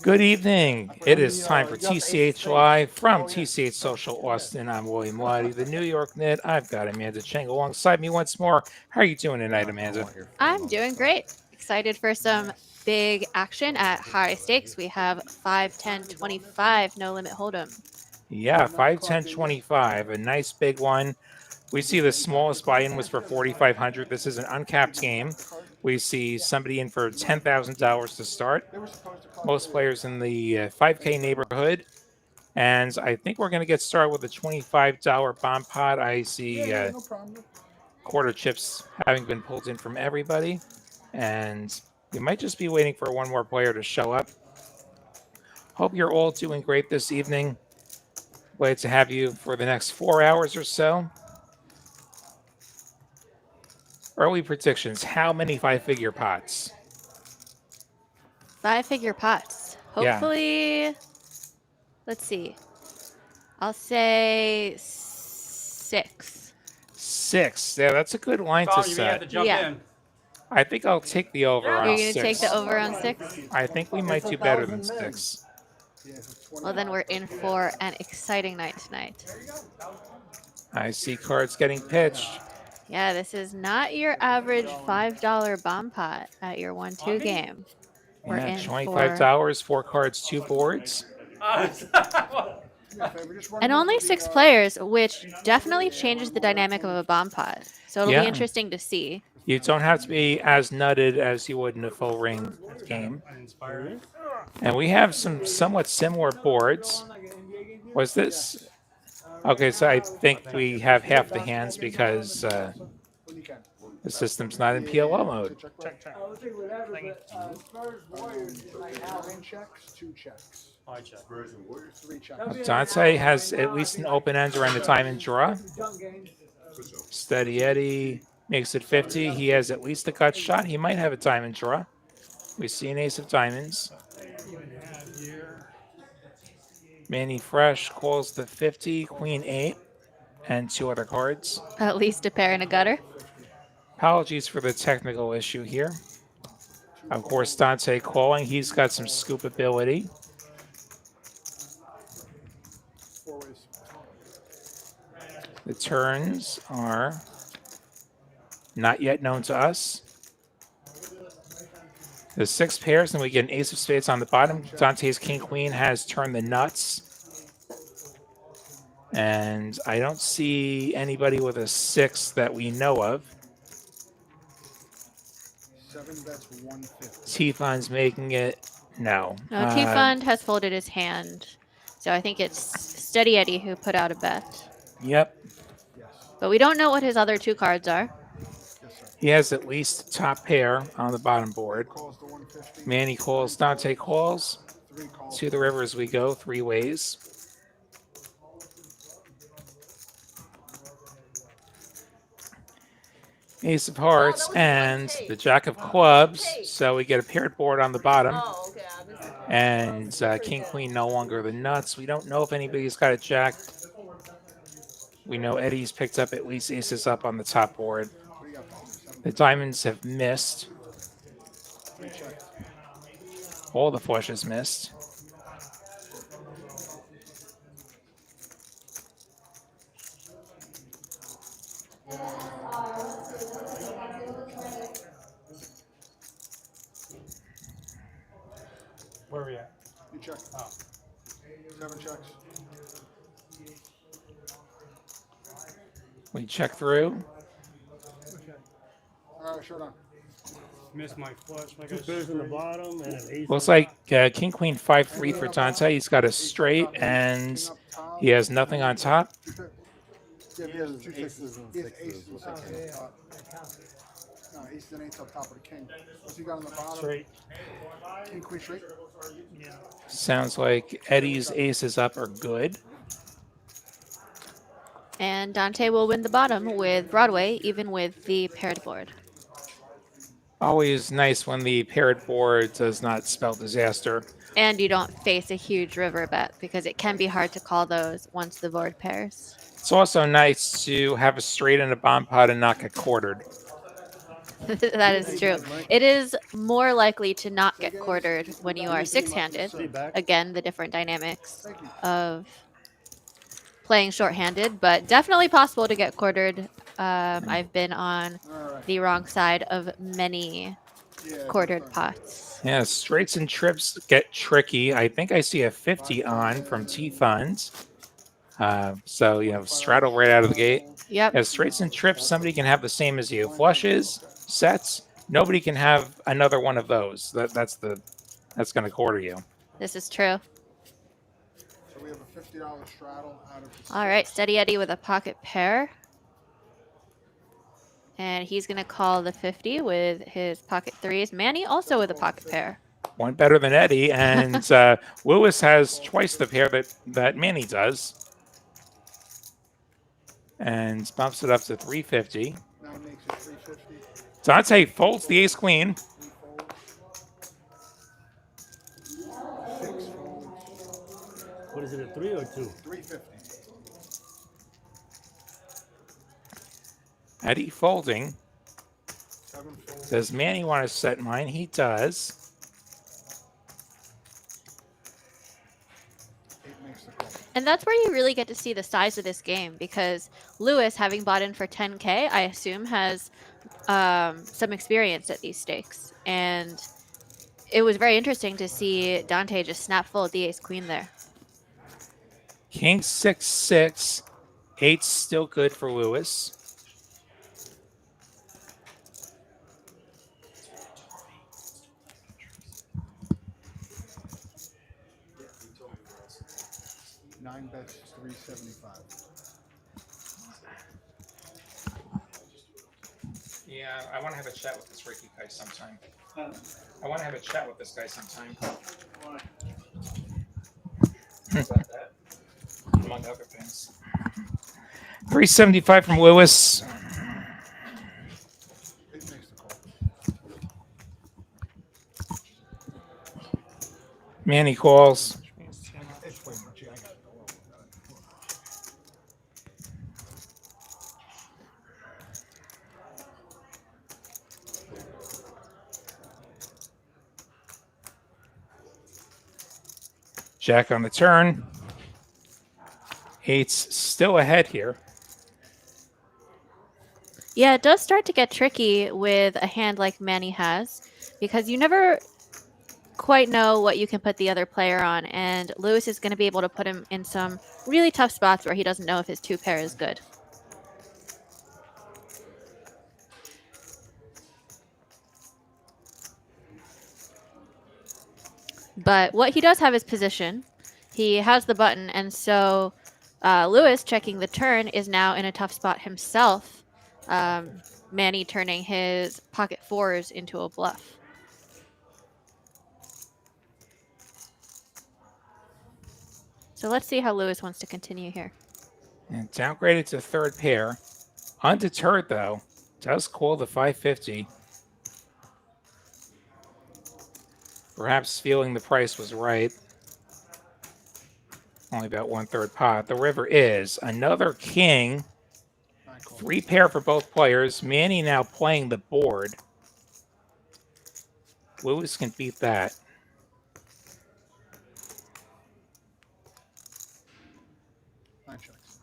Good evening. It is time for TCH Live from TCH Social Austin. I'm William Lottie, the New York Knit. I've got Amanda Chang alongside me once more. How are you doing tonight, Amanda? I'm doing great. Excited for some big action at high stakes. We have 5, 10, 25 no limit hold'em. Yeah, 5, 10, 25. A nice big one. We see the smallest buy-in was for 4,500. This is an uncapped game. We see somebody in for $10,000 to start. Most players in the 5K neighborhood. And I think we're going to get started with a $25 bomb pot. I see quarter chips having been pulled in from everybody. And we might just be waiting for one more player to show up. Hope you're all doing great this evening. Glad to have you for the next 4 hours or so. Early predictions. How many five-figure pots? 5-figure pots. Yeah. Hopefully, let's see. I'll say 6. 6. Yeah, that's a good line to Tom, you may have set. to jump Yeah. in. I think I'll take the over You're on going to 6. take the over on 6? I think we might do better than 6. Well, then we're in for an exciting night tonight. I see cards getting pitched. Yeah, this is not your average $5 bomb pot at your 1-2 game. We're Yeah, in $25, 4 cards, 2 boards. And only 6 players, which definitely changes the dynamic of a bomb pot. So it'll be interesting to see. You don't have to be as nutted as you would in a full ring game. And we have some somewhat similar boards. Was this? Okay, so I think we have half the hands because the system's not in PLO mode. Dante has at least an open end around the time and draw. Steady Eddie makes it 50. He has at least a gut shot. He might have a diamond draw. We see an ace of diamonds. Manny Fresh calls the 50, queen 8, and 2 other cards. At least a pair and a gutter. Apologies for the technical issue here. Of course, Dante calling. He's got some scoop ability. The turns are not yet known to us. There's 6 pairs, and we get an ace of spades on the bottom. Dante's king-queen has turned the nuts. And I don't see anybody with a 6 that we know of. 7 bets 150. T-Fund's making it. No. No, T-Fund has folded his hand. So I think it's Steady Eddie who put out a bet. Yep. But we don't know what his other 2 cards are. He has at least top pair on the bottom board. Manny calls, Dante calls. To the river as we go, 3 ways. Ace of hearts and the jack of clubs. So we get a paired board on the bottom. And king, queen no longer the nuts. We don't know if anybody's got a jack. We know Eddie's picked up at least aces up on the top board. The diamonds have missed. All the flushes missed. Where are we at? You check. Oh. 7 checks. We check through. All right, shut on. Missed my flush. Like 2 pairs in the bottom and an ace. Looks like king, queen, 5-3 for Dante. He's got a straight and he has nothing on top. Yeah, he has 2 aces and 6s. No, aces and 8s up top of the king. What's he got on the bottom? Straight. King, queen, straight. Yeah. Sounds like Eddie's aces up are good. And Dante will win the bottom with Broadway, even with the paired board. Always nice when the paired board does not spell disaster. And you don't face a huge river bet because it can be hard to call those once the board pairs. It's also nice to have a straight and a bomb pot and not get quartered. That is true. It is more likely to not get quartered when you are six-handed. Three back. Again, the different dynamics Thank you. of playing short-handed, but definitely possible to get quartered. I've been on All right. the wrong side of many Yeah, quartered that's pots. Yeah, straights and trips get tricky. I think I see a 50 on from T Funds. So, you know, straddle right out of the gate. Yep. As straights and trips, somebody can have the same as you. Flushes, sets, nobody can have another one of those. That's going to quarter you. This is true. So we have a $50 straddle out of the All right, six. Steady Eddie with a pocket pair. And he's going to call the 50 with his pocket threes. Manny also with a pocket pair. One better than Eddie, and Lewis has twice the pair that Manny does. And bumps it up to 350. 9 makes it 350. Dante folds the ace queen. 3 folds. 6 folds. What is it, a 3 or 2? 350. Eddie folding. 7 folds. Does Manny want to set mine? He does. 8 makes the call. And that's where you really get to see the size of this game, because Lewis, having bought in for 10K, I assume has some experience at these stakes. And it was very interesting to see Dante just snap full of the ace queen there. King 6-6. 8's still good for Lewis. Nine bets 375. Yeah, I want to have a chat with this Ricky guy sometime. I want to have a chat with this guy sometime. Among other things. 375 from Lewis. 8 makes the call. Manny calls. It's way much. I got it. Jack on the turn. 8's still ahead here. Yeah, it does start to get tricky with a hand like Manny has, because you never quite know what you can put the other player on, and Lewis is going to be able to put him in some really tough spots where he doesn't know if his two pair is good. But what he does have is position. He has the button, and so Lewis, checking the turn, is now in a tough spot himself. Manny turning his pocket fours into a bluff. So let's see how Lewis wants to continue here. And downgraded to third pair. Undeterred, though. Does call the 550. Perhaps feeling the price was right. Only about 1/3 pot. The river is another king. 9 calls. 3 pair for both players. Manny now playing the board. Lewis can beat that. Nine checks.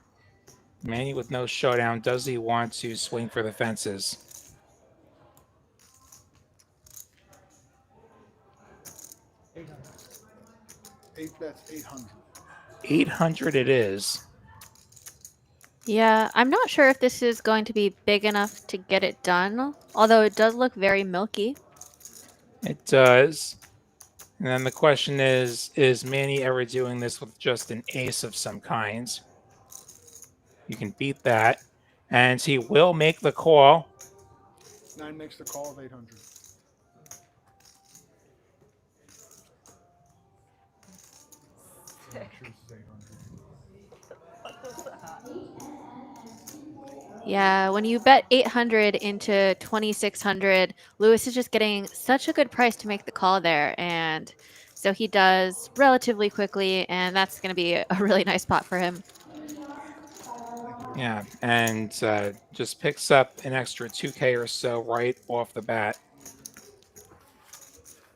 Manny with no showdown. Does he want to swing for the fences? 8 bets 800. 800 it is. Yeah, I'm not sure if this is going to be big enough to get it done, although it does look very milky. It does. And then the question is Manny ever doing this with just an ace of some kind? You can beat that. And he will make the call. 9 makes the call of 800. I'm not sure this is 800. Yeah, when you bet 800 into 2,600, Lewis is just getting such a good price to make the call there. And so he does relatively quickly, and that's going to be a really nice spot for him. Thank you. Yeah, and just picks up an extra 2K or so right off the bat.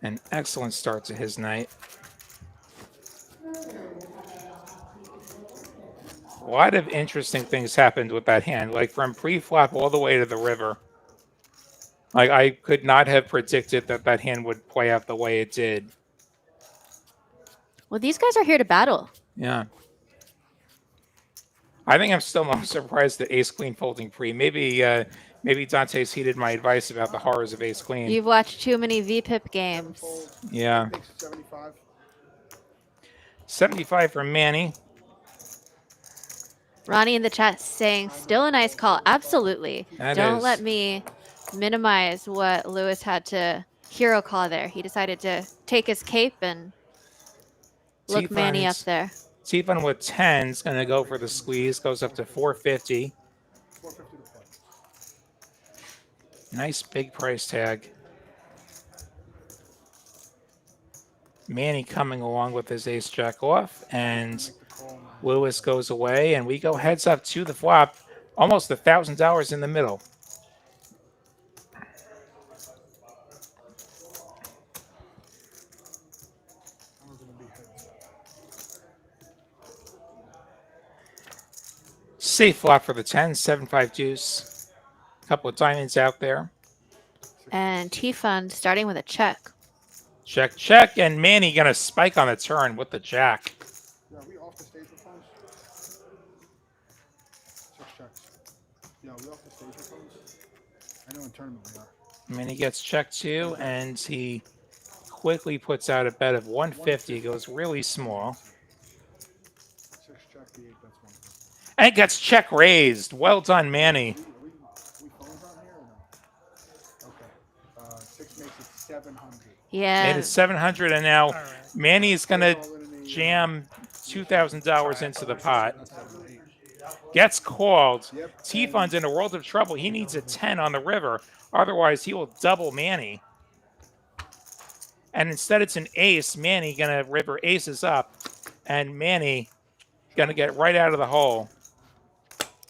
An excellent start to his night. A lot of interesting things happened with that hand, like from pre-flop all the way to the river. Like, I could not have predicted that that hand would play out the way it did. Well, these guys are here to battle. Yeah. I think I'm still most surprised at ace queen folding pre. Maybe Dante's heeded my advice about the horrors of ace queen. You've watched too many VPIP games. Yeah. Makes it 75. 75 for Manny. Ronnie in the chat saying, still a nice call. Absolutely. That Don't is. let me minimize what Lewis had to hero call there. He decided to take his cape and look Manny up there. T-Fun with 10 is going to go for the squeeze. Goes up to 450. 450 to play. Nice big price tag. Manny coming along with his ace jack off, and Lewis goes away, and we go heads up to the flop. Almost $1,000 in the middle. Safe flop for the 10, 7-5 deuce. Couple of diamonds out there. And T-Fund starting with a check. Check, check, and Manny gonna spike on the turn with the jack. Yeah, are we off the stage with phones? 6 checks. Yeah, are we off the stage with phones? I know in tournament we are. Manny gets checked too, and he quickly puts out a bet of 150. Goes really small. 6 check, the 8, that's 150. And gets check raised. Well done, Manny. Are we phones on here or no? Okay. 6 makes it 700. Yeah. Made it 700, and now Manny's gonna jam $2,000 into the pot. Gets called. T-Fund's in a world of trouble. He needs a 10 on the river. Otherwise, he will double Manny. And instead it's an ace. Manny gonna river aces up. And Manny gonna get right out of the hole.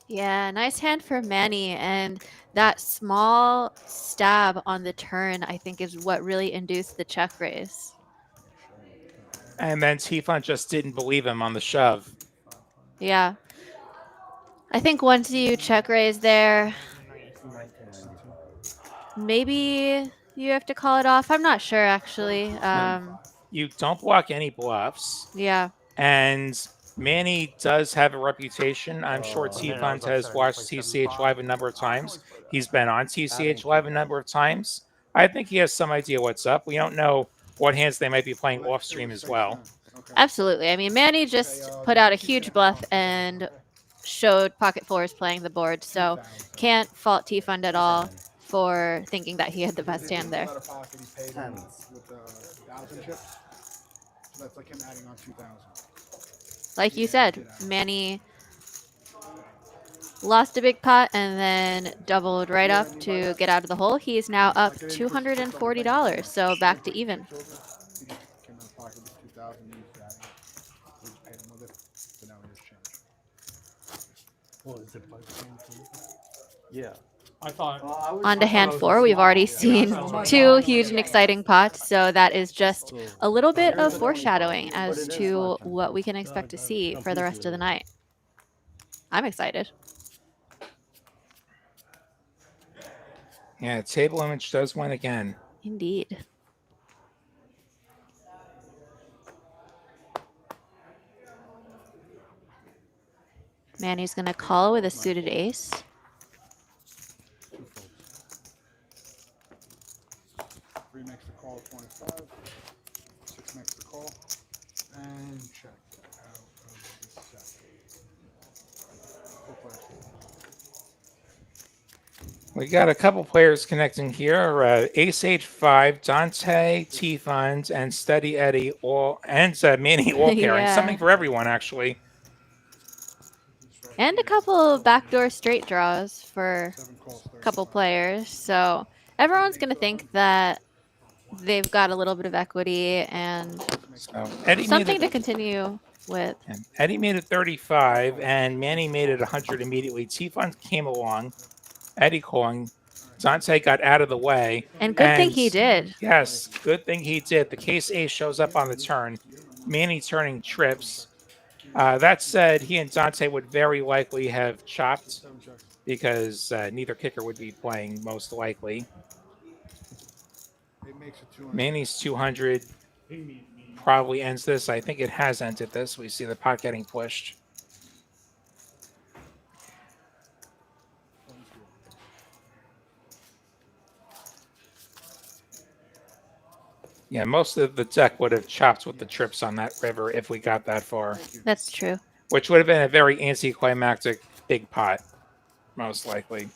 Yeah, nice hand for Manny. And that small stab on the turn, I think, is what really induced the check raise. And then T-Fund just didn't believe him on the shove. Yeah. I think once you check raise there, maybe you have to call it off. I'm not sure, actually. You don't block any bluffs. Yeah. And Manny does have a reputation. I'm sure T-Fund has watched TCH Live a number of times. He's been on TCH Live a number of times. I think he has some idea what's up. We don't know what hands they might be playing off stream as well. Absolutely. I mean, Manny just put out a huge bluff and showed pocket fours playing the board. So can't fault T-Fund at all for thinking that he had the best hand there. With 1,000 chips. So that's like him adding on 2,000. Like you said, Manny lost a big pot and then doubled right up to get out of the hole. He is now up $240, so back to even. He just came in the pocket with 2,000. We just paid him with it. So now we just change. What is it? Yeah. I thought. On to hand 4, we've already seen 2 huge and exciting pots, so that is just a little bit of foreshadowing as to what we can expect to see for the rest of the night. I'm excited. Yeah, table image does win again. Indeed. Manny's going to call with a suited ace. 3 makes the call 25. 6 makes the call. And check out of the set. Full play. We got a couple players connecting here. Ace H5, Dante, T-Fund, and Steady Eddie, and Manny all carrying. Yeah. Something for everyone, actually. And a couple backdoor straight draws for 7 calls, a couple players. So everyone's going to think that they've got a little bit of equity and So Eddie Something made to continue with. Eddie made it 35, and Manny made it 100 immediately. T-Fun came along. Eddie calling. Dante got out of the way. And good thing he did. Yes, good thing he did. The case ace shows up on the turn. Manny turning trips. That said, he and Dante would very likely have chopped because neither kicker would be playing most likely. It makes it 200. Manny's 200 probably ends this. I think it has ended this. We see the pot getting pushed. Yeah, most of the deck would have chopped with the trips on that river if we got that far, That's true. which would have been a very anticlimactic big pot, most likely.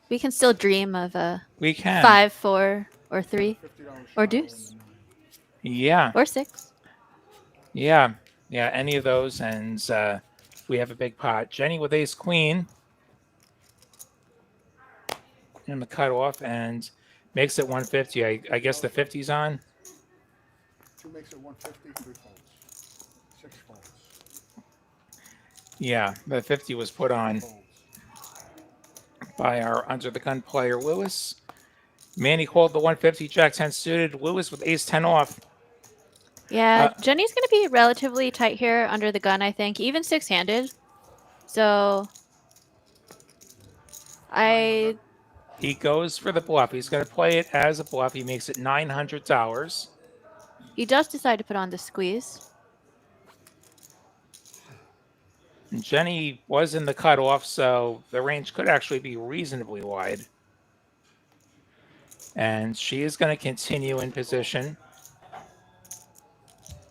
We can still dream of a We can. 5, 4, or 3, $50 or shot deuce, on the 9. Yeah, or 6. yeah, any of those, and we have a big pot. Jenny with ace queen in the cutoff and makes it 150. I guess the 50's on. 2 makes it 150, 3 folds. 6 folds. Yeah, the 50 was put on Folds. by our under the gun player Lewis. Manny called the 150, Jack 10 suited. Lewis with ace 10 off. Yeah, Jenny's going to be relatively tight here under the gun, I think, even 6-handed. So He goes for the bluff. He's going to play it as a bluff. He makes it $900. he does decide to put on the squeeze. And Jenny was in the cutoff, so the range could actually be reasonably wide. And she is going to continue in position.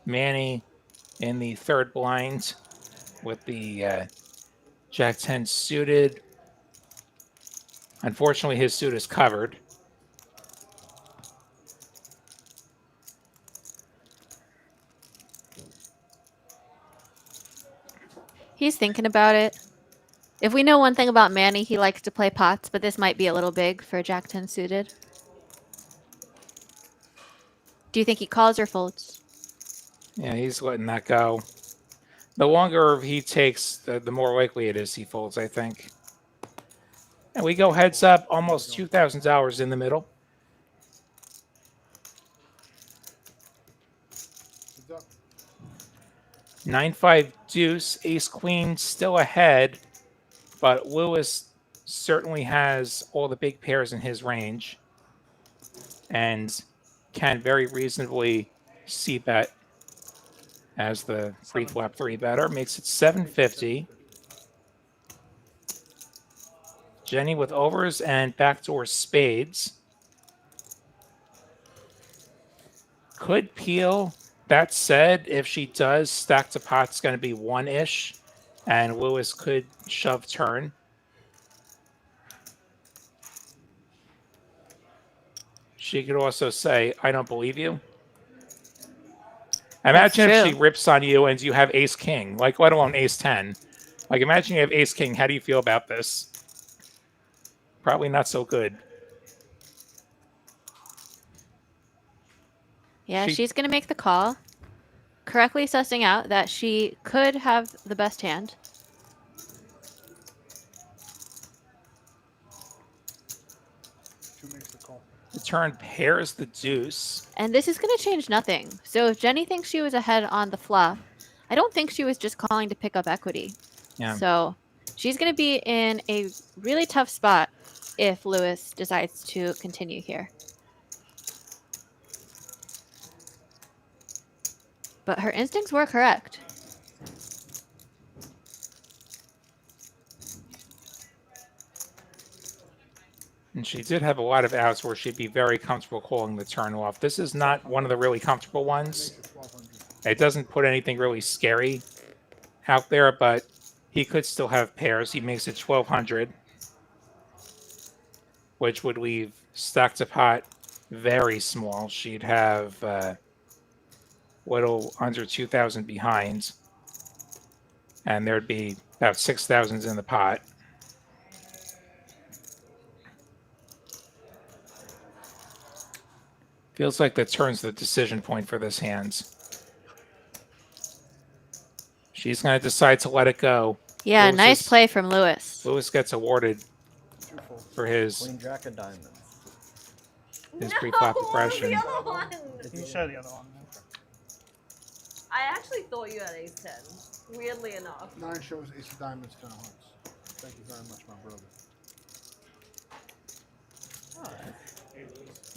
Manny in the third blind with the Jack 10 suited. Unfortunately, his suit is covered. He's thinking about it. If we know one thing about Manny, he likes to play pots, but this might be a little big for Jack 10 suited. Do you think he calls or folds? Yeah, he's letting that go. The longer he takes, the more likely it is he folds, I think. And we go heads up, almost $2,000 in the middle. It's up. 9-5 deuce, ace queen still ahead, but Lewis certainly has all the big pairs in his range and can very reasonably c-bet as the pre-flop 3-better. Makes it 750. Jenny with overs and backdoor spades. Could peel. That said, if she does, stack to pot's going to be 1-ish, and Lewis could shove turn. She could also say, I don't believe you. Imagine if she rips on you and you have ace king, like let alone ace 10. Like imagine you have ace king. How do you feel about this? Probably not so good. Yeah, she's going to make the call, correctly sussing out that she could have the best hand. The turn pairs the deuce. And this is going to change nothing. So if Jenny thinks she was ahead on the flop, I don't think she was just calling to pick up equity. Yeah. So she's going to be in a really tough spot if Lewis decides to continue here. But her instincts were correct. And she did have a lot of outs where she'd be very comfortable calling the turn off. This is not one of the really comfortable ones. It doesn't put anything really scary out there, but he could still have pairs. He makes it 1,200, which would leave stack to pot very small. She'd have little under 2,000 behind, and there'd be about 6,000 in the pot. Feels like the turn's the decision point for this hand. She's going to decide to let it go. Yeah, Lewis nice is- play from Lewis. Lewis gets awarded for his Queen Jack of Diamonds. pre-flop aggression. The other one. You show the other one. I actually thought you had ace 10. Weirdly enough. 9 shows ace of diamonds, 10 of hearts. Thank you very much, my brother.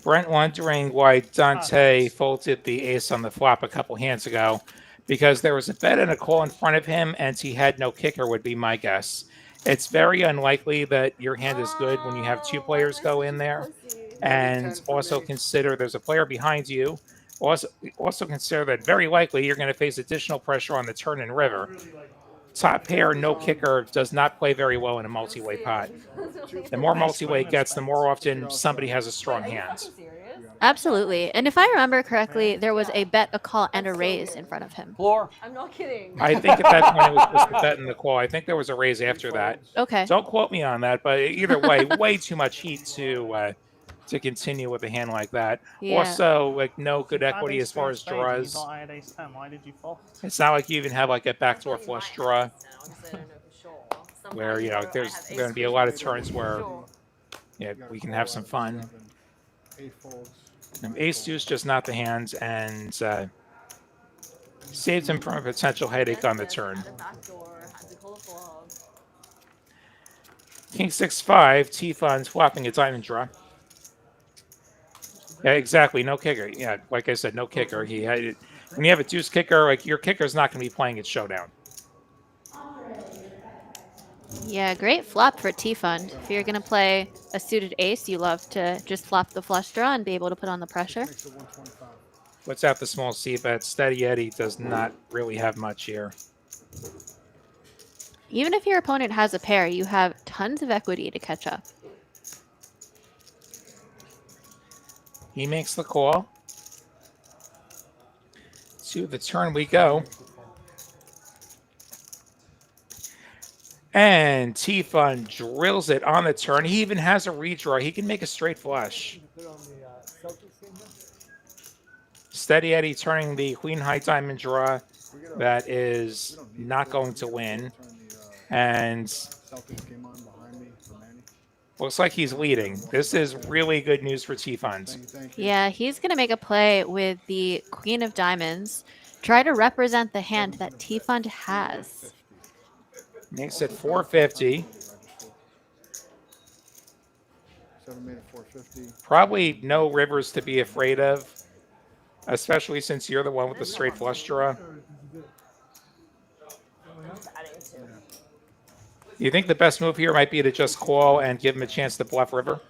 Brent wondering why Dante folded the ace on the flop a couple hands ago, because there was a bet and a call in front of him, and he had no kicker, would be my guess. It's very unlikely that your hand is good when you have two players go in there. And also consider there's a player behind you. Also consider that very likely you're going to face additional pressure on the turn and river. Top pair, no kicker, does not play very well in a multi-way pot. The more multi-way it gets, the more often somebody has a strong hand. Absolutely. And if I remember correctly, there was a bet, a call, and a raise in front of him. Floor. I'm not kidding. I think at that point it was just the bet and the call. I think there was a raise after that. Okay. Don't quote me on that, but either way, way too much heat to continue with a hand like that. Yeah. Also, like no good You had equity ace as far two as spades and you draws. thought I had ace 10. Why did you fold? It's not like you even have like a backdoor flush draw where, you know, there's going to be a lot of turns where, yeah, we can have some fun. 8 folds. And ace deuce just not the hand, and saves him from a potential headache on the turn. King 6-5, T-Fun's flopping a diamond draw. Yeah, exactly. No kicker. Yeah, like I said, no kicker. He had when you have a deuce kicker, like your kicker's not going to be playing at showdown. Yeah, great flop for T-Fund. If you're going to play a suited ace, you love to just flop the flush draw and be able to put on the pressure. Makes it 125. What's out the small C bet? Steady Eddie does not really have much here. Even if your opponent has a pair, you have tons of equity to catch up. He makes the call. To the turn we go. And T-Fun drills it on the turn. He even has a redraw. He can make a straight flush. Steady Eddie turning the queen high diamond draw. That is not going to win. And Celtics came on behind me for Manny. looks like he's leading. This is really good news for T-Fund. Thank you. Yeah, he's going to make a play with the queen of diamonds. Try to represent the hand that T-Fund has. Makes it 450. 7 made it 450. Probably no rivers to be afraid of, especially since you're the one with the straight flush draw. You think the best move here might be to just call and give him a chance to bluff river?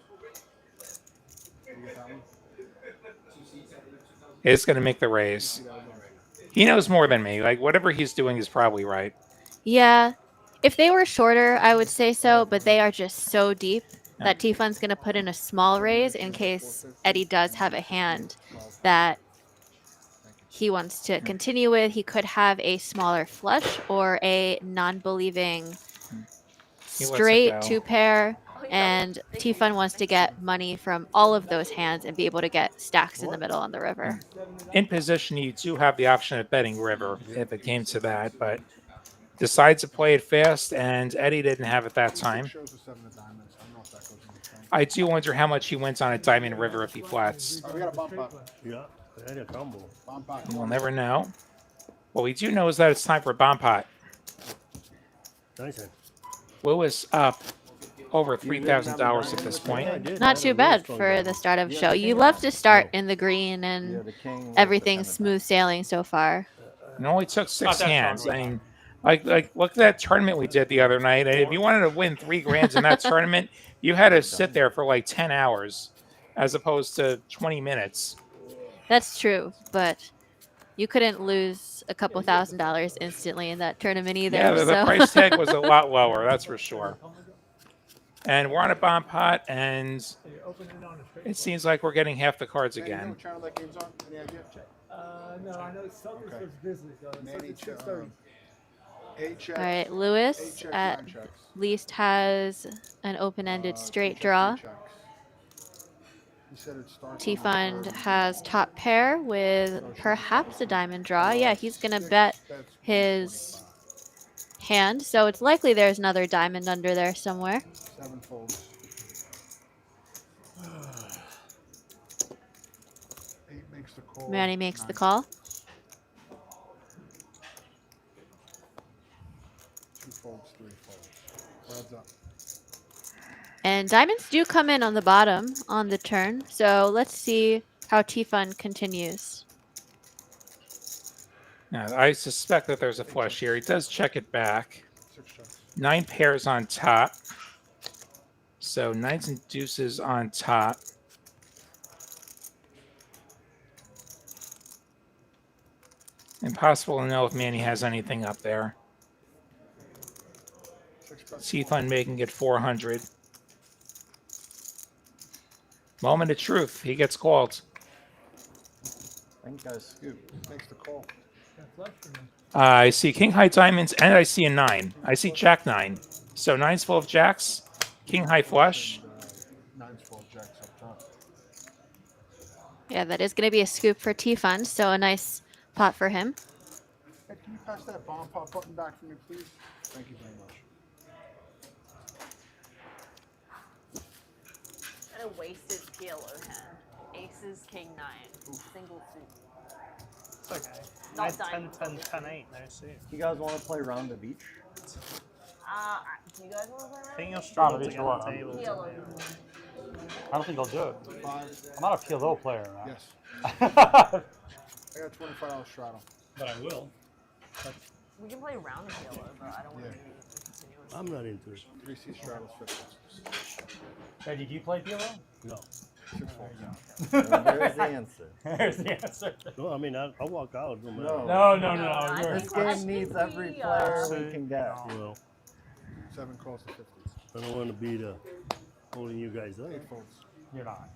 It's going to make the raise. He knows more than me. Like, whatever he's doing is probably right. Yeah, if they were shorter, I would say so, but they are just so deep that T-Fun's going to put in a small raise in case Eddie does have a hand that he wants to continue with. He could have a smaller flush or a non-believing straight go. two pair, and T-Fun wants to get money from all of those hands and be able to get stacks in the middle on the river. In position, you do have the option of betting river if it came to that, but decides to play it fast, and Eddie didn't have it that time. Shows a 7 of diamonds. I don't know if that goes in the thing. I do wonder how much he wins on a diamond river if he flats. We got a bump up. Yeah. Had a combo. Bump up. We'll never know. What we do know is that it's time for a bomb pot. Nice. Lewis up over $3,000 at this point. Not too bad for the start of the show. You love to start in the green and everything's smooth sailing so far. It only took 6 hands. I mean, like look at that tournament we did the other night. And if you wanted to win $3,000 in that tournament, you had to sit there for like 10 hours as opposed to 20 minutes. That's true, but you couldn't lose a couple $1,000s instantly in that tournament either. Yeah, the so. price tag was a lot lower, that's for sure. And we're on a bomb pot, and it seems like we're getting half the cards Manny, you know again. what channel that game's on? Any idea? No, I know Celtics Okay. versus Grizzlies. Manny, Celtics 6:30. 8 checks. All right, 8 Lewis checks, at 9 checks. least has an open-ended straight 3 checks, draw. 2 checks. He said it starts on the T-Fund third. has top pair with perhaps a diamond draw. Yeah, he's going to bet That's his 125. hand, so it's likely there's another diamond under there somewhere. 7 folds. 8 makes the call. Manny makes the 9 call. 2 folds, 3 folds. Heads up. And diamonds do come in on the bottom on the turn, so let's see how T-Fund continues. Now, I suspect that there's a flush here. He does check it back. 6 checks. 9 pairs on top. So nines and deuces on top. Impossible to know if Manny has anything up there. 6 bets. T-Fund making it 400. Moment of truth. He gets called. I think I scooped. Makes the call. That's left for me. I see king high diamonds and I see a 9. I see jack 9. So 9's full of jacks. King high flush. And, 9's full of jacks up top. Yeah, that is going to be a scoop for T-Fund, so a nice pot for him. Hey, can you pass that bomb pop button back for me, please? Thank you very much. And a wasted PLO hand. Aces, king 9. Single suit. It's okay. Not I had 10, diamond. 10, 10, 8, no suit. You guys want to play round of each? Do you guys want to play I around? think you'll struggle to each get or on what? the table. PLO. I don't think I'll do it. 5. I'm not a PLO player. Yes. But I got $25 straddle. I will. We can play around the PLO, but I don't want to do continuous. I'm not into it. 3C straddles 50. Hey, did you play PLO? No. 6 folds. There's the answer. There's the answer. No, I mean, I'll walk out. No matter. No, I you're This think- game needs every player we So, can get. no. 7 calls to 50. I don't want to be the holding you guys up. 8 folds. You're not.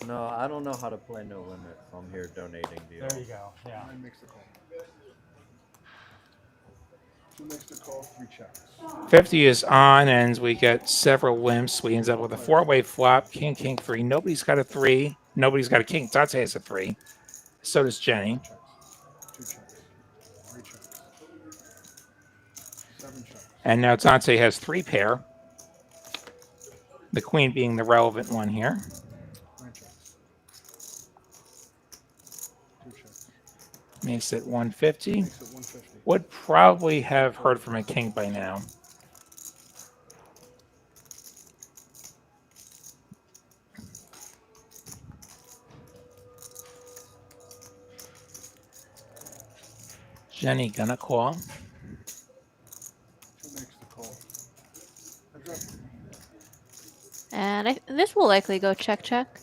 No, I don't know how to play no limit. So I'm here donating to you. There you go. Yeah. 9 makes the call. 2 makes the call, 3 checks. 50 is on, and we get several limps. We end up with a 4-way flop. King, king, 3. Nobody's got a 3. Nobody's got a king. Dante has a 3. So does Jenny. Checks. 2 checks. 3 checks. 7 checks. And now Dante has 3 pair. The queen being the relevant one here. 9 checks. 2 checks. Makes it 150. Makes it 150. Would probably have heard from a king by now. Jenny gonna call. 2 makes the call. Heads up. And this will likely go check, check.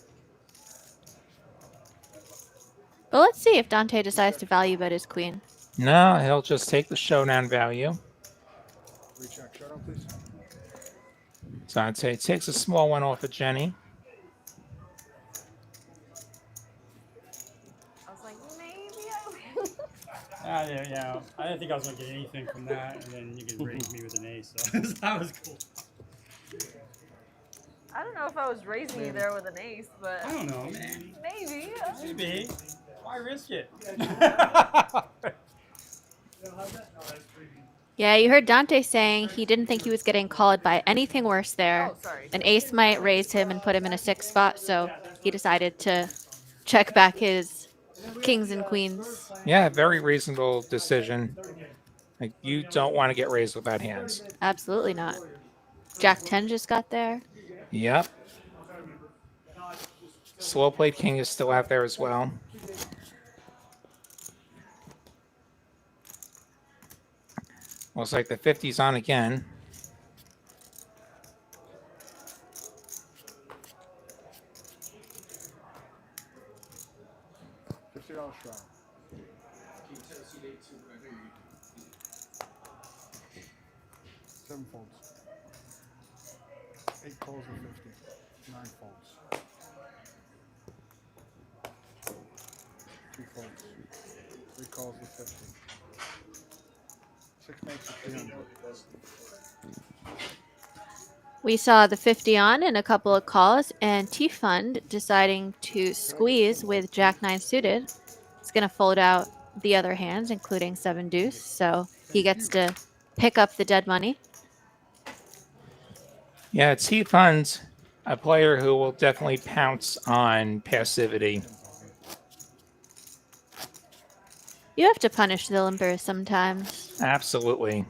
But let's see if Dante decides to value bet his queen. No, he'll just take the showdown value. 3 checks. Showdown, please. Dante takes a small one off of Jenny. I was like, maybe I will. Yeah. I didn't think I was going to get anything from that, and then you can raise me with an ace, so that was cool. I don't know if I was raising you there with an ace, but I don't know, man. maybe. Maybe. Why risk it? Yeah, you heard Dante saying he didn't think he was getting called by anything worse there. Oh, sorry. An ace might raise him and put him in a 6 spot, so he decided to check back his kings and queens. Yeah, very reasonable decision. Like, you don't want to get raised without hands. Absolutely not. Jack 10 just got there. Yep. Slow played king is still out there as well. Looks like the 50's on again. $50 straddle. 7 folds. 8 calls of 50. 9 folds. 2 folds. 3 calls of 50. 6 makes it 300. We saw the 50 on and a couple of calls, and T-Fund deciding to squeeze with Jack-9 suited. It's going to fold out the other hands, including 7 deuce, so he gets to pick up the dead money. Yeah, T-Fund's a player who will definitely pounce on passivity. You have to punish the limber sometimes. Absolutely.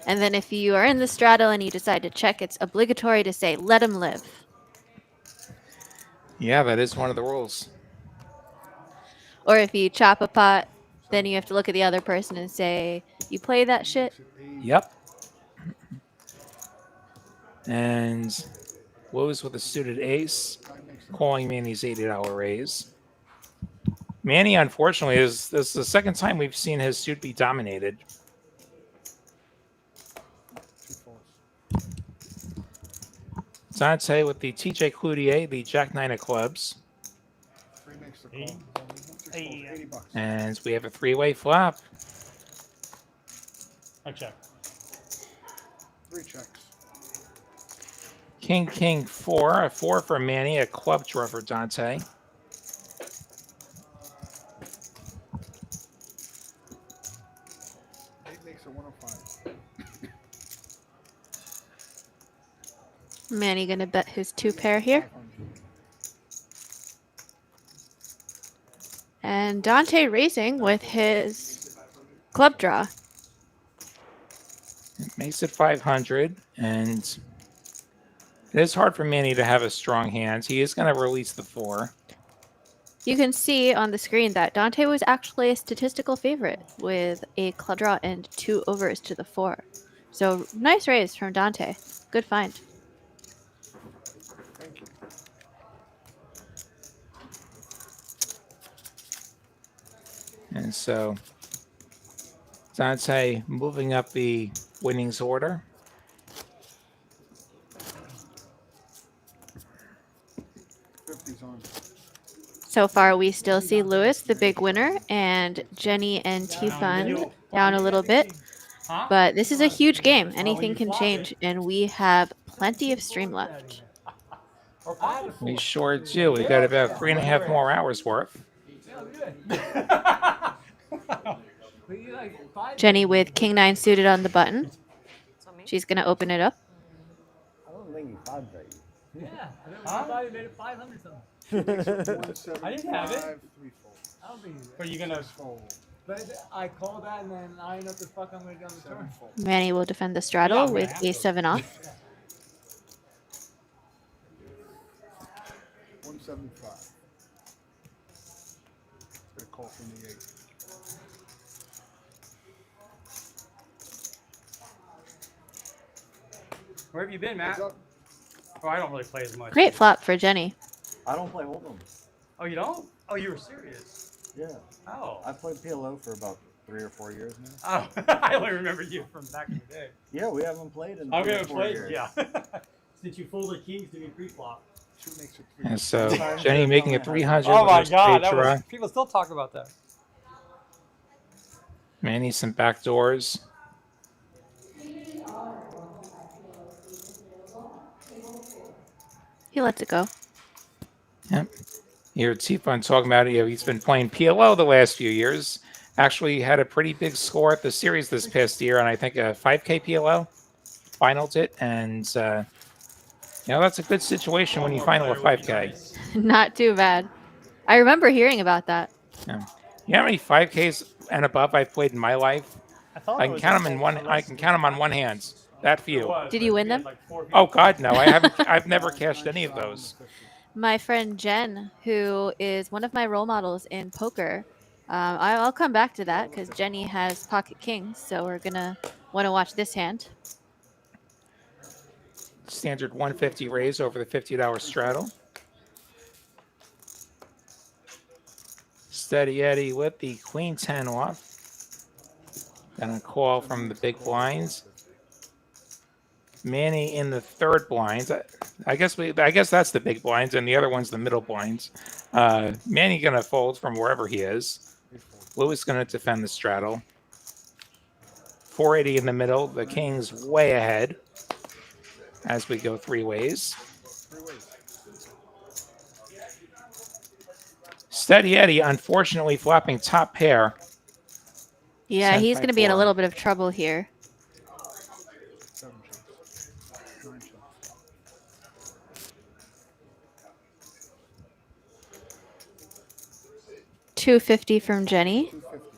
And then if you are in the straddle and you decide to check, it's obligatory to say, let him live. Yeah, that is one of the rules. Or if you chop a pot, then you have to look at the other person and say, you play that shit? Yep. And Woes with a suited ace, calling Manny's $80 raise. Manny, unfortunately, this is the second time we've seen his suit be dominated. Dante with the TJ Cloutier, the Jack-9 of clubs. And we have a 3-way flop. I check. 3 checks. King, king, 4. A 4 for Manny, a club draw for Dante. Makes a 105. Manny gonna bet his 2 pair here. And Dante raising with his club draw. It makes it 500, and it is hard for Manny to have a strong hand. He is going to release the 4. You can see on the screen that Dante was actually a statistical favorite with a club draw and 2 overs to the 4. So nice raise from Dante. Good find. Thank you. And so Dante moving up the winnings order. So far, we still see Lewis, the big winner, and Jenny and T-Fund down a little bit. But this is a huge game. Anything can change, and we have plenty of stream left. We sure do. We got about 3.5 more hours worth. Jenny with King-9 suited on the button. She's going to open it up. I don't think he five bet you. Yeah, I thought you made it 500 something. I didn't have it. I don't think you Are you gonna? But I called that and then I know what the fuck I'm gonna do on the turn. Manny will defend the straddle Yeah, with man. A7 off. 175. Get a call from the 8. Where have you been, Matt? Oh, I don't really play as much. Great flop for Jenny. I don't play Hold'em. Oh, you don't? Oh, you were serious. Yeah. Oh. I played PLO for about 3 or 4 years now. Oh, I only remember you from back in the day. Yeah, we haven't played in I'm 3 or gonna 4 play. years. Yeah. Since you folded kings to be pre-flop. And so Jenny making a 300 Oh with my her God, straight that draw. was, people still talk about that. Manny some back doors. He lets it go. Yep. You heard T-Fun talking about it. He's been playing PLO the last few years. Actually had a pretty big score at the series this past year, and I think a 5K PLO. Finaled it, and that's a good situation when you final a 5K. Not too bad. I remember hearing about that. Yeah. You know how many 5Ks and above I've played in my life? I can count them in one. I can count them on one hand. That few. Did you win them? Oh God, no! I haven't. I've never cashed any of those. My friend Jen, who is one of my role models in poker, I'll come back to that because Jenny has pocket kings, so we're gonna want to watch this hand. Standard 150 raise over the $50 straddle. Steady Eddie with the queen 10 off. Gonna call from the big blinds. Manny in the third blinds. I guess that's the big blinds, and the other one's the middle blinds. Manny gonna fold from wherever he is. Lewis gonna defend the straddle. 480 in the middle. The king's way ahead as we go three ways. Steady Eddie, unfortunately, flopping top pair. Yeah, he's going to be in a 10-4. little bit of trouble here. 7 checks. 9 checks. 250 from Jenny. 250.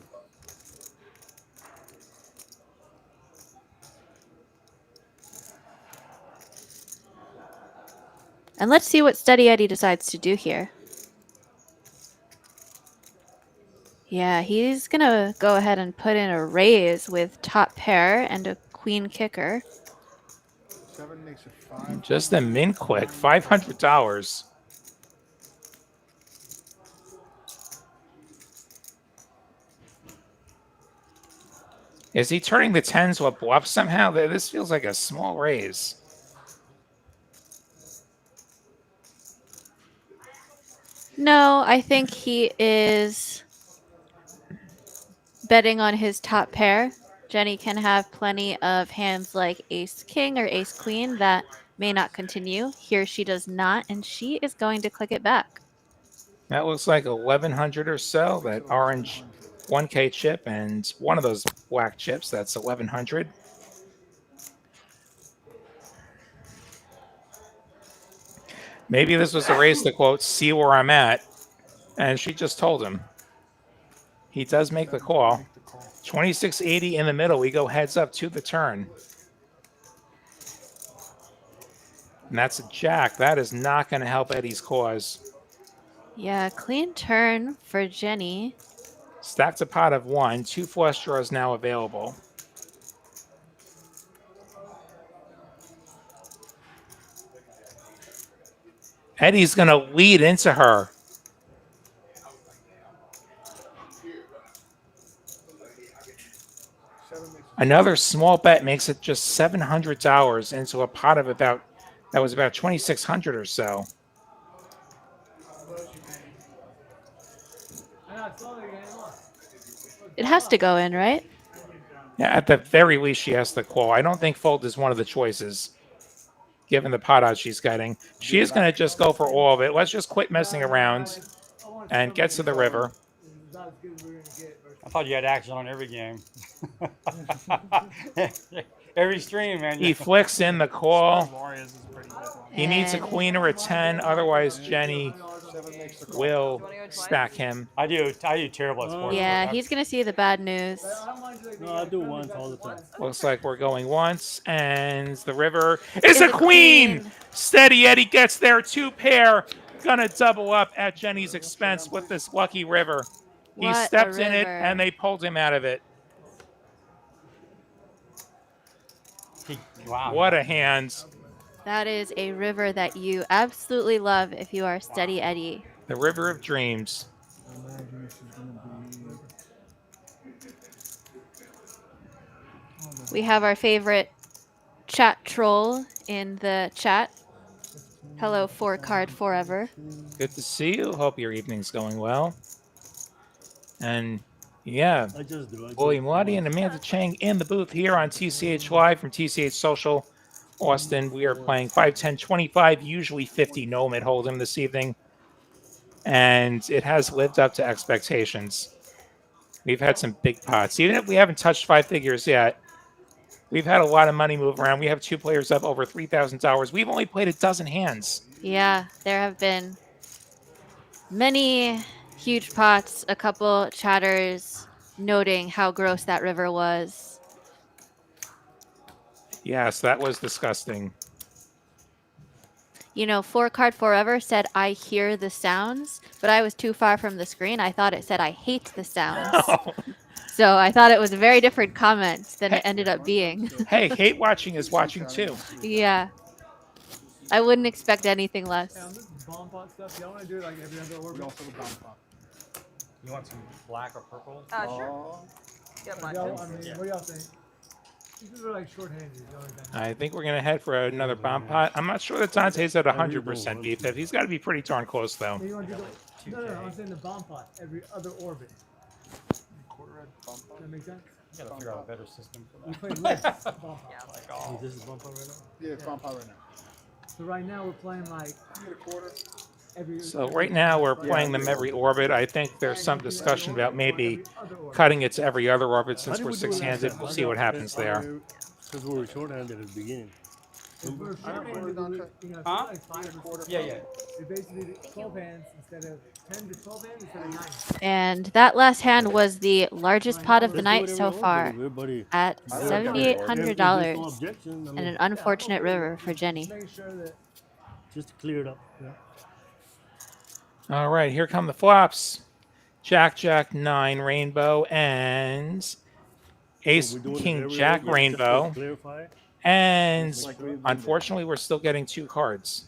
And let's see what Steady Eddie decides to do here. Yeah, he's going to go ahead and put in a raise with top pair and a queen kicker. 7 makes it 5. Just a min quick, $500. Is he turning the 10s to a bluff somehow? This feels like a small raise. No, I think he is betting on his top pair. Jenny can have plenty of hands like ace king or ace queen that may not continue. Here she does not, and she is going to click it back. That looks like 1,100 or so. That orange 1K chip and one of those black chips, that's 1,100. Maybe this was a race to, quote, see where I'm at. And she just told him. He does make the call. 2680 in the middle. We go heads up to the turn. And that's a jack. That is not going to help Eddie's cause. Yeah, clean turn for Jenny. Stacked a pot of 1. 2 flush draws now available. Eddie's going to lead into her. Another small bet makes it just $700 into a pot of about 2,600 or so. It has to go in, right? Yeah, at the very least, she has to call. I don't think fold is one of the choices, given the pot odds she's getting. She is going to just go for all of it. Let's just quit messing around and get to the river. I thought you had action on every game. Every stream, man. He flicks in the call. Warriors is pretty good. He needs a queen or a 10. Otherwise, Jenny will stack him. I do terrible at sports. Yeah, he's going to see the bad news. No, I do once all the time. Looks like we're going once, and the river is a queen. Steady Eddie gets there. 2 pair. Gonna double up at Jenny's expense with this lucky river. He stepped in it, and they pulled him out of it. Wow. What a hand. That is a river that you absolutely love if you are Steady Eddie. The river of dreams. We have our favorite chat troll in the chat. Hello, 4Card Forever. Good to see you. Hope your evening's going well. And yeah, I just do. William Lottie and Amanda Chang in the booth here on TCH Live from TCH Social Austin. We are playing 5, 10, 25, usually 50 no mid hold'em this evening. And it has lived up to expectations. We've had some big pots. Even if we haven't touched 5 figures yet, we've had a lot of money move around. We have 2 players up over $3,000. We've only played a dozen hands. Yeah, there have been many huge pots, a couple chatters noting how gross that river was. Yes, that was disgusting. You know, 4Card Forever said, I hear the sounds, but I was too far from the screen. I thought it said, I hate the sounds. Oh. So I thought it was a very different comment than it ended up being. Hey, hate watching is watching too. Yeah. I wouldn't expect anything less. Hey, on this bomb pot stuff, y'all want to do it like every other orbit? We also have a bomb pot. You want some black or purple? Sure. Get my Y'all, I mean, what do y'all think? These are like short-handed. The only thing. I think we're going to head for another bomb pot. I'm not sure that Dante's at 100% beef. He's got to be pretty darn close, though. You want to do the, no, I'm saying the bomb pot, every other orbit. Quarter red bomb pot. That make sense? You gotta figure out a better system for We that. play less. Like, oh, This is bump out right now. Yeah, it's on pot right now. So right now we're playing like You get a quarter. every. So right now we're playing them every orbit. I think there's some discussion about maybe cutting it to every other orbit since we're six-handed. We'll see what happens there. Since we were short-handed at the beginning. If we're short-handed, you know, Huh? like 5 or 6, yeah, yeah. we basically do 12 hands instead of 10 to 12 hands instead of 9. And that last hand was the largest pot of the Let's do night whatever so we want, far everybody. at I don't got If $7,800 there's no objection, I and mean, an unfortunate river for Jenny. Making sure that just to clear it up. Yeah. All right, here come the flops. Jack, Jack, 9, rainbow, and Ace, We're doing it King, every Jack, over, just to rainbow. clarify. And Like we've been unfortunately, we're still getting 2 cards.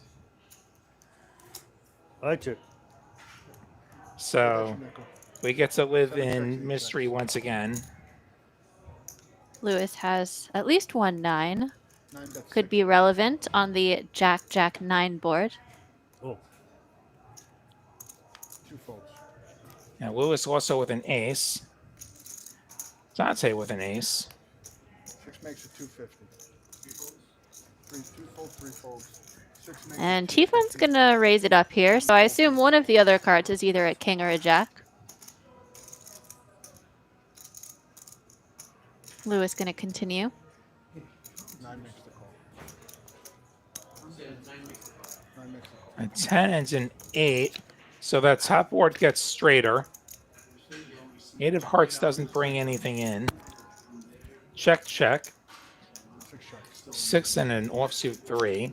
I check. So we get to live in mystery once again. Lewis has at least 1 9. 9 bets. Could be relevant on the Jack, Jack, 9 board. Oh, 2 folds. Now Lewis also with an ace. Dante with an ace. 6 makes it 250. 2 folds, 3 folds. 6 makes And it T-Fun's 250. gonna raise it up here, so I assume one of the other cards is either a king or a jack. Lewis gonna continue. 9 makes the call. 9 makes the call. A 10 and an 8. So that top board gets straighter. 8 of hearts doesn't bring anything in. Check, check. 6 checks. 6 and an offsuit 3.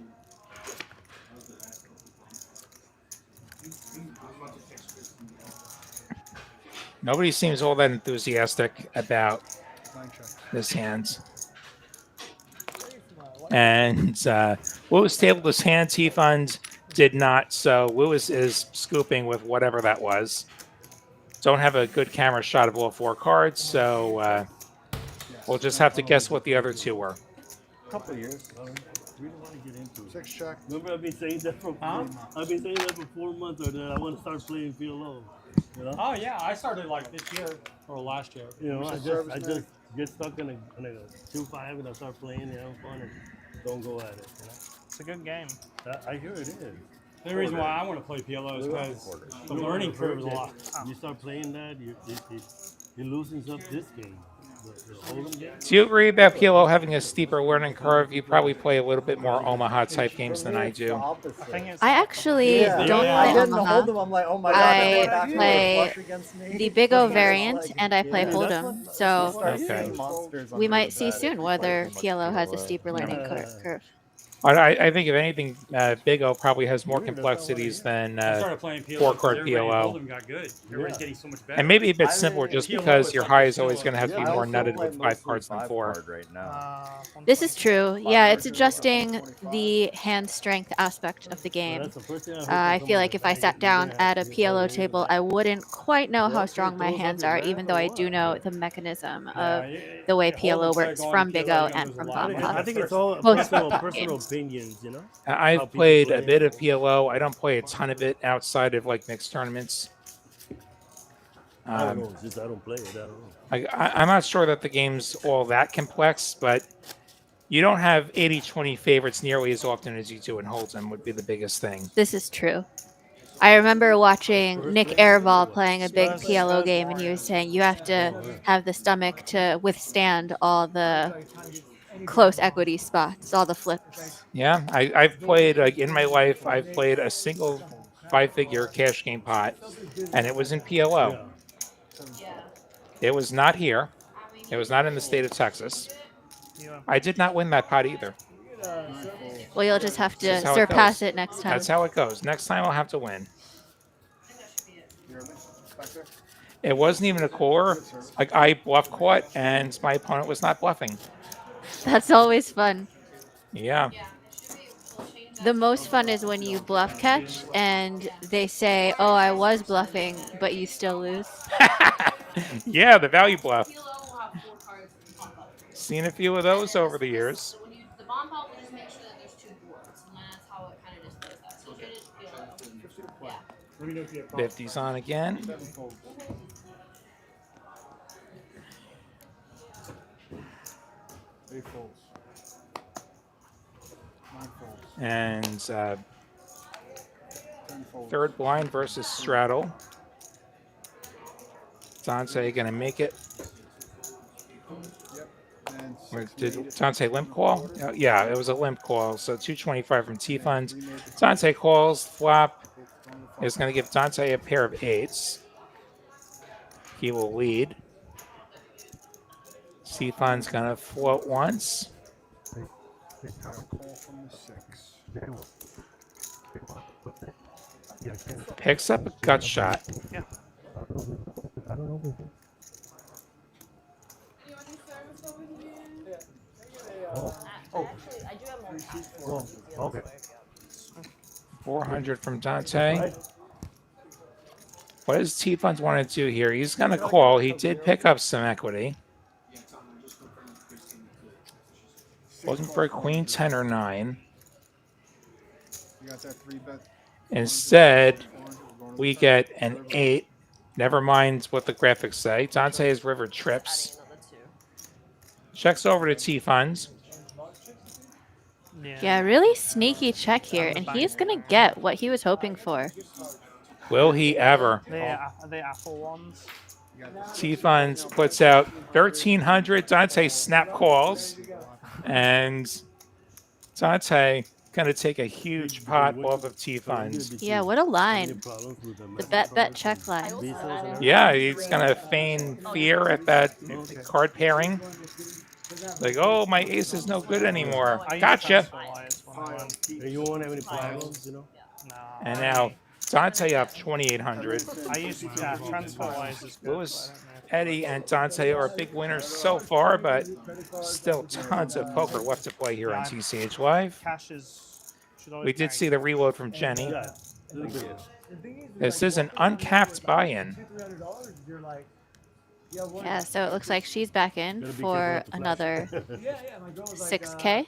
Nobody seems all that enthusiastic about 9 checks. this hand. And Lewis tabled his hand. T-Fund did not. So Lewis is scooping with whatever that was. Don't have a good camera shot of all 4 cards, so we'll just have to guess what the other 2 were. couple years. I really want to get into it. 6 check. Remember, I've been saying that for I've been saying that for 4 months, or that I want to start playing PLO. You know, Oh yeah, I started like this year or last year. you know, Who's I the just service get stuck on a 2-5 and I start playing and have fun and don't go at it. You It's a good game. know, I hear it is. The reason why I want to play PLO is because the learning curve is a lot. You start playing that, you loosens up this game. The Hold'em game. Do you agree about PLO having a steeper learning curve? You probably play a little bit more Omaha type games than I do. I think it's I actually Yeah, don't yeah. I play get in the Omaha. Hold'em, I'm like, oh my god, I they have to play flush against me. The Big O Like, variant, and I play yeah, Hold'em. that's So what- Okay. monsters we under might the see bed if soon you play whether too much PLO has a PLO. steeper learning Yeah. curve. I think if anything, Big O probably has more Weird, that's complexities than I started playing PLO. 4-card because everybody PLO. in Hold'em got good. Everybody's Yeah. getting so much better. And maybe a bit I simpler really- just PLO because is your like high a is always PLO. going to have to Yeah, be I more also nutted play with 5 mostly cards than 4. card right now. This is true. Yeah, it's adjusting the hand strength aspect of the game. That's the first thing I feel like if I sat down at a PLO table, I wouldn't quite know how strong my hands are, even though I do know the mechanism of the way PLO works from Big O and from Omaha. I think it's all Most personal games. opinions, you know. I've people played play a it. bit of PLO. I don't play a ton of it outside of like mixed tournaments. I don't know. It's just I don't play it. I don't know. I'm not sure that the game's all that complex, but you don't have 80-20 favorites nearly as often as you do in Hold'em would be the biggest thing. This is true. I remember watching Nick Airval playing a big PLO game, and he was saying you have to have the stomach to withstand all the close equity spots, all the flips. Yeah, I've played, like in my life, I've played a single 5-figure cash game pot, and it was in PLO. It was not here. It was not in the state of Texas. I did not win that pot either. Well, you'll just have This is to how it surpass goes. it next time. That's how it goes. Next time I'll have to win. You hear me? Back there? It wasn't even a core. Like I bluff caught, and my opponent was not bluffing. That's always fun. Yeah. The most fun is when you bluff catch and they say, "Oh, I was bluffing, but you still lose." Yeah, the value bluff. Seen a few of those over the years. So when you the bomb pot, we just make sure that there's 2 boards, and that's how it kind of displays that. So it is PLO. Yeah. Let me know if you have problems. 50's on again. 7 folds. 8 folds. 9 folds. And 10 folds. third blind versus straddle. Dante gonna make it. Yep. And Or 6 did made it. Dante limp call? Yeah, it was a limp call. So 225 from T Funds. Dante calls. Flop is going to give Dante a pair of 8s. He will lead. T Funds going to float once. Call from the 6. Picks up a gut shot. Yeah. I do have more passes. Okay. 400 from Dante. What does T Funds want to do here? He's going to call. He did pick up some equity. Looking for a queen, 10, or 9. You got that 3-bet. Instead, we get an 8. Never mind what the graphics say. Dante's river trips. Checks over to T Funds. Yeah, really sneaky check here, and he's gonna get what he was hoping for. Will he ever? The Apple ones. T Funds puts out 1,300. Dante snap calls. And Dante gonna take a huge pot off of T Funds. Yeah, what a line. The bet check line. Yeah, he's gonna feign fear at that card pairing. Like, oh, my ace is no good anymore. Gotcha. You won't have any problems, you know? And now Dante up 2,800. I used to transfer-wise is good. Lewis, Eddie, and Dante are big winners so far, but still tons of poker left to play here on TCH Live. Cash is. We did see the reload from Jenny. This is an uncapped buy-in. Yeah, so it looks like she's back in for another 6K.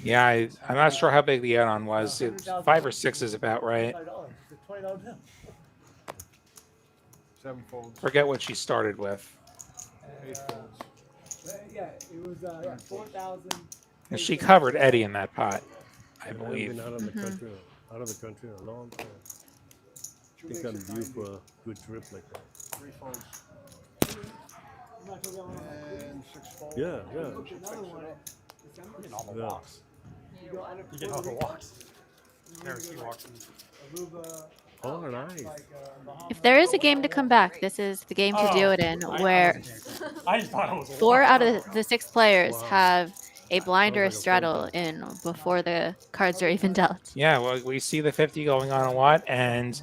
Yeah, I'm not sure how big the add-on was. 5 or 6 is about right. 7 folds. Forget what she started with. 8 folds. Yeah, it was 4,000. And she covered Eddie in that pot, I I've believe. been out of the country a long time. I think I'm due for a good trip like that. 3 folds. And 6 folds. Yeah. You get all the walks. You get all the walks. Never see walks. Oh, nice. If there is a game to come back, this is the game to do it in, where I just thought it was 4 out of the 6 players have a blind or a straddle in before the cards are even dealt. Yeah, well, we see the 50 going on a lot. And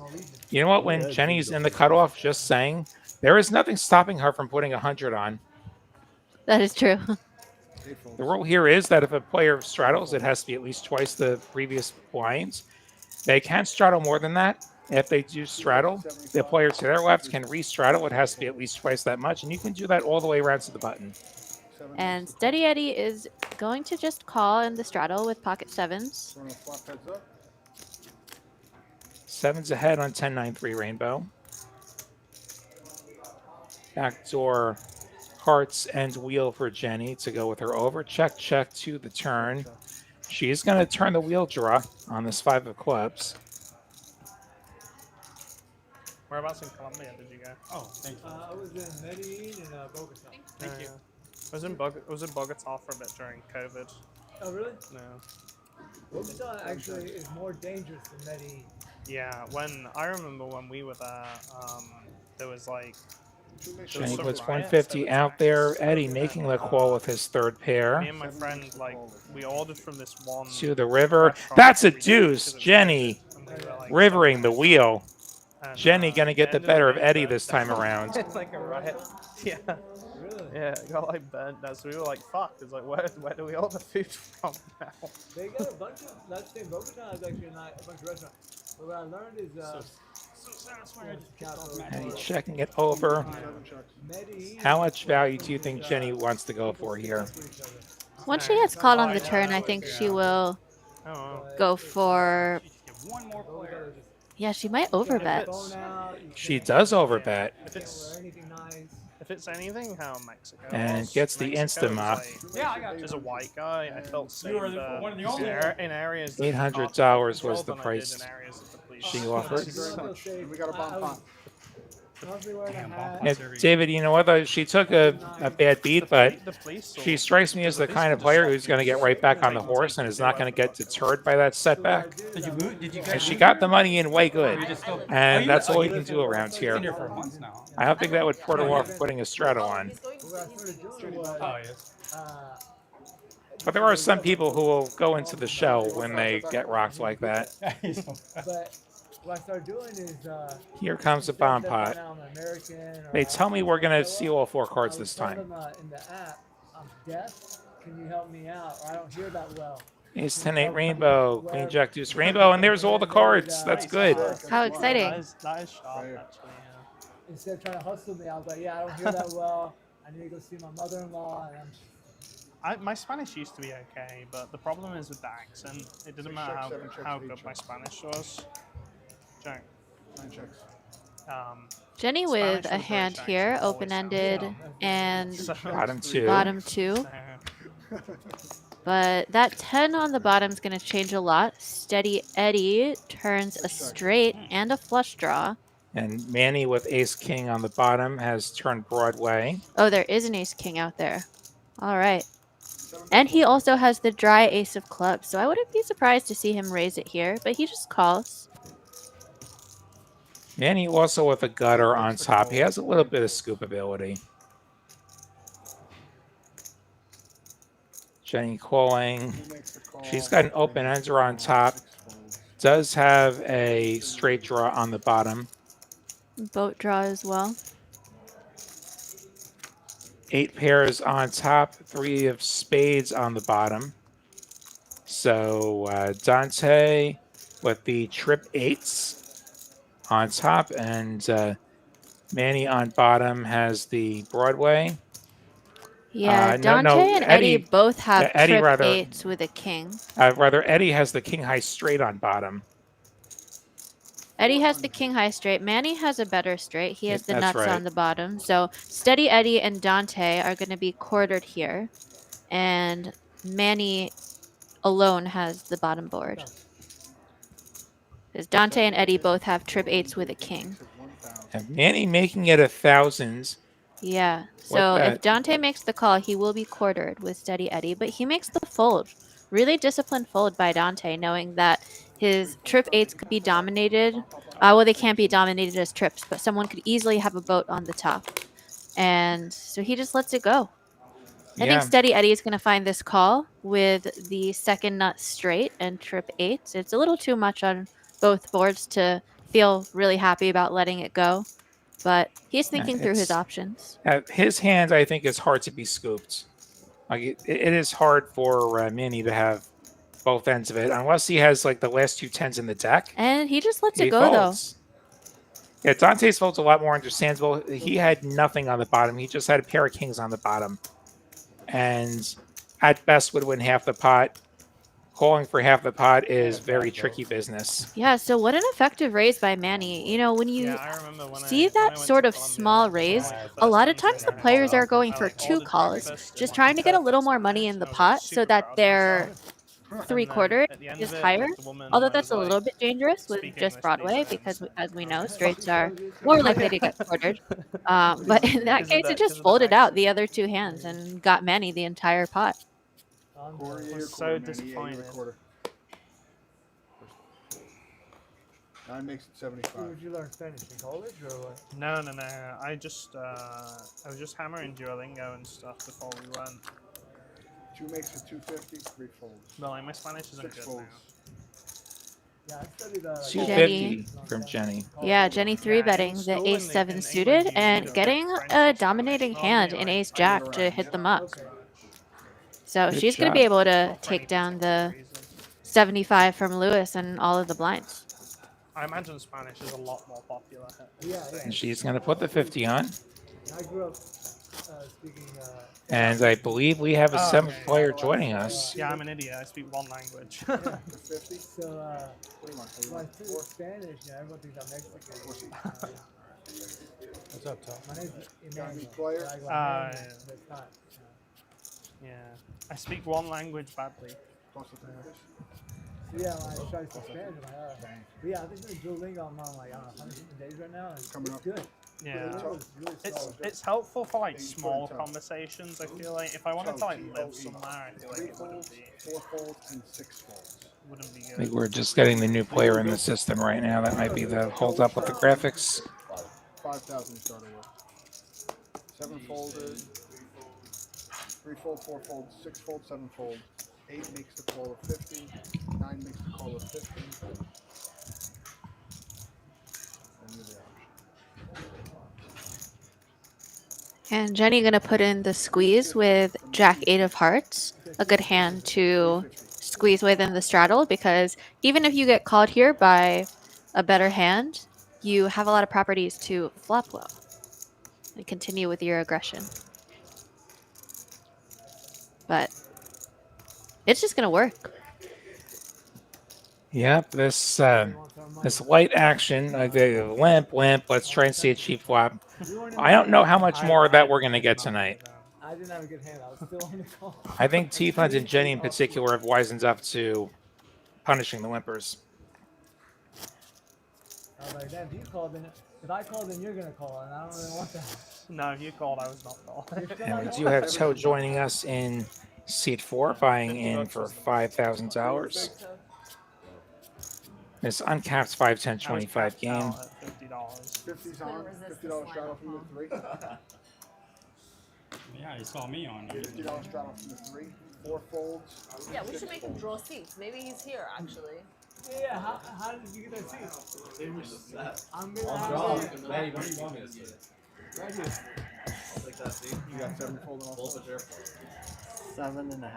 you know what? When Jenny's in the cutoff, just saying, there is nothing stopping her from putting 100 on. That is true. The rule here is that if a player straddles, it has to be at least twice the previous blinds. They can straddle more than that. If they do straddle, the player to their left can re-straddle. It has to be at least twice that much. And you can do that all the way around to the button. And Steady Eddie is going to just call in the straddle with pocket 7s. 7's ahead on 10-9-3 Rainbow. Backdoor hearts and wheel for Jenny to go with her over. Check to the turn. She's going to turn the wheel draw on this 5 of clubs. Whereabouts in Colombia did you go? Oh, thank you. I was in Medellin and Bogota. Thank you. I was in Bogota for a bit during COVID. Oh, really? No. Bogota actually is more dangerous than Medellin. Yeah, I remember when we were there, there was like. Jenny puts 150 out there. Eddie making the call with his 3rd pair. Me and my friend, we ordered from this one. To the river. That's a deuce. Jenny rivering the wheel. Jenny going to get the better of Eddie this time around. It's like a riot. Yeah. Yeah, it got burnt down. So we were like, fuck. It's like, where do we order food from now? They got a bunch of, let's say Bogota is actually not a bunch of restaurants. But what I learned is, And he's checking it over. How much value do you think Jenny wants to go for here? Once she gets called on the turn, I think she will go for... Yeah, she might overbet. She does overbet. If If it's anything, how Mexico And was, gets the Mexico insta-muff. was Yeah, I got you. As a white guy, I felt safe were one of the only in areas that $800 was the price in areas that the police she offered. Thank you very much. And we got a bomb pot. Yeah, David, you know what? Though she took a bad beat, but she strikes me as the kind of player who's going to get right back on the horse and is not going to get deterred by that setback. Did you move? Did you And guys she move got here? the money in way good, Or you just still- and that's all you you can do around been here. here for months now. I don't think that would put her off putting a straddle on. Oh, yes. But there are some people who will go into the shell when they get rocked like that. But what I started doing is Here comes the bomb pot. They tell me we're going to see all 4 cards this time. in the app, I'm deaf. Can you help me out? Or I don't hear that well. Ace 10 8 rainbow, Queen Jack Deuce rainbow, and there's all the cards. That's good. How exciting. That is sharp, actually, yeah. Instead of trying to hustle me, I was like, yeah, I don't hear that well. I need to go see my mother-in-law. And My Spanish used to be okay, but the problem is with the accent. It doesn't matter how good my Spanish was. Jack. 9 checks. Jenny with a hand here, open-ended, and Bottom 2. bottom 2. But that 10 on the bottom is going to change a lot. Steady Eddie turns a straight and a flush draw. And Manny with Ace King on the bottom has turned Broadway. Oh, there is an Ace King out there. All right. And he also has the dry Ace of Clubs, so I wouldn't be surprised to see him raise it here, but he just calls. Manny also with a gutter on top. He has a little bit of scoop ability. Jenny calling. She's got an open ender on top. Does have a straight draw on the bottom. Boat draw as well. 8 pairs on top. 3 of spades on the bottom. So Dante with the trip 8s on top, and Manny on bottom has the Broadway. Yeah, Dante and Eddie both have trip 8s with a king. Rather, Eddie has the king high straight on bottom. Eddie has the king high straight. Manny has a better straight. He has the That's nuts right. on the bottom. So Steady Eddie and Dante are going to be quartered here. And Manny alone has the bottom board. Because Dante and Eddie both have trip 8s with a king. And Manny making it 1,000. Yeah. So if Dante makes the call, he will be quartered with Steady Eddie. But he makes the fold. Really disciplined fold by Dante, knowing that his trip 8s could be dominated. Well, they can't be dominated as trips, but someone could easily have a boat on the top. And so he just lets it go. I think Steady Eddie is going to find this call with the second nut straight and trip 8s. It's a little too much on both boards to feel really happy about letting it go. But he's thinking through his options. His hand, I think, is hard to be scooped. Like it is hard for Manny to have both ends of it, unless he has like the last 2 10s in the deck. And he just lets it go, folds. Yeah, Dante's fold's a lot more understandable. He had nothing on the bottom. He just had a pair of kings on the bottom. And at best would win half the pot. Calling for half the pot is very tricky business. Yeah, so what an effective raise by Manny. You know, when you see that sort of small raise, a lot of times the players are going for 2 calls, just trying to get a little more money in the pot so that their 3/4 is higher. Although that's a little bit dangerous with just Broadway because, as we know, straights are more likely to get quartered. But in that case, it just folded out the other 2 hands and got Manny the entire pot. Was so disappointed. 9 makes it 75. Where did you learn Spanish in college or what? No. I was just hammering Duolingo and stuff before we went. 2 makes it 250. 3 folds. But like my Spanish isn't 6 good folds. now. Yeah, I studied 250 from Jenny. Yeah, Jenny 3-betting the ace-7 suited and getting a dominating hand in ace-jack to hit them up. So Good she's going to be able to take down the 75 from Lewis and all of the blinds. I imagine Spanish is a lot more popular. And she's going to put the 50 on. I grew up speaking. And I believe we have a 7th player joining us. Yeah, I'm an idiot. I speak 1 language. So, when I speak Spanish, everyone thinks I'm Mexican. What's up, Tom? My name's Emmanuel. player? but I go Emmanuel, but it's not. Yeah. I speak one language badly. Toss it to the fish. So yeah, when I try to speak Spanish, I'm like, but yeah, I think the Duolingo, I'm on like, I don't know, 100 days right now, and Coming it's up. good. Yeah. Really solid. It's helpful for like 80, small 20 top. conversations. I feel like if I wanted to like live somewhere, I feel like it wouldn't be 4 folds, and 6 folds. wouldn't be I think good. we're just getting the new player in the system right now. That might be the hold up with the graphics. 5,000 you started with. 7 folded. 3 fold, 4 fold, 6 fold, 7 fold. 8 makes the call of 50. 9 makes the call of 50. And you're the And Jenny gonna put in the squeeze with Jack 8 of hearts, a good hand to squeeze within the straddle, because even if you get called here by a better hand, you have a lot of properties to flop well and continue with your aggression. But it's just gonna work. Yep, this light action, the limp. Let's try and see a cheap flop. I don't know how much more of that we're gonna get tonight. I didn't have a good hand. I was still on the call. I think Tieflins and Jenny in particular have wisened up to punishing the limpers. I was like, damn, if you called, then if I called, then you're gonna call, and I don't really want that. No, if you called, I was not calling. And we do have Toe joining us in seat 4, buying in for $5,000. This uncapped 5, 10, 25 game. $50. 50's on. $50 straddle from the 3. Yeah, he saw me on. $50 straddle from the 3. 4 folds. Yeah, we should make him draw seats. Maybe he's here actually. Yeah, how did you get that seat? They were set. I'm gonna I'll have draw. Manny, where do you want me to sit? right here. I'll take that seat. You got 7 folding off. Both at your place. 7.5.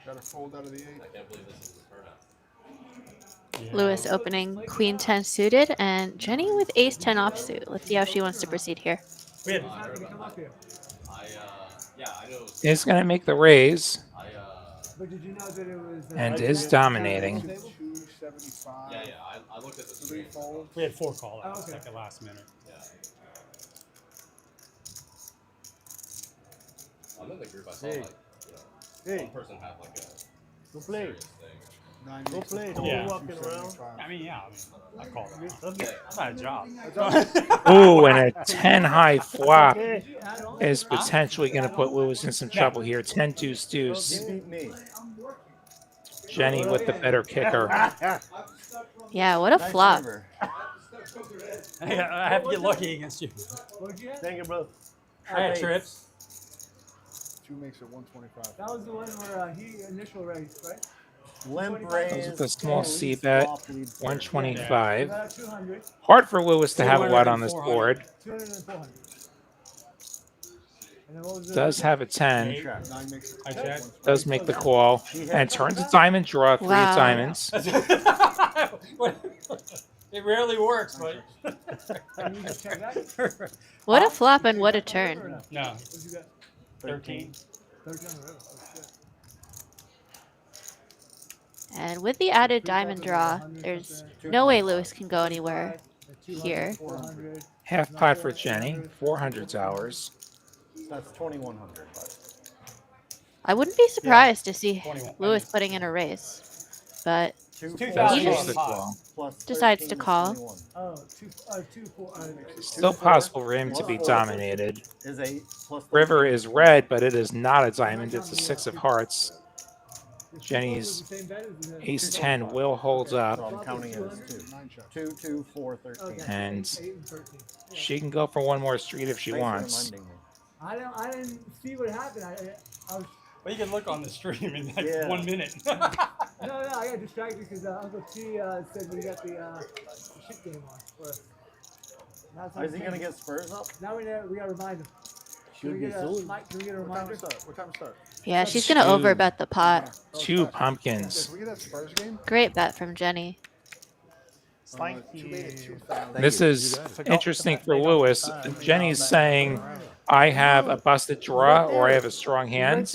Got a fold out of the 8. I can't believe this is the turnout. Yeah. Lewis opening Queen 10 suited and Jenny with Ace 10 offsuit. Let's see how she wants to proceed here. We had, Happy to come up here. Yeah, I know. Is going to make the raise But did you know that it was? and is dominating. 275. Yeah, I looked at the 3 screen. folds. we had 4 call outs Okay. like at last minute. Yeah. I'm in the group. I saw like, one person had like a Go play. serious thing. 9 Go makes the play. call, Don't Yeah. be walking around. 275. I mean, yeah, I called it. Okay. It's not a job. Ooh, and a 10 high flop Okay. is potentially going to put Lewis in some trouble here. 10 deuce deuce. Beat me. Jenny with the better kicker. Yeah, what a Nice flop. river. I have to get lucky against you. What'd you have? Thank you, bro. I had trips. 2 makes it 125. That was the one where he initial raised, right? Limp Those raise. with a small kings, C bet, flop lead. 125. About 200, Hard for Lewis to have a lot on this 400. board. 200 and 400. And then what was the Does have a 10. 9 makes the I call. checked. Does make the call. And turns a diamond draw. 3 Wow. diamonds. It rarely works, but. And you just check that? What a flop and what a turn. No, What'd you got? 13. 13 on the river. Oh, shit. And with the added diamond draw, there's no way Lewis can go anywhere here. 400. Half pot for Jenny. $400. That's 2,100. But I wouldn't be surprised to see 21. Lewis putting in a raise, but two Two Does thousand He use just the call. plus decides 13 to is call. 21. Oh, 2, 4. Still possible for him to be dominated. Is 8 plus River is red, but it is not a diamond. It's a 6 of hearts. Jenny's Ace 10 will hold So up, I'm counting it as 9 checks. 2. 2, 2, 4, 13. and 8 and 13. she can go for one more street if she Thanks for wants. reminding me. I didn't see what happened. I was Well, you can look on the stream in like Yeah. 1 minute. no, I got distracted because Uncle T said we got the shit game on. For us. Now it's Is he on gonna camera. get Spurs up? Now we gotta remind him. Can we Should be get a soon. Mike? Can we get a What time to reminder? start? What time to start? yeah, she's gonna Two. overbet the pot. 2 pumpkins. Can we get that Spurs game? Great bet from Jenny. Thank 2 made it you. 2,000. This is interesting for Lewis. Jenny's saying, I have a busted draw or I have a strong hand.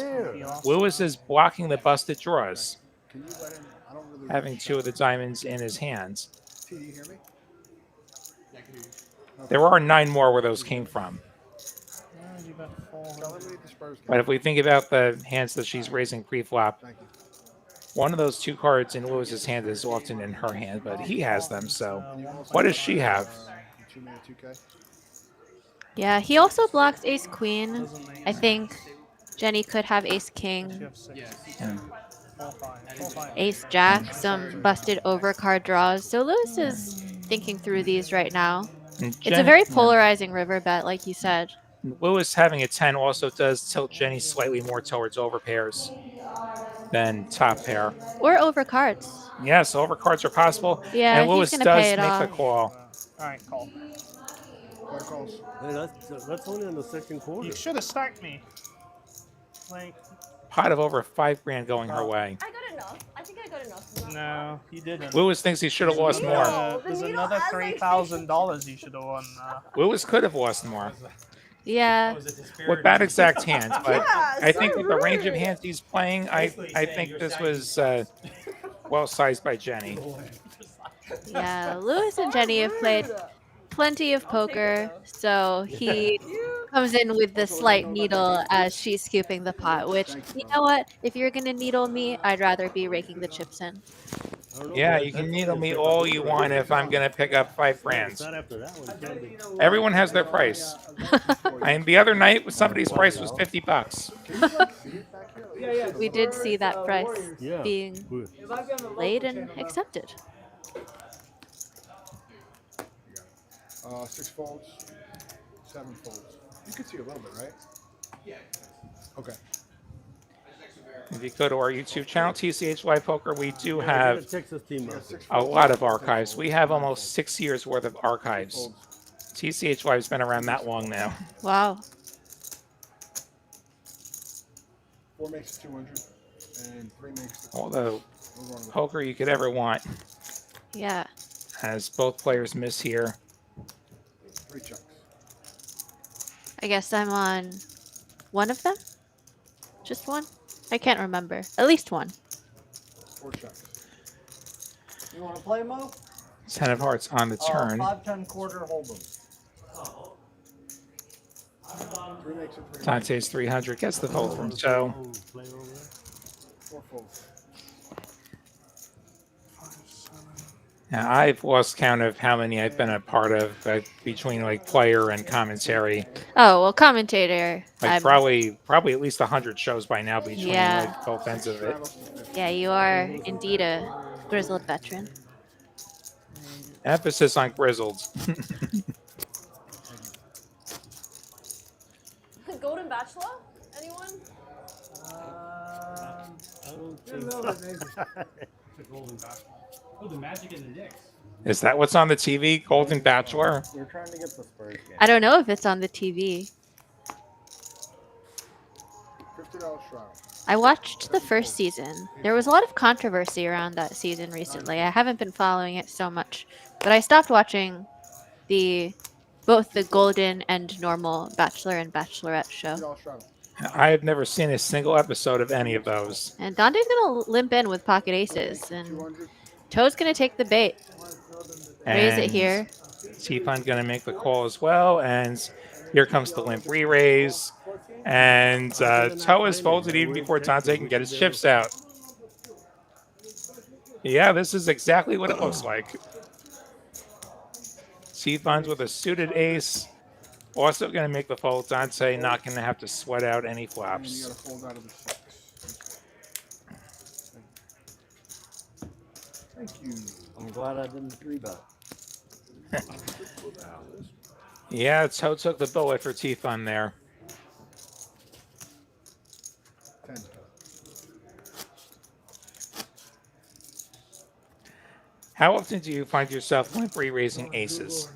Lewis is blocking the busted draws, Can you let him? I don't really having 2 of the diamonds in his hands. T, do you hear me? There are 9 more where those came from. Eliminate the Spurs game. But if we think about the hands that she's raising pre-flop, Thank you. one of those 2 cards in Lewis's hand is often in her hand, but he has them. So And you also what does she have? 2 minute 2K. Yeah, he also blocks ace queen. I think Jenny could have ace king, Yeah. ace jack, some busted overcard draws. So Lewis is thinking through these right now. And It's a very polarizing river bet, like you said. Lewis having a 10 also does tilt Jenny slightly more towards overpairs than top pair. Or overcards. Yes, overcards are possible. Yeah, and Lewis he's gonna does pay it make the off. call. Alright, call. Quarter calls. Hey, that's only in the second quarter. You should have stacked me. Like, Pot of over $5,000 going her way. I got enough. I think I got enough. from that. no, you didn't. Lewis thinks he should have lost more. There's The needle another as I $3,000 you should have won. Lewis could have lost more Yeah. with that exact hand, but Yeah, I so think with the range of rude. hands he's playing, I think this was well sized by Jenny. Yeah, Lewis and Jenny have played plenty of poker, so he comes in with the slight needle as she's scooping the pot, which, you know what? If you're going to needle me, I'd rather be raking the chips in. Yeah, you can needle me all you want if I'm going to pick up $5,000. Not after that one, can be. Everyone has their price. And the other night, somebody's price was $50. We did see that price Yeah. being Good. laid and accepted. 6 folds. 7 folds. You can see a little bit, right? Yeah. Okay. If you go to our YouTube channel, TCH Live Poker, we do have Texas team up there. a lot of archives. We have almost 6 years worth of archives. TCH Live's been around that long now. Wow. 4 makes it 200, and 3 makes it. All the poker you could ever want, Yeah. as both players miss here. 3 checks. I guess I'm on one of them? Just one? I can't remember. At least one. 4 checks. You want to play, Mo? 10 of hearts on the turn. 5-10 quarter hold'em. 3 makes it 3. Dante's 300 gets the fold from Toe. 4 folds. Now, I've lost count of how many I've been a part of between like player and commentary. Oh, well, commentator. Like probably at least 100 shows by now between like both ends of it. Yeah, you are indeed a grizzled veteran. Emphasis on grizzled. Golden Bachelor? Anyone? I don't think No, so. The Golden Bachelor. Oh, the Magic and the Knicks. Is that what's on the TV? Golden Bachelor? We're trying to get the Spurs game. I don't know if it's on the TV. $50 shroud. I watched the first season. There was a lot of controversy around that season recently. I haven't been following it so much, but I stopped watching both the Golden and normal Bachelor and Bachelorette show. $50 shroud. I have never seen a single episode of any of those. And Dante's gonna limp in with pocket aces, and 200. Toe's gonna take the bait. Raise it And here. T-Fun gonna make the call as well, and here comes the limp re-raise. And Toe is folded even before Dante can get his chips out. Yeah, this is exactly what it looks like. T-Fun's with a suited ace. Also going to make the fold. Dante not going to have to sweat out any And you flops. got to fold out of the 6. Thank you. I'm glad I didn't 3-bet. Yeah, Toe took the bullet for T-Fun there. 10. How often do you find yourself limp re-raising aces?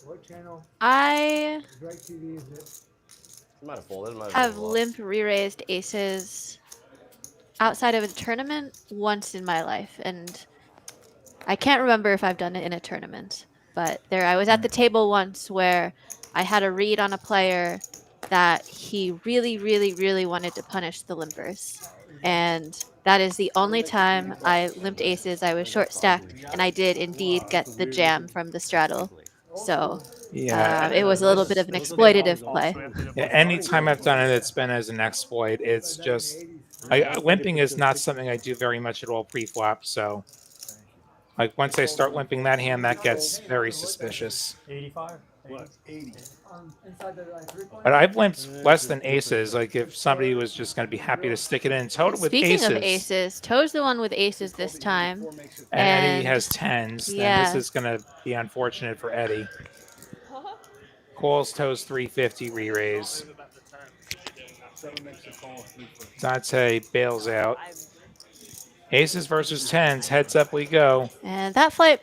What channel? I Right TV is it? Might have folded. Might have limp re-raised aces outside of a tournament once in my life, and I can't remember if I've done it in a tournament. But I was at the table once where I had a read on a player that he really, really, really wanted to punish the limpers. And that is the only time I limped aces. I was short stacked, and I did indeed get the jam from the straddle. So Yeah, it was a little bit of an exploitative play. yeah, anytime I've done it, it's been as an exploit. It's just limping is not something I do very much at all pre-flop. So, like once I start limping that hand, that gets very suspicious. 85. What? 80. Inside the 3-point. But I've limped less than aces. Like if somebody was just going to be happy to stick it in total with Speaking aces. of aces, Toe's the one with aces this time. And Eddie And has tens. Then yeah. this is going to be unfortunate for Eddie. Calls Toes 350 re-raise. 7 makes a call, 350. Dante bails out. Aces versus tens. Heads up we go. And that flop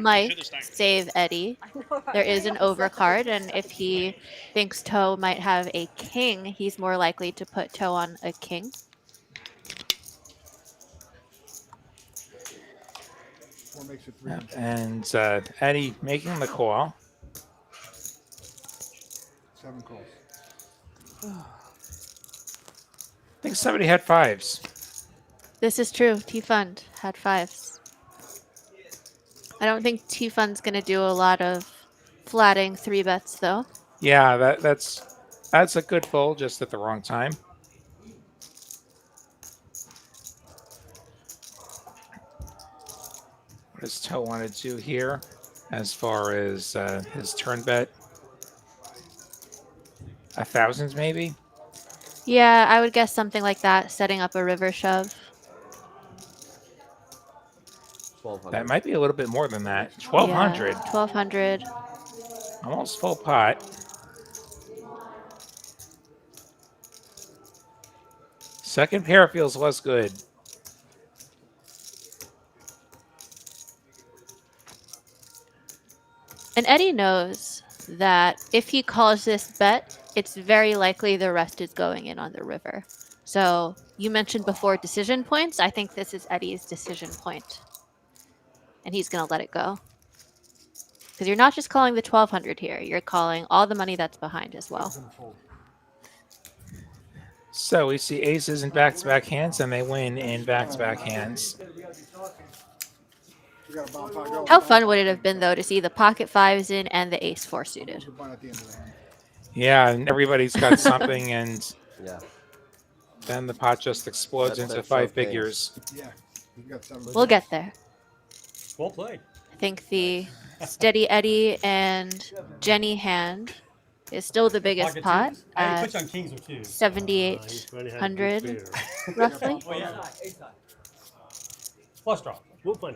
might save Eddie. There is an overcard, and if he thinks Toe might have a king, he's more likely to put Toe on a king. Makes it 300. And Eddie making the call. 7 calls. I think somebody had fives. This is true. T-Fund had fives. I don't think T-Fund's going to do a lot of flatting 3-bets, though. Yeah, that's a good fold, just at the wrong time. What does Toe want to do here as far as his turn bet? 1,000 maybe? Yeah, I would guess something like that, setting up a river shove. 1,200. That might be a little bit more than that. 1,200. Yeah, 1,200. Almost full pot. Second pair feels less good. And Eddie knows that if he calls this bet, it's very likely the rest is going in on the river. So you mentioned before decision points. I think this is Eddie's decision point. And he's going to let it go. Because you're not just calling the 1,200 here. You're calling all the money that's behind as well. So we see aces in back-to-back hands, and they win in back-to-back hands. How fun would it have been, though, to see the pocket fives in and the ace 4 suited? Yeah, and everybody's got something, and Yeah. then the pot just explodes That's into that 5 shove figures. Yeah. You've got 7. We'll get there. Well played. I think the Steady Eddie and Jenny hand is still the biggest Pocket pot twos. Hey, he at puts you on kings or twos. 7,800 roughly. Oh, yeah. Flush draw. We'll play.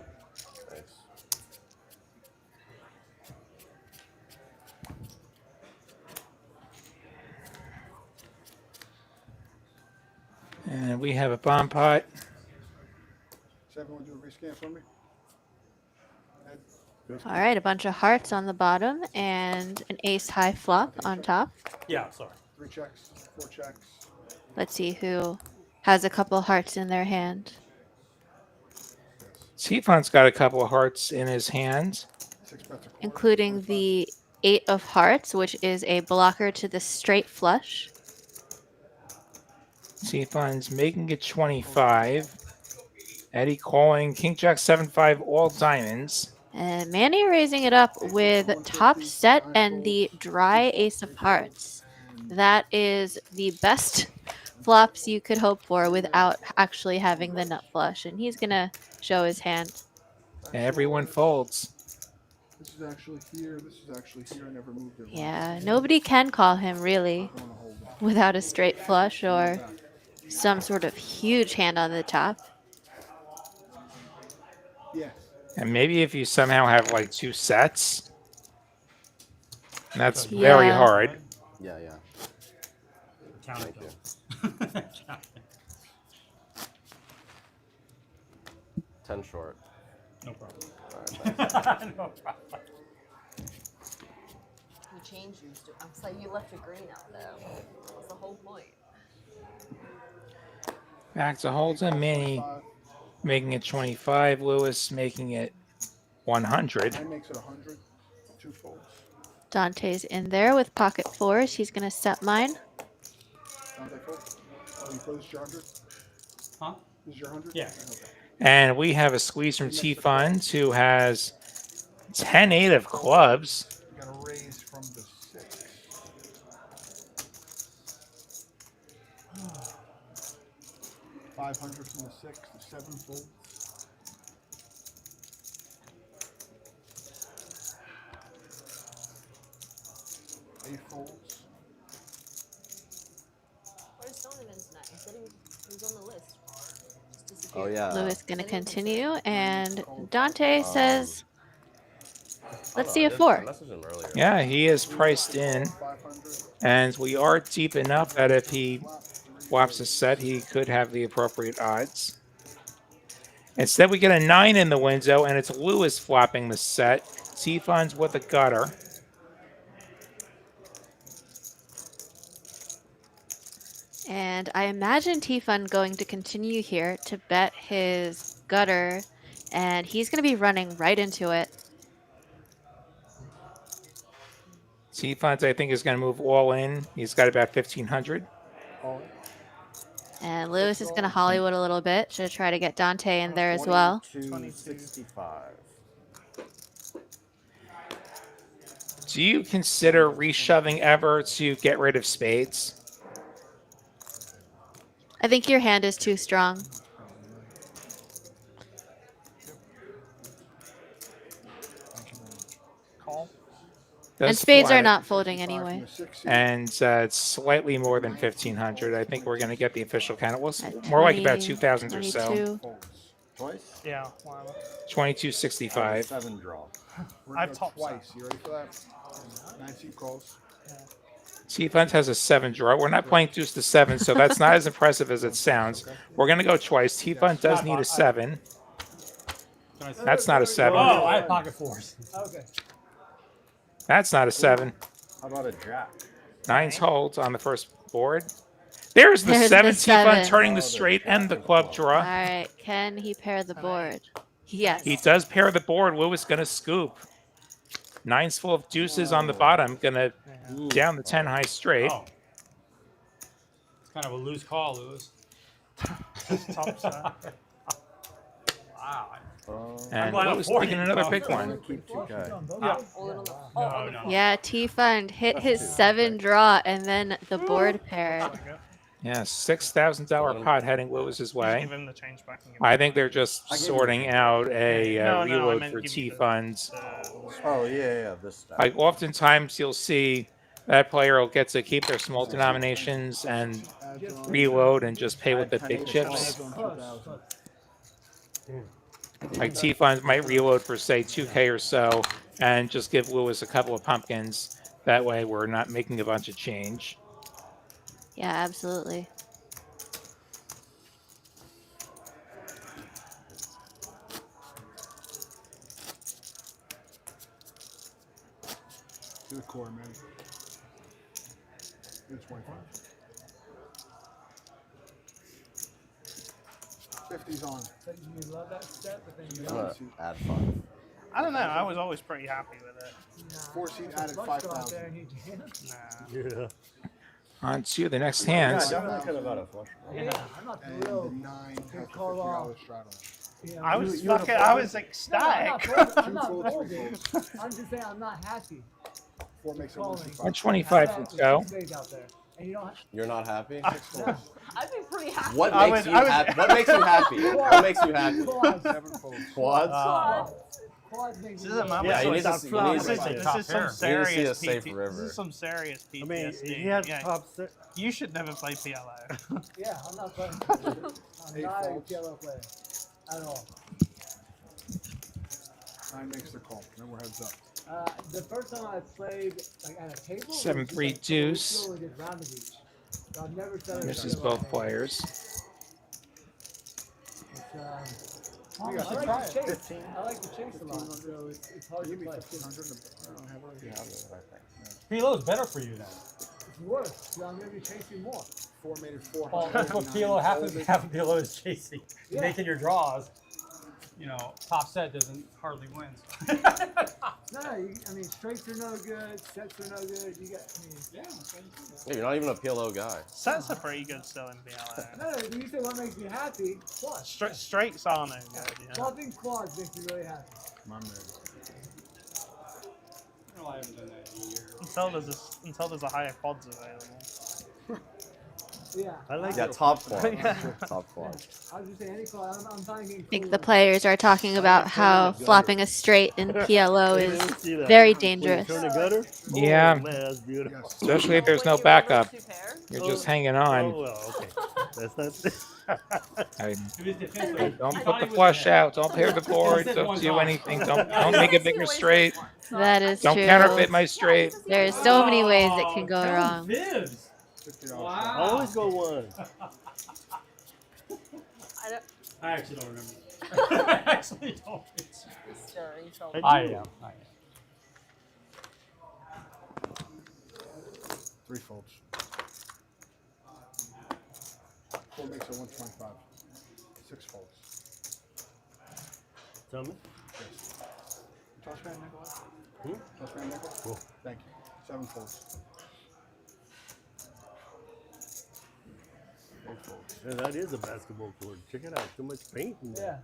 And we have a bomb pot. 7, would you rescan for me? All right, a bunch of hearts on the bottom and an ace high flop on top. Yeah, sorry. 3 checks, 4 checks. Let's see who has a couple hearts in their hand. T-Fun's got a couple of hearts in his hand. 6 bets a quarter. Including the 8 of hearts, which is a blocker to the straight flush. T-Fun's making it 25. Eddie calling King Jack 7-5 all diamonds. And Manny raising it up with top set and the dry ace of hearts. That is the best flops you could hope for without actually having the nut flush. And he's going to show his hand. Everyone folds. This is actually here. This is actually here. I never moved it. Yeah, nobody can call him really without a straight flush or some sort of huge hand on the top. Yeah. And maybe if you somehow have like 2 sets, that's very Yeah. hard. Yeah, yeah. Count it, Thank though. 10 short. No problem. All right, thanks. No problem. You changed yours. I'm sorry, you left your green out there. That was the whole point. Back to Holden. Manny making it 25. Lewis making it 100. 9 makes it 100. 2 folds. Dante's in there with pocket fours. He's going to set mine. Dante fold. Oh, you play this your 100? Huh? This is your 100? Yeah. Okay. And we have a squeeze from T-Fund, who has 10-8 of clubs. You got to raise from the 6. $500 from the 6, the 7 folds. Eight folds. Where's Donovan tonight? He said he was on the list. Just Oh disappeared. yeah. Lewis gonna continue, and Dante says, "Let's see a I 4." messaged him earlier. Yeah, he is priced in, and we are deep enough that if he flops a set, he could have the appropriate odds. Instead, we get a 9 in the window, and it's Lewis flopping the set. T-Fund's with a gutter. And I imagine T-Fund going to continue here to bet his gutter, and he's going to be running right into it. T-Fund, I think, is going to move all in. He's got about 1,500. And Lewis is going to Hollywood a little bit to try to get Dante in there as well. 2265. Do you consider reshoving ever to get rid of spades? I think your hand is too strong. Call. And spades are not folding anyway. And it's slightly more than 1,500. I think we're going to get the official count. It was more like about 2,000 or so. 22. Twice? Yeah, whatever. 2265. 7 draw. I've topped twice. You ready for that? 19 calls. T-Fund has a 7 draw. We're not playing deuce to 7, so that's not as impressive as it sounds. We're going to go twice. T-Fund does need a 7. That's not a 7. Oh, I have pocket 4s. Okay. That's not a 7. How about a jack? 9's holds on the first board. There's the There's 7. the T-Fund 7. turning the straight and the club All draw. right, can he pair the board? Yes. He does pair the board. Lewis going to scoop. 9's full of deuces on the bottom. Going to down the 10 high straight. Oh. It's kind of a loose call, Lewis. Top set. Wow. And glad I'm Lewis 40. taking another big one. Keep 2K. No, no. Yeah, T-Fund hit his 7 draw and then the board paired. Yeah, $6,000 pot heading Lewis's way. Give him the change back. And give I think they're just sorting out a No, I reload meant for give me T-Funds. Oh, yeah, this stuff. Like, oftentimes you'll see that player will get to keep their small denominations and reload and just pay with the big chips. Like, T-Funds might reload for, say, 2K or so and just give Lewis a couple of pumpkins. That way we're not making a bunch of change. Yeah, absolutely. To the core, man. It's 25. 50's on. So you love that step, but then you I'm don't. gonna add 5. I don't know. I was always pretty happy with it. Nah. 4 seat added Let's go out there 5,000. and you jam. Nah. Yeah. On to the next Yeah, hands. definitely could have had a flush. Yeah, I'm not And the thrilled. 9 has the call $50 off. straddle. You know, I was you would've fucking. I folded? was No, ecstatic. I'm not Two folds, folding. three I'm just saying I'm not happy. 4 makes it Calling. 125 I to got go. spades out there, and you don't. You're not happy? No. I'd be pretty happy. What I makes was- you I was- happy? What makes you happy? What makes you happy? Quads. 7 folds. Quads? Quads make This me is a moment. Yeah, you need to This see- is you need to this see is top some pair. You need to see serious a safe PT. river. This is some serious I PTSD. mean, he had yeah. top 6. You should never play PLO. Yeah, I'm not playing. I'm Eight not a folds. PLO player at all. 9 makes the call. Then we're heads up. The first time I played like at a table, 7-3 deuce. We did round of each. So I've never said This is both players. I like to chase. I like to chase a lot, so it's hard to Give me play. 1,500. I don't have it. You have it, I think. PLO is better for you then. It's worse. So I'm gonna be chasing more. 4 made it 400. Well, that's what PLO half of PLO is chasing. Yeah. Making your draws. you know, top set doesn't hardly win. No, I mean, straights are no good, sets are no good. You got, I mean, Yeah. Yeah, you're not even a PLO guy. Sets are pretty good still in PLO. no, you say what makes me happy? Plus, Straights are no good. Yeah. flopping quads makes me really happy. My man. Well, I haven't done that in a year. Until there's a higher quads available. Yeah. I like Yeah, that. top quad. Yeah. Top quad. I was just saying any quad. I'm finding I think the players are talking about how flopping a straight in PLO Hey, is let me see that. very When you dangerous. turn the gutter? Yeah. Oh, man, that's beautiful. Especially if there's no Wait, you reverse backup. two pair? You're just hanging on. Oh, well, okay. That's not. I- If it's defensive, don't I put thought the he was flush ahead. out. Don't pair the board. Said Don't one do time. anything. Don't make a bigger straight. That is Don't true. counterfeit my straight. There's so many ways it can go Tell him wrong. fibs. $50 Wow. I always go one. I actually don't remember. I actually don't. I am. 3 folds. 4 makes it 125. 6 folds. Tell me. Yes. Toss fan nickel. Hmm? Toss fan nickel. Cool. Thank you. 7 folds. 8 folds. Yeah, that is a basketball court. Check it out. Too much paint in Yeah. there.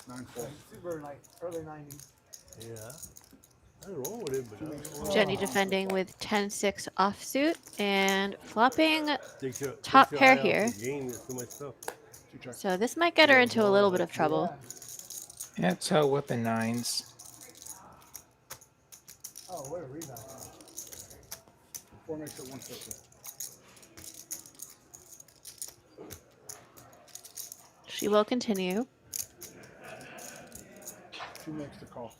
9 folds. Super like early 90s. Yeah. Nothing wrong with it, but I don't know. Jenny defending with 10-6 offsuit and flopping Takes your- top takes your pair eye off here. the game. There's too much stuff. So this might get her into a little bit of trouble. Yeah, toe with the 9s. Oh, what a rebound. 4 makes it 150. She will continue. 2 makes the call.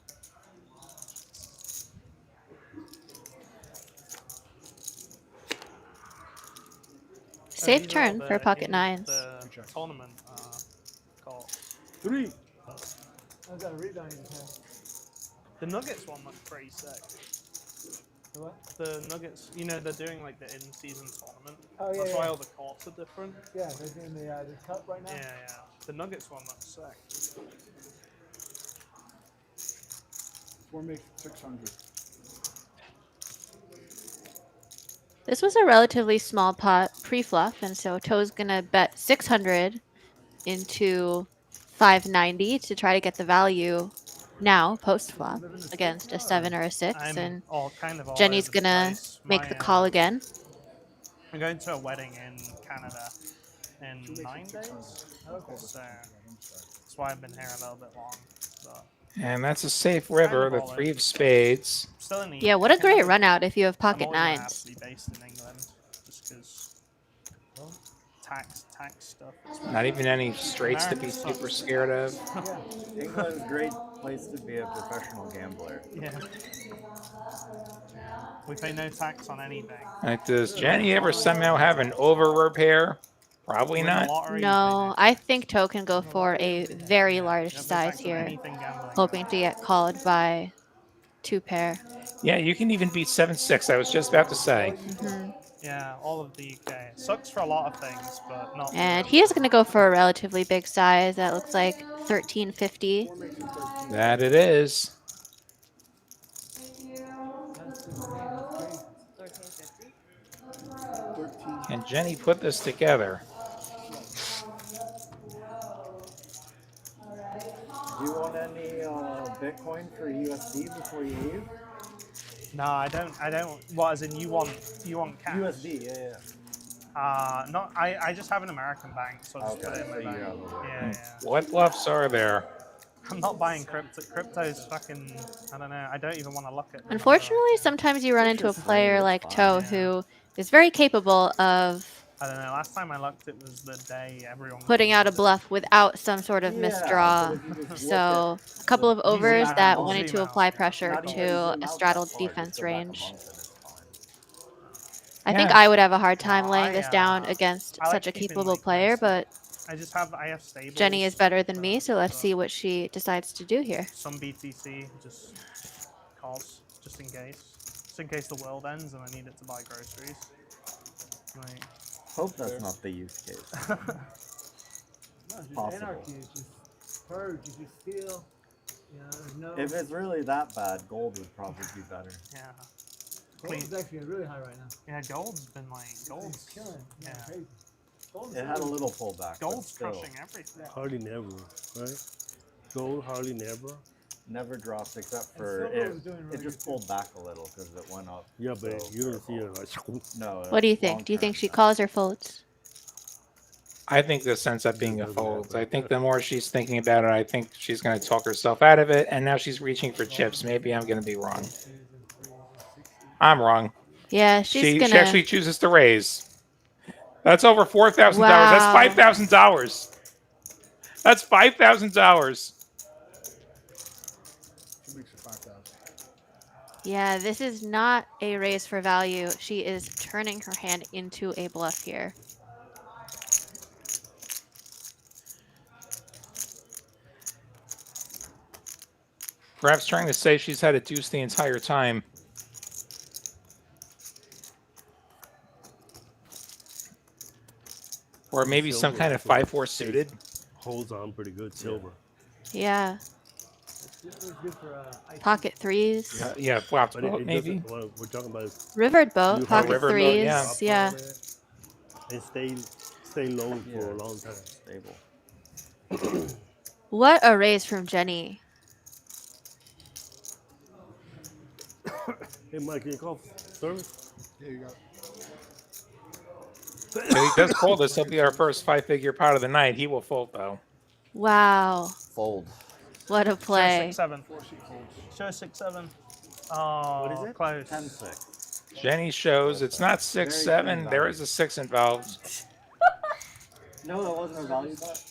Safe These are all turn the for pocket in nines. The tournament call. 3. I've got a rebound in his hand. The Nuggets one looks pretty sick. The what? The Nuggets, you know, they're doing like the in-season tournament. Oh, yeah, That's why yeah. all the courts are different. Yeah, they're doing the cup right now. Yeah, yeah. The Nuggets one looks sick. 4 makes it 600. This was a relatively small pot pre-flop, and so Toe's gonna bet 600 into 590 to try to get the value now post-flop against a 7 or a 6, I'm and kind of all Jenny's over the gonna place. make the call again. I'm going to a wedding in Canada in 9 days. Okay. So that's why I've been here a little bit long. But And that's a safe river, the 3 of spades. still in the Yeah, what a great Canada. run out if you have I'm pocket always gonna have nines. to be based in England just because tax stuff. Not even any straights to be super scared of. England's a great place to be a professional gambler. Yeah. We pay no tax on anything. Like, does Jenny ever somehow have an over repair? Probably not. No, I think Toe can go for a very large size here, hoping to get called by 2 pair. Yeah, you can even beat 7-6. I was just about to say. Yeah, all of the UK. It sucks for a lot of things, but not. And he is going to go for a relatively big size. That looks like 1350. That it is. Can Jenny put this together? Do you want any Bitcoin for USD before you leave? No, I don't. What, as in you want cash? USD, yeah. No, I just have an American bank, so I'll just put it in my so you bank. have Yeah, yeah. What bluffs are there? I'm not buying crypto. Crypto's fucking. I don't know. I don't even want to look at. Unfortunately, sometimes you run into a player like Toe who is very capable of I don't know. Last time I looked, it was the day everyone. putting out a bluff without some sort of misdraw. So a couple of overs that wanted to apply pressure to a straddled defense range. I think I would have a hard time laying this down against such a capable player, but I have stable. Jenny is better than me, so let's see what she decides to do here. Some BTC just calls just in case. Just in case the world ends and I need it to buy groceries. Like, Hope that's not the use case. No, just Possible. anarchy. It's just purge, you just feel, you know, there's no. If it's really that bad, gold would probably be better. Yeah. Gold is actually really high right now. Yeah, gold's been like gold's killing. Yeah. Crazy. Gold is It had a little pullback. Gold's but still, crushing everything. Hardly never, right? Gold hardly never. never dropped except And for silver it. was doing It really just good, too. pulled back a little because it went up. Yeah, but so you don't see vertical. it like. No. What do you think? long Do you think term, she no. calls or folds? I think this ends up being a fold. I think the more she's thinking about it, I think she's going to talk herself out of it, and now she's reaching for chips. Maybe I'm going to be wrong. I'm wrong. Yeah, she's She gonna. actually chooses to raise. That's over $4,000. Wow. That's $5,000. That's $5,000. She makes it 5,000. Yeah, this is not a raise for value. She is turning her hand into a bluff here. Perhaps trying to say she's had a deuce the entire time. Or maybe some kind of 5-4 suited. Holds on pretty good, silver. Yeah. It was good for Pocket threes. Yeah, flopped But boat, maybe. Well, we're talking about Rivered boat, You pocket river boat, threes. yeah. Yeah. and stay low for a long time. Stable. What a raise from Jenny. Hey, Mike, can you call service? Yeah, you got If he does fold this, he'll be our first 5-figure pot of the night. He will fold, though. Wow. Fold. What a play. Show 6-7. Show 6-7. Oh, What is it? Close. 10-6. Jenny shows it's not 6-7. There is a 6 involved. No, that wasn't a value bet.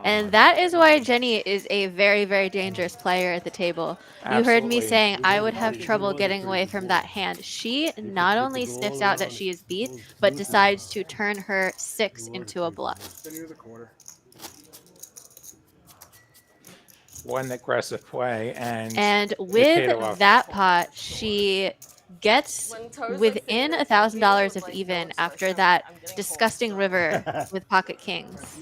And that is why Jenny is a very, very dangerous player at the table. You heard me Absolutely. saying I would have trouble getting away from that hand. She not only sniffs out that she is beat, but decides to turn her 6 into a bluff. Then you're the quarter. One aggressive play, and And it paid with off. that pot, she gets When Toes within like $1,000 of like, even goes after first, that I'm getting disgusting river with pocket kings.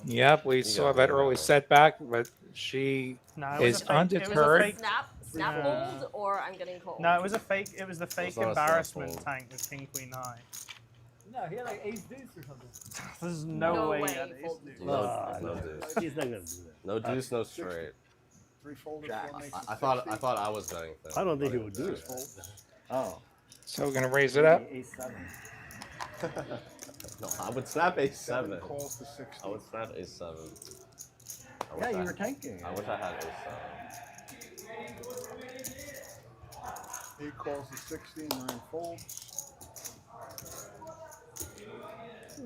Yep, we saw that early setback, but she No, it was is a fake. It was a undeterred. fake. Snap Yeah. fold, or I'm getting cold. No, it was a fake. It was the fake not a embarrassment snap tank with King Queen High. No, he had like ace deuce or something. There's no, No way way he had he ace folded. deuce. No deuce. He's not gonna do that. No deuce, no straight. 3 folded, Jack. 4 makes I it thought 60. I was betting. That. I don't think he would do it. Oh. So we're gonna raise it up. Ace 7. No, I would snap a 7. Calls to 60. I would snap a 7. Yeah, you were tanking. I wish I had a 7. 8 calls to 60 and 9 folds.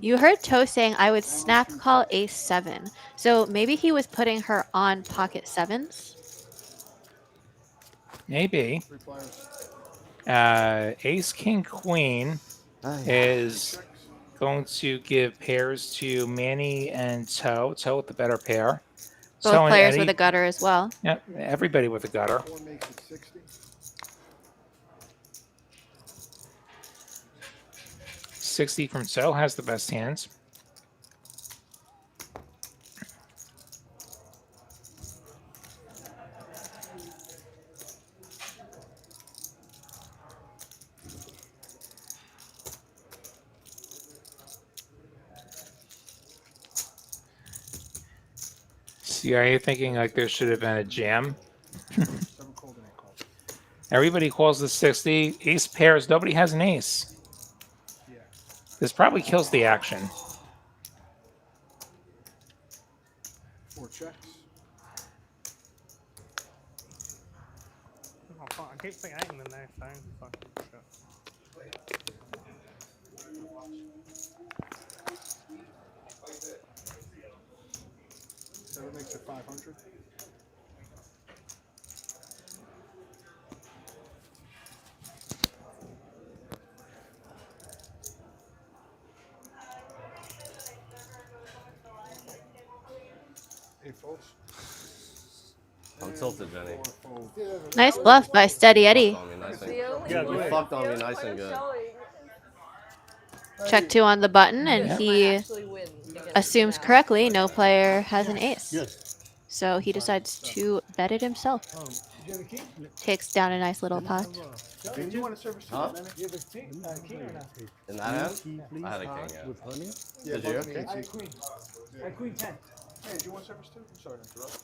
You heard Toe saying I would snap call ace 7. So maybe he was putting her on pocket 7s. Maybe. 3 players. Ace, King, Queen is going to give pairs to Manny and Toe. Toe with the better pair. Both Toe and players Eddie. with a gutter as well. Yep, everybody with a gutter. 4 makes it 60. 60 from Toe has the best hands. CIA thinking like there should have been a jam. 7 called and 8 called. Everybody calls the 60. Ace pairs. Nobody has an ace. Yeah. This probably kills the action. 4 checks. Oh, fuck, I keep thinking the next time. Fucking shit. 7 makes it 500. Eight folds. I'm tilted, Jenny. 4 folds. Nice bluff by Steady Eddie. Fucked on me nice and Feel good. You like- fucked on me feels nice quite and good. showing. Check 2 on the button, and Yeah. he Actually win against assumes correctly no player has an ace. Yes. So he decides to bet it himself. Did you have a king? Takes down a nice little pot. Did you want to service too, Huh? Manny? You have a king or not? In that hand, I had a king, yeah. With honey? Yeah, Did you? both me I and had Zeke. queen. I had queen 10. Hey, do you want service too? I'm sorry to interrupt.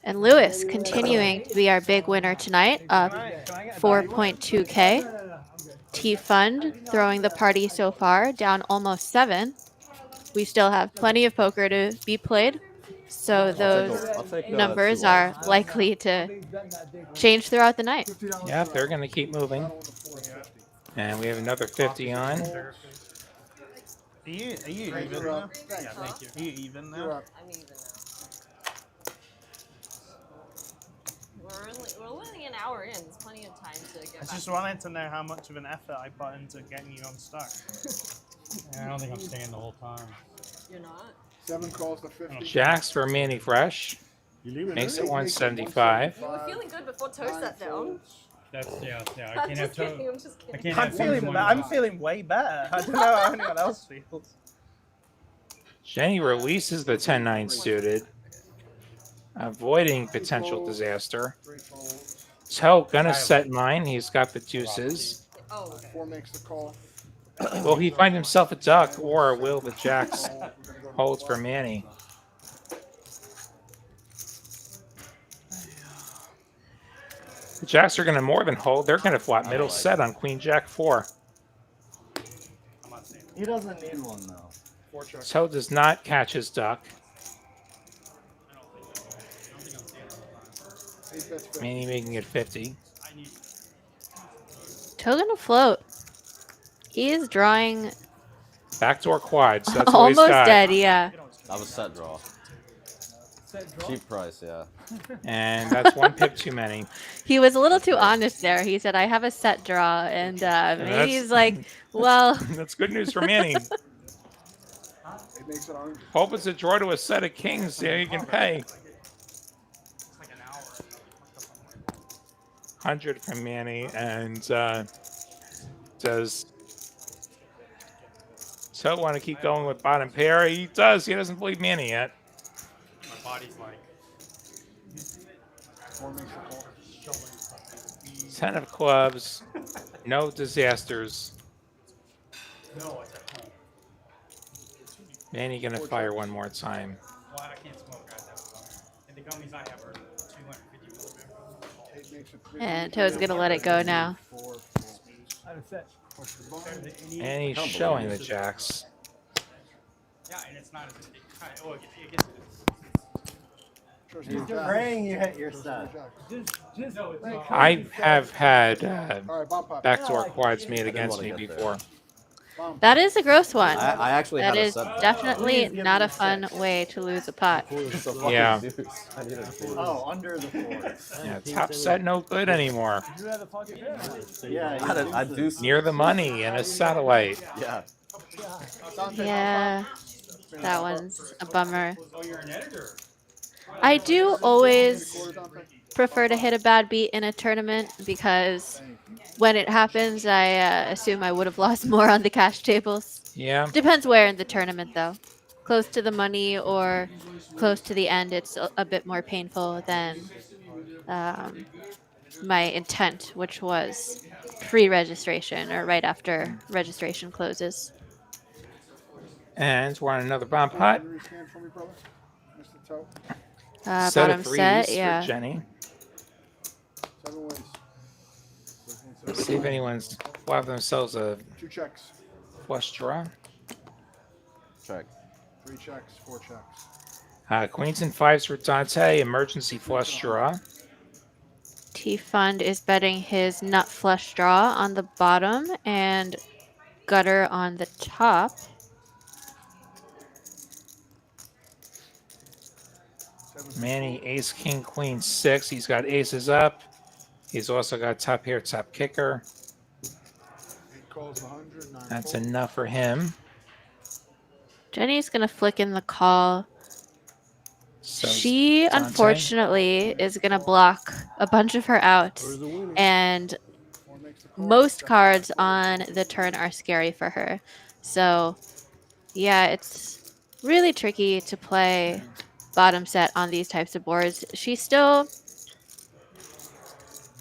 And Lewis continuing to be our big winner tonight, up Can I get a 4.2k. No, I'm good. T Fund throwing the party so far, down almost 7. We still have plenty of poker to be played, so those I'll take numbers 2 are likely to change throughout the night. Yeah, they're going to keep moving. And we have another 50 on. Are you even You're now? up. Thanks. Thank you. Are you even You're now? up. I'm even now. We're only an hour in. There's plenty of time to get I back. just wanted to know how much of an effort I put into getting you unstuck. Yeah, I don't think I'm staying the whole time. You're not? 7 calls to 50. Jacks for Manny Fresh. You leave it Makes early? it 175. You were feeling good before Toe sat down. That's yeah. I I'm can't have just kidding. toe. I'm just I kidding. can't I'm have feeling, 1 I'm feeling way better. I don't know how anyone else feels. Jenny releases the 10-9 suited, avoiding potential disaster. 3 folds. Toe gonna set mine. He's got the deuces. Oh, okay. 4 makes the call. Will he find himself a duck, or will the jacks We're gonna go to hold the for bluff. Manny? The jacks are gonna more than hold. They're gonna flop middle set on Queen Jack 4. He doesn't need one though. 4 checks. Toe does not catch his duck. 8 bets 50. Manny making it 50. Toe gonna float. He is drawing Backdoor quads. That's all he's almost got. dead, yeah. That was set draw. Set draw. Cheap price, yeah. And that's 1 pip too many. He was a little too honest there. He said, I have a set draw. And Manny's like, well, That's good news for Manny. 8 makes it 100. Hope it's a draw to a set of kings so you can pay. 100 from Manny. And does Toe want to keep going with bottom pair? He does. He doesn't believe Manny yet. My body's like 4 makes the call. 10 of clubs. No disasters. no, it's at home. Manny gonna fire one more time. Well, I can't smoke. I have to have one. And the gummies I have are 250 milligrams. 8 makes it 50. and Toe's gonna let it go now. 4 folds. I have a set. Push the button. And he's showing the jacks. Yeah, and it's not as big. Oh, it gets Trust He's me, Jack. praying you hit your Trust set. me, Jack. Just I have had All right, bomb pop. backdoor quads made against wanna me get there. before. Bomb. That is a gross one. I actually That had a is set. definitely not a fun way to lose a pot. It's a fucking Yeah. deuce. I need a deuce. Oh, under the 4. Yeah, top set no good anymore. you have a pocket pair. Yeah, I do. Near the money and a satellite. Yeah. Dante, Yeah, that one's a bummer. Oh, you're an editor. I do always quarter, Dante. prefer to hit a bad beat in a tournament because when it happens, I assume I would have lost more on the cash tables. Yeah. Depends where in the tournament, though. Close to the money or close to the end, it's a bit more painful than my intent, which was pre-registration or right after registration closes. And we're on another bomb pot. Can you rescan for me, brother? Mr. Toe. Set Bottom of threes set, for yeah. Jenny. 7 wins. Let's see if anyone's allowed themselves a 2 checks. flush draw. Check. 3 checks. 4 checks. Queens and 5s for Dante. Emergency flush draw. T Fund is betting his nut flush draw on the bottom and gutter on the top. Manny, ace, king, queen, 6. He's got aces up. He's also got top pair, top kicker. 8 calls 100. 9 That's folds. enough for him. Jenny's gonna flick in the call. So She Dante. unfortunately is gonna block a bunch of her outs, Where's the winner? and 4 makes the call. most cards on the turn are scary for her. So, yeah, it's really tricky to play bottom set on these types of boards. She's still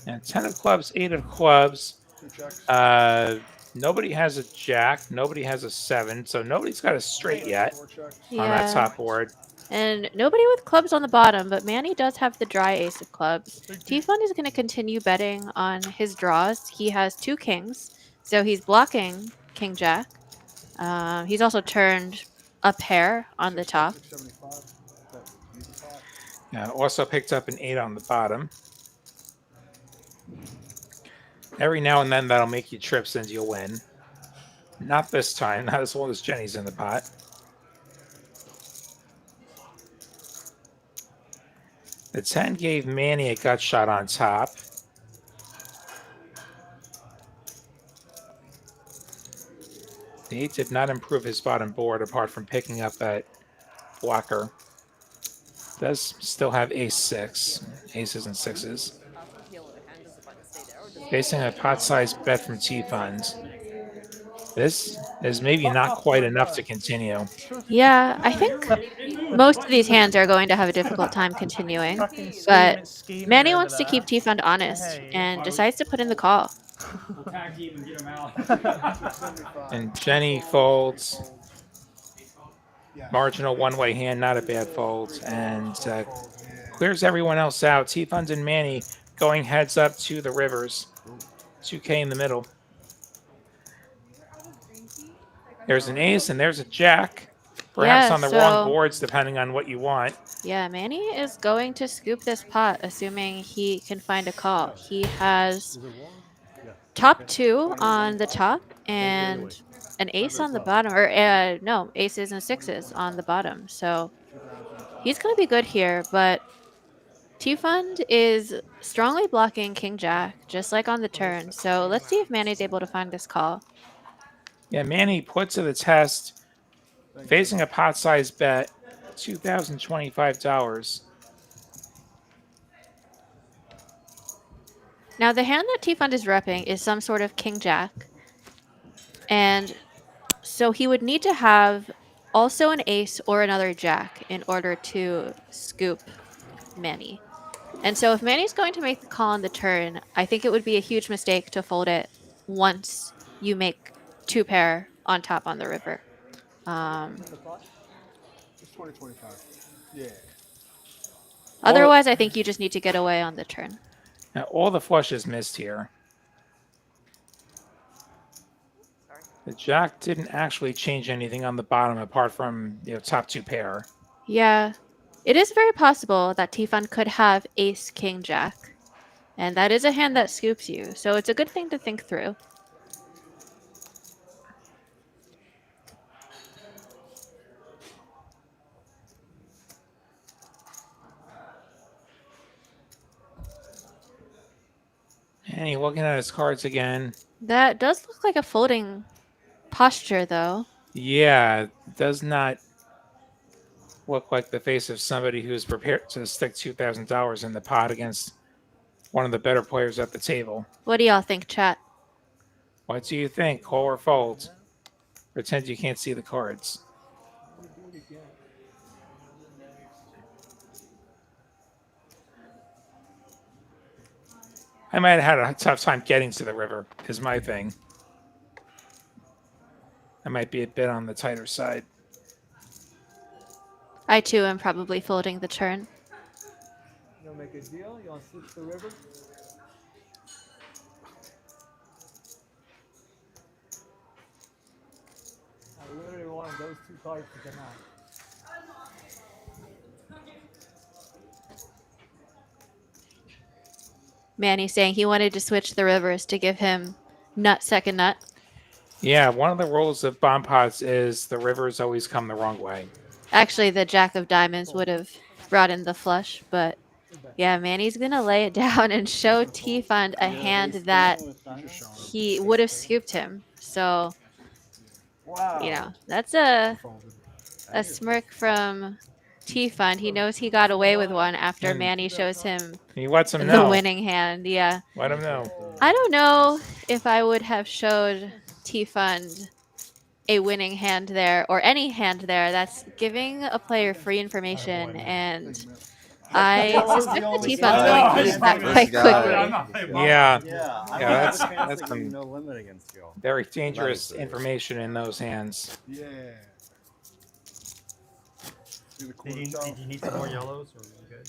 And 10 of clubs, 8 of clubs. Two checks. Nobody has a jack. Nobody has a 7. So nobody's got a straight yet Four checks. on that top board. And nobody with clubs on the bottom, but Manny does have the dry ace of clubs. T-Fun is going to continue betting on his draws. He has 2 kings, so he's blocking king jack. He's also turned a pair on the top. 675. Also picked up an 8 on the bottom. Every now and then that'll make you trips and you'll win. Not this time, not as long as Jenny's in the pot. The 10 gave Manny a gut shot on top. The 8 did not improve his bottom board apart from picking up that blocker. Does still have ace 6, aces and 6s. Facing a pot-sized bet from T-Fund. This is maybe not quite enough to continue. Yeah, I think most of these hands are going to have a difficult time continuing, but Manny wants to keep T-Fund honest and decides to put in the call. We'll tag team and get him out. And Jenny folds. Marginal one-way hand, not a bad fold. And clears everyone else out. T-Fund and Manny going heads up to the rivers. 2K in the middle. There's an ace and there's a jack. Perhaps on the wrong boards, depending on what you want. Yeah, Manny is going to scoop this pot, assuming he can find a call. He has top 2 on the top and an ace on the bottom, or no, aces and 6s on the bottom. So he's going to be good here, but T-Fund is strongly blocking king jack, just like on the turn. So let's see if Manny's able to find this call. Yeah, Manny put to the test, facing a pot-sized bet, $2,025. Now, the hand that T-Fund is repping is some sort of king jack. And so he would need to have also an ace or another jack in order to scoop Manny. And so if Manny's going to make the call on the turn, I think it would be a huge mistake to fold it once you make 2 pair on top on the river. It's 20-25. Yeah. Otherwise, I think you just need to get away on the turn. Now, all the flushes missed here. The jack didn't actually change anything on the bottom apart from top 2 pair. Yeah, it is very possible that T-Fund could have ace king jack. And that is a hand that scoops you, so it's a good thing to think through. And he's looking at his cards again. That does look like a folding posture, though. Yeah, does not look like the face of somebody who's prepared to stick $2,000 in the pot against one of the better players at the table. What do y'all think, chat? What do you think? Call or fold? Pretend you can't see the cards. I might have had a tough time getting to the river, is my thing. I might be a bit on the tighter side. I, too, am probably folding the turn. You want to make a deal? You want to switch the river? I literally wanted those 2 cards to come out. Manny saying he wanted to switch the rivers to give him nut second nut. Yeah, one of the rules of bomb pots is the rivers always come the wrong way. Actually, the jack of diamonds would have brought in the flush, but yeah, Manny's going to lay it down and show T-Fund a hand that he would have scooped him. So, you know, that's a smirk from T-Fund. He knows he got away with one after Manny shows him He lets him the know. winning hand. Yeah. Let him know. I don't know if I would have showed T-Fund a winning hand there or any hand there, that's giving a player free information, and I suspect the T-Fun's going to use that quite quickly. Yeah, Yeah, I yeah, don't that's have a chance that's to give you some no limit against Joe. very dangerous information in those hands. Yeah. See the Did you, quarter did you need some more yellows, or are you good?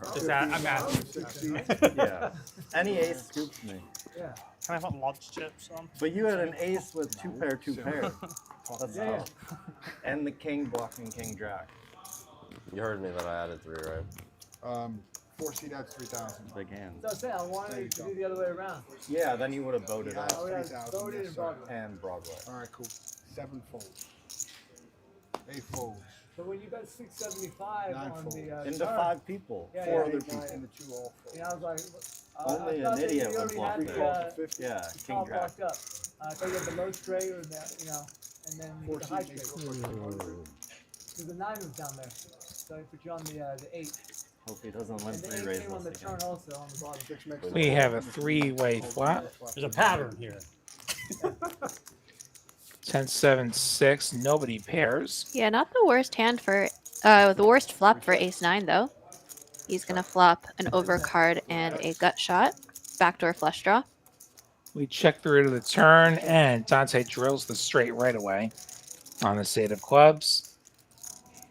Just 50, I'm asking. 60. Yeah. Any ace scoops me. Yeah. Can I put lodge chips on? But you had an ace with two pair. That's Yeah, tough. And the king blocking king jack. You heard me that I added 3, right? 4 seed adds 3,000. Big hands. So I said I wanted to do the other way around. Yeah, then you would have voted Yeah, out. I would have 3,000, voted yes, and sir. Broadway. And Broadway. All right, cool. 7 folds. 8 folds. So when you got 675 9 on folds. the Into turn, 5 people. Yeah, 4 yeah, other yeah, people. And the 2 all folds. you know, I was like, Only I an thought that idiot you would already block had me. the, 50. Yeah, the king top jack. locked up. I thought you had the low straight or the, you know, and then 4 the high seed straight. makes 100. Because the 9 was down there. So I put you on the 8. Hope he doesn't win And the 3 8 raise came on the us turn again. also on the bottom. 6 makes We have a 3-way flop. There's a pattern here. 10, 7, 6. Nobody pairs. Yeah, not the worst hand for the worst flop for ace 9 though. He's gonna flop an overcard and a gut shot, backdoor flush draw. We check through to the turn, and Dante drills the straight right away on the state of clubs.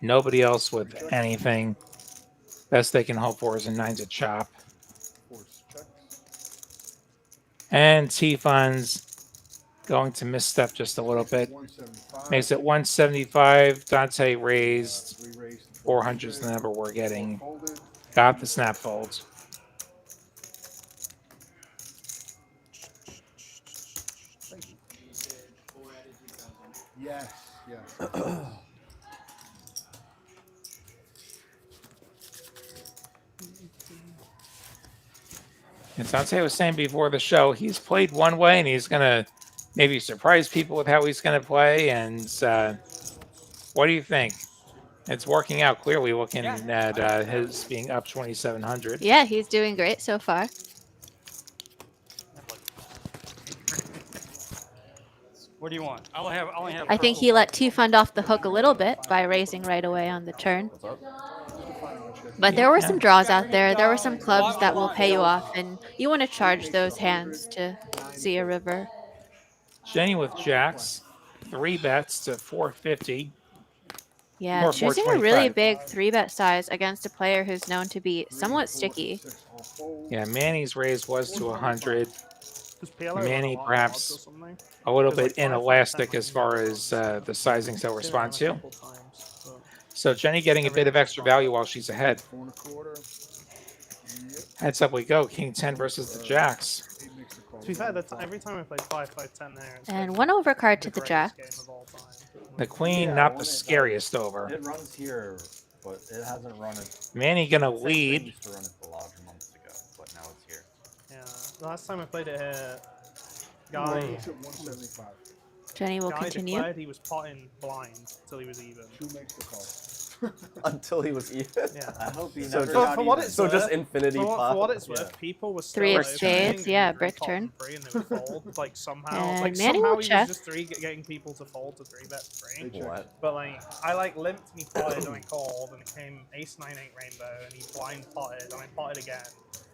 Nobody else with anything. Best they can hope for is a 9 to chop. And T-Fun's going to misstep just a little bit. 175. Makes it 175. Dante raised 400 is the number we're getting. Folded. Got the snap folds. Yes, yes. And Dante was saying before the show, he's played one way and he's going to maybe surprise people with how he's going to play. And what do you think? It's working out clearly looking at his being up 2,700. Yeah, he's doing great so far. What do you want? I only have. I think he let T-Fund off the hook a little bit by raising right away on the turn. But there were some draws out there. There were some clubs that will pay you off, and you want to charge those hands to see a river. Jenny with jacks, 3 bets to 450. Yeah, Or choosing a really 425. big 3-bet size against a player who's known to be somewhat sticky. Yeah, Manny's raise was to 100. Does PLO Manny run a lot of odds or perhaps something? a little Because, bit like, 5, 5, 10 inelastic might as be far better as the sizings they'll Seen it respond a to. couple times, but- So Jenny getting a bit of extra value while she's ahead. 4 1/4. Yep. Heads up we go. King 10 versus the jacks. 8 makes the call. To be fair, every time I played 5, 5, 10 there, it's And been one overcard to the the greatest jack. game of all time. The queen, Yeah, not when the it does, scariest over. It runs here, but it hasn't run it. Manny gonna Same thing lead. used to run it the larger months ago, but now it's here. Yeah, the last time I played it here, guy Makes it 175. Jenny will guy continue. declared he was potting blind until he was even. 2 makes the call. Until he was even. Yeah. I hope he So never just- got for what even. it's So just worth- infinity For pop. what it's Yeah. worth, people were still 3 of like, spades, opening yeah, and brick pot turn. and free and they would fold, like somehow, And like Manny somehow will he check. was just getting people to fold to 3-bet free. What? But like, I like limped and he potted and I called and it came ace 9 8 rainbow and he blind potted and I potted again.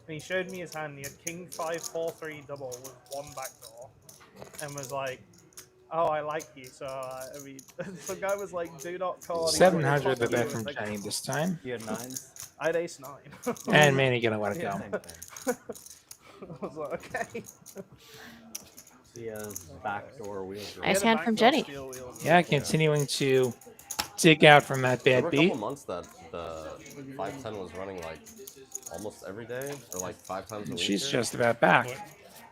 And he showed me his hand. He had king 5 4 3 double with 1 backdoor and was like, "Oh, I like you." So I mean, some guy was like, "Do not call." 700 the bet from Jenny this time. You had 9s? I had ace 9. And Manny gonna let it go. Same thing. I was like, okay. He has backdoor wheels. Nice hand from Jenny. Yeah, continuing to dig out from that There bad were a beat. couple months that the 510 was running like almost every day, or like 5 times a week. She's here. just about back.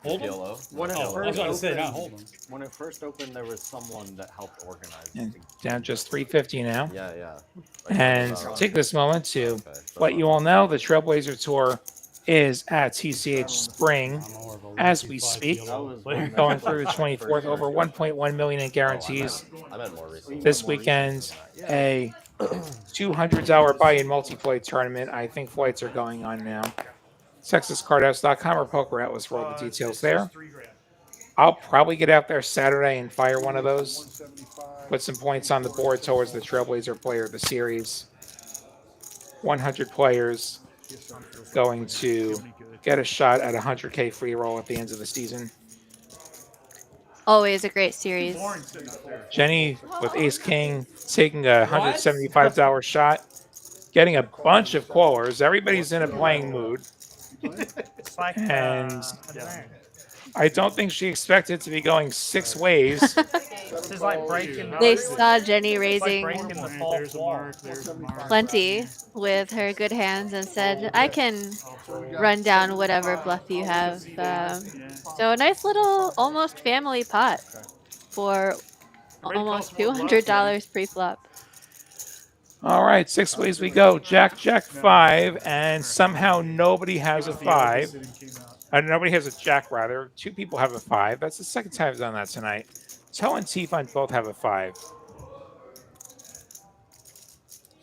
Hold him? PLO. When it Oh, I was first going to say, not opened- hold him. When it first opened, there was someone that helped organize. And down just 350 now. Yeah, yeah. And take this moment to Okay, so let you all know the Trailblazer Tour is at TCH Spring I'm more of a as 1-2-5 we speak. PLO That was player. when Going through the 24th, over 1.1 million in guarantees. I meant more recently. This weekend, a $200 buy-in multi-flight tournament. I think flights are going on now. TexasCardhouse.com or Poker Atlas for all the details there. I'll probably get out there Saturday and fire one of those. 175. Put some points on the board towards the Trailblazer Player of the Series. 100 players going to get a shot at a 100K free roll at the end of the season. Always a great series. Jenny with Ace King taking a $175 shot, getting a bunch of callers. Everybody's in a playing mood. It's like, And I don't know. I don't think she expected to be going 6 ways. This is like breaking. They saw Jenny It's like raising breaking the fourth wall. plenty with her good hands and said, I can run down whatever bluff you have. So a nice little almost family pot for almost $200 pre-flop. All right, 6 ways we go. Jack, Jack, 5, and somehow nobody has a 5. Nobody has a Jack, rather. 2 people have a 5. That's the second time I've done that tonight. Toe and T-Fund both have a 5.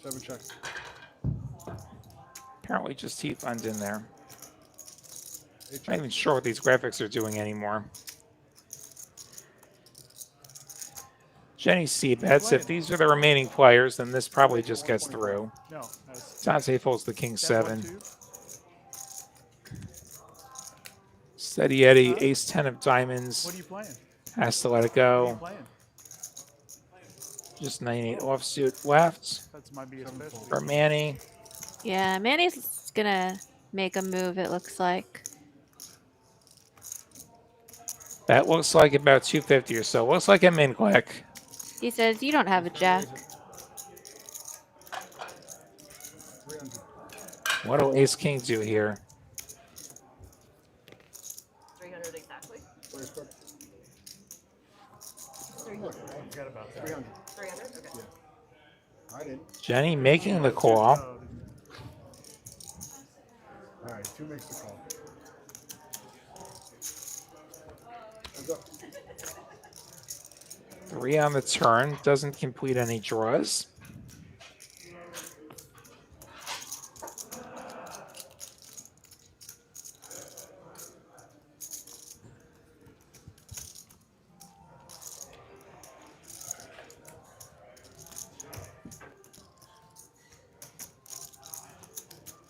7 checks. Apparently just T-Fund's in there. Not even sure what these graphics are doing anymore. Jenny C bets. If these are the remaining players, then this probably just gets through. Dante folds the King 7. Steady Eddie, Ace 10 of diamonds. What are you playing? Has to let it go. Just 9-8 offsuit left. That's my biggest bet. For Manny. Yeah, Manny's gonna make a move, it looks like. That looks like about 250 or so. Looks like I'm in quick. He says, you don't have a jack. What will Ace King do here? 300 exactly. 300. 300? Okay. Yeah. I didn't. Jenny making the call. All right, 2 makes the call. Heads up. 3 on the turn. Doesn't complete any draws.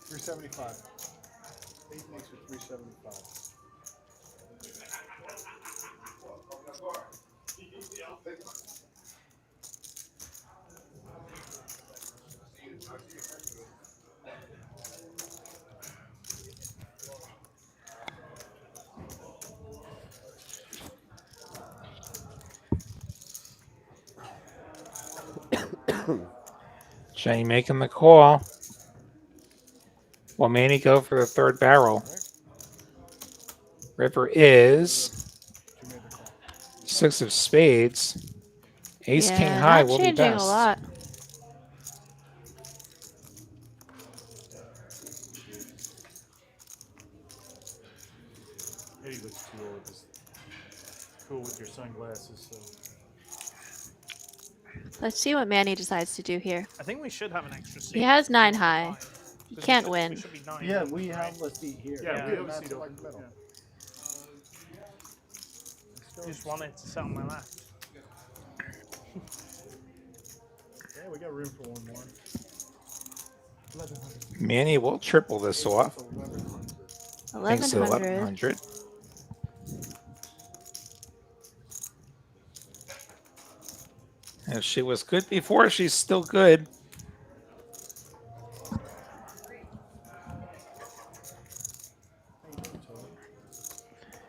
$375. 8 makes it 375. Jenny making the call. Will Manny go for the 3rd barrel? River is 6 of spades. Ace King high will be changing best. a lot. Eddie looks too old. Just cool with your sunglasses. So. Let's see what Manny decides to do here. I think we should have an extra seat. He has 9 high. He can't win. We should be 9. Yeah, we have a seat here. Yeah, we have a seat over. Just wanted to sit on my left. Yeah, we got room for one more. Manny will triple this off. Thanks to 1100. 1100. If she was good before, she's still good.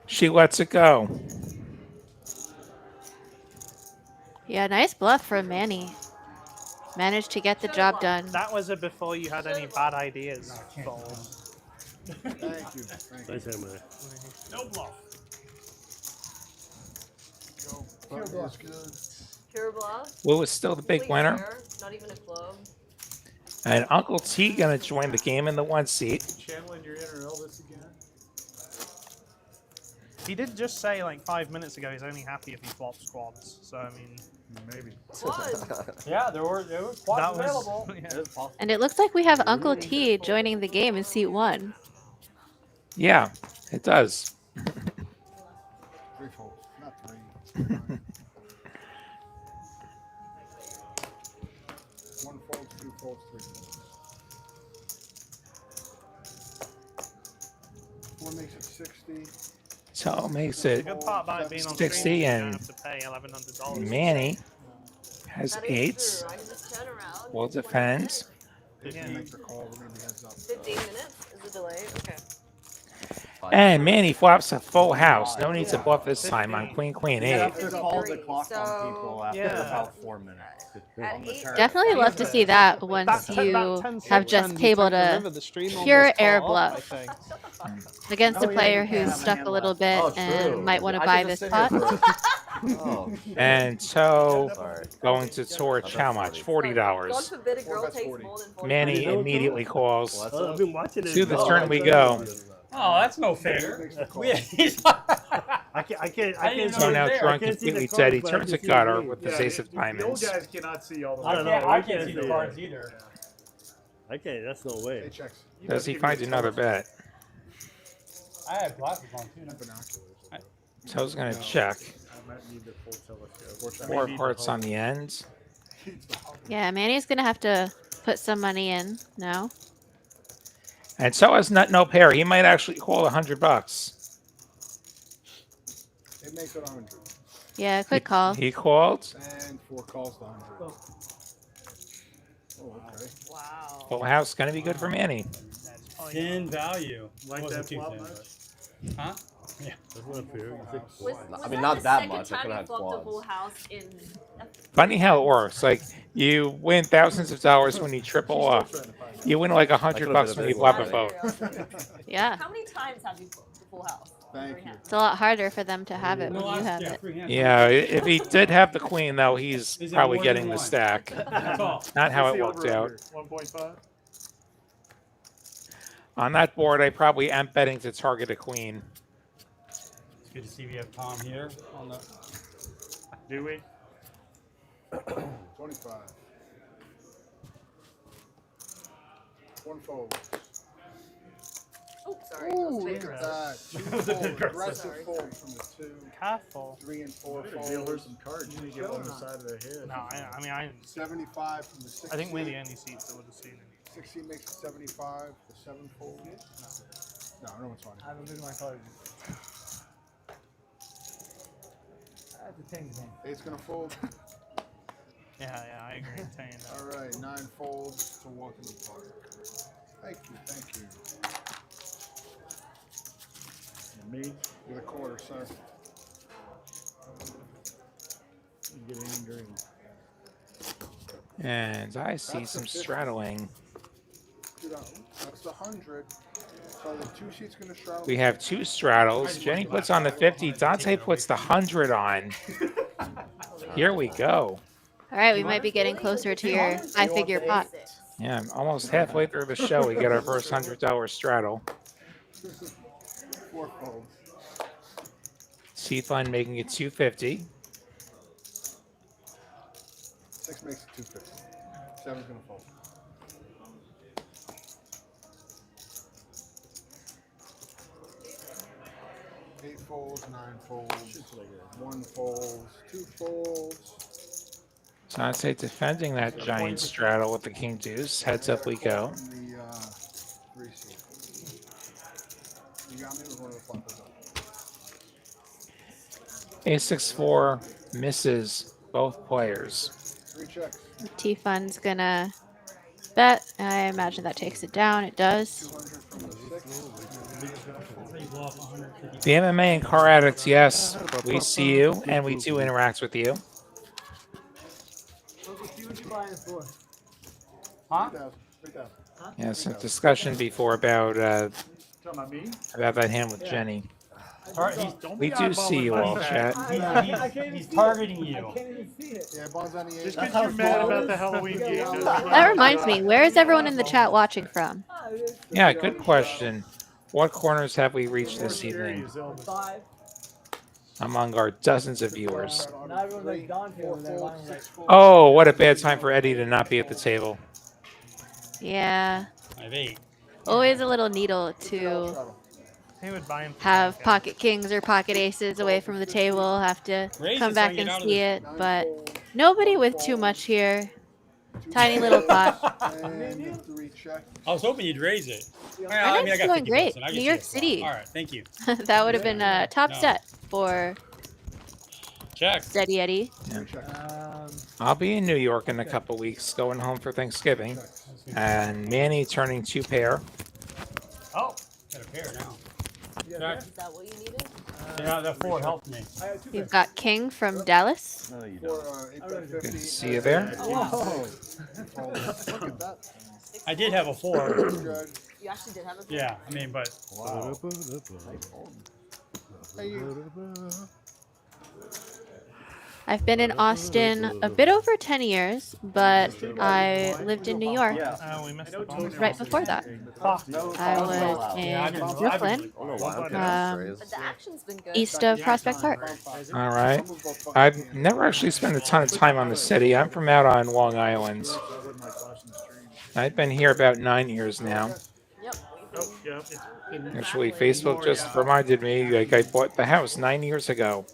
She lets it go. Yeah, nice bluff from Manny. Managed to get the job done. That was a before you had any bad ideas. Fold. Thank you. Thank you. Nice hand, man. No bluff. Pure bluff. Good. Pure bluff. Will is still the big Complete winner. pair, not even a club. And Uncle T gonna join the game in the 1 seat. Channeling your inner Elvis again. He did just say like 5 minutes ago he's only happy if he flops quads. So I mean, maybe. Yeah, there were quads that available. was. Yeah. And it looks like we have Uncle T joining the game in seat 1. Yeah, it does. 3 folds. One folds, two folds, three folds. 4 makes it 60. So it makes The it good part about it being on 60 stream is you don't and have to pay $1,100. Manny has That is eights. true. I can just turn around. Will 20 defend. minutes. If you make the call, we're going to be heads up. 15 minutes is the delay. Okay. And Manny flops a full house. No need to bluff this time on Queen Queen You have 8. to call the clock on people after about 4 minutes. On the turn. Definitely love to see that once you have just tabled a pure air bluff against a player who's stuck a little bit and might want to buy this pot. And so going to torch how much? God $40. forbid a girl takes more than 40. Manny immediately calls. I've been watching it. To the turn we go. Oh, that's no fair. I can't. So now drunk completely dead. He turns a gutter with the ace of diamonds. You guys cannot see all the I don't know. I can't see the cards either. I can't. That's no way. Hey, checks. Does he find another bet? I have glasses on too. Binoculars. So he's going to check. I might need the full telescope. 4 of hearts on the end. Yeah, Manny's gonna have to put some money in now. And so has nut no pair. He might actually call $100. It makes it 100. Yeah, quick call. He called. And 4 calls to 100. Oh, okay. Wow. Full house going to be good for Manny. Thin value. Like Wasn't that too flop thin, much? but- Huh? Yeah. That's not fair. I mean, not that much. I I could have flopped a quads. full house in. Funny how it works. Like, you win thousands of dollars when you triple up. You win like $100 when you flop a vote. Yeah. How many times have you flipped the full house? Thank you. It's a lot harder for them to have it No, when you have yeah, it. free hand. Yeah, if he did have the queen, though, he's Is it probably more getting than the one? stack. That's all. Not how What's it the worked over-under? out. 1.5? On that board, I probably am betting to target a queen. It's good to see we have Tom here on the. Do we? 25. 1 fold. Oh, sorry. Ooh, Those look at fingers. that. 2 fold. Aggressive fold from the 2. Careful. 3 and 4 Deal her folds. some cards. You get on the side of their head. No, I mean, I 75 from the 16. think we're the only seats that would have seen it. 16 makes it 75. The 7 fold. No, it's fine. I haven't looked at my cards. That's a 10 game. 8's gonna fold. Yeah, I agree. Saying that. All right, 9 folds to walk in the park. Thank you. Me? You're the quarter, sir. You get any green. And I see That's some the 50. straddling. That's the 100. So the 2 seats gonna straddle. We have 2 straddles. Jenny puts on the 50. Dante puts the 100 on. Here we go. All right, we might be getting closer to your high-figure pot. Yeah, almost halfway through the show, we get our first $100 straddle. 4 folds. Seat Fund making it 250. 6 makes it 250. 7's gonna fold. Eight folds, 9 folds, 1 folds, 2 folds. Dante defending that giant straddle with the king deuce. Heads up we go. And the 3 seat. You got me with one of the floppers up. A6-4 misses both players. 3 checks. T-Fund's gonna bet. I imagine that takes it down. It does. 200 from the 6. The MMA and car addicts, yes, we see you and we do interact with you. Uncle, see what you're buying it for. Huh? 3,000. Yeah, some discussion before about Talking about me? that hand with Jenny. Don't We be do see you all, chat. He's targeting you. I can't even see it. Yeah, Bonds on the 8. Just because you're mad about the Halloween game. That reminds me, where is everyone in the chat watching from? Yeah, good question. What corners have we reached this evening 5. among our dozens of viewers? Not everyone like Dante over there. Buying like, Oh, what a bad time for Eddie to not be at the table. Yeah. I have 8. Always a little needle to He would buy him for have 10K. pocket kings or pocket aces away from the table, have to Raise come it so I back can and get out of see this. it, but nobody with too much here. Tiny little pot. And 3 check. I was hoping you'd raise it. Our I mean, I night's got going 50 great. bucks, and I New can York see a flop. City. All right, thank you. That would have been a top No. set for Check. Steady Eddie. I'll be in New York in a couple weeks, going home for Thanksgiving. And Manny turning 2 pair. Oh, got a pair now. Check. Is that what you needed? Yeah, that 4 helped me. You've got King from Dallas. No, you For don't. Good to see you there. Whoa. Look at that. I did have a 4. You actually did have a Yeah, I mean, but Wow. I've been in Austin a bit over 10 years, but I lived in New York Oh, we missed the ball. right before that. I was in Brooklyn, But the action's been good. east of Prospect Park. All right. I've never actually spent a ton of time on the city. I'm from out on Long Island. I've been here about 9 years now. Actually, Facebook just reminded me, like, I bought the house 9 years ago.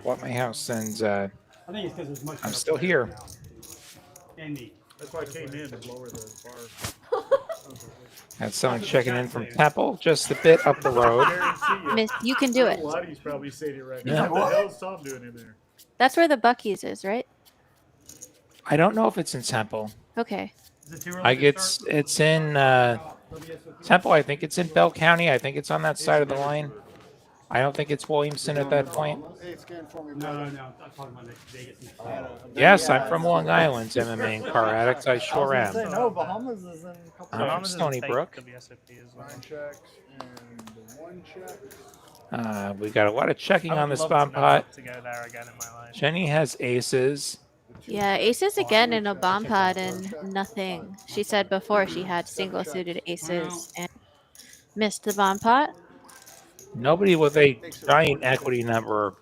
Bought my house, and I think it's because there's much. I'm still here. Andy. That's why I came in to lower the bar. Had someone checking in from Temple, just a bit up the road. Miss, you can do it. A lot of you's probably saying it right. Yeah. What the hell is Tom doing in there? That's where the Buc-ee's is, right? I don't know if it's in Temple. Okay. It's in Temple. I think it's in Bell County. I think it's on that side of the line. I don't think it's Williamson at that point. No. I'm talking about Vegas. Yes, I'm from Long Island, MMA and car addict. I sure am. No, Bahamas is in a couple. I'm from Stony Brook. We got a lot of checking on this bomb pot. To go there again in my life. Jenny has aces. Yeah, aces again in a bomb pot and nothing. She said before she had single suited aces and missed the bomb pot. Nobody with a giant equity number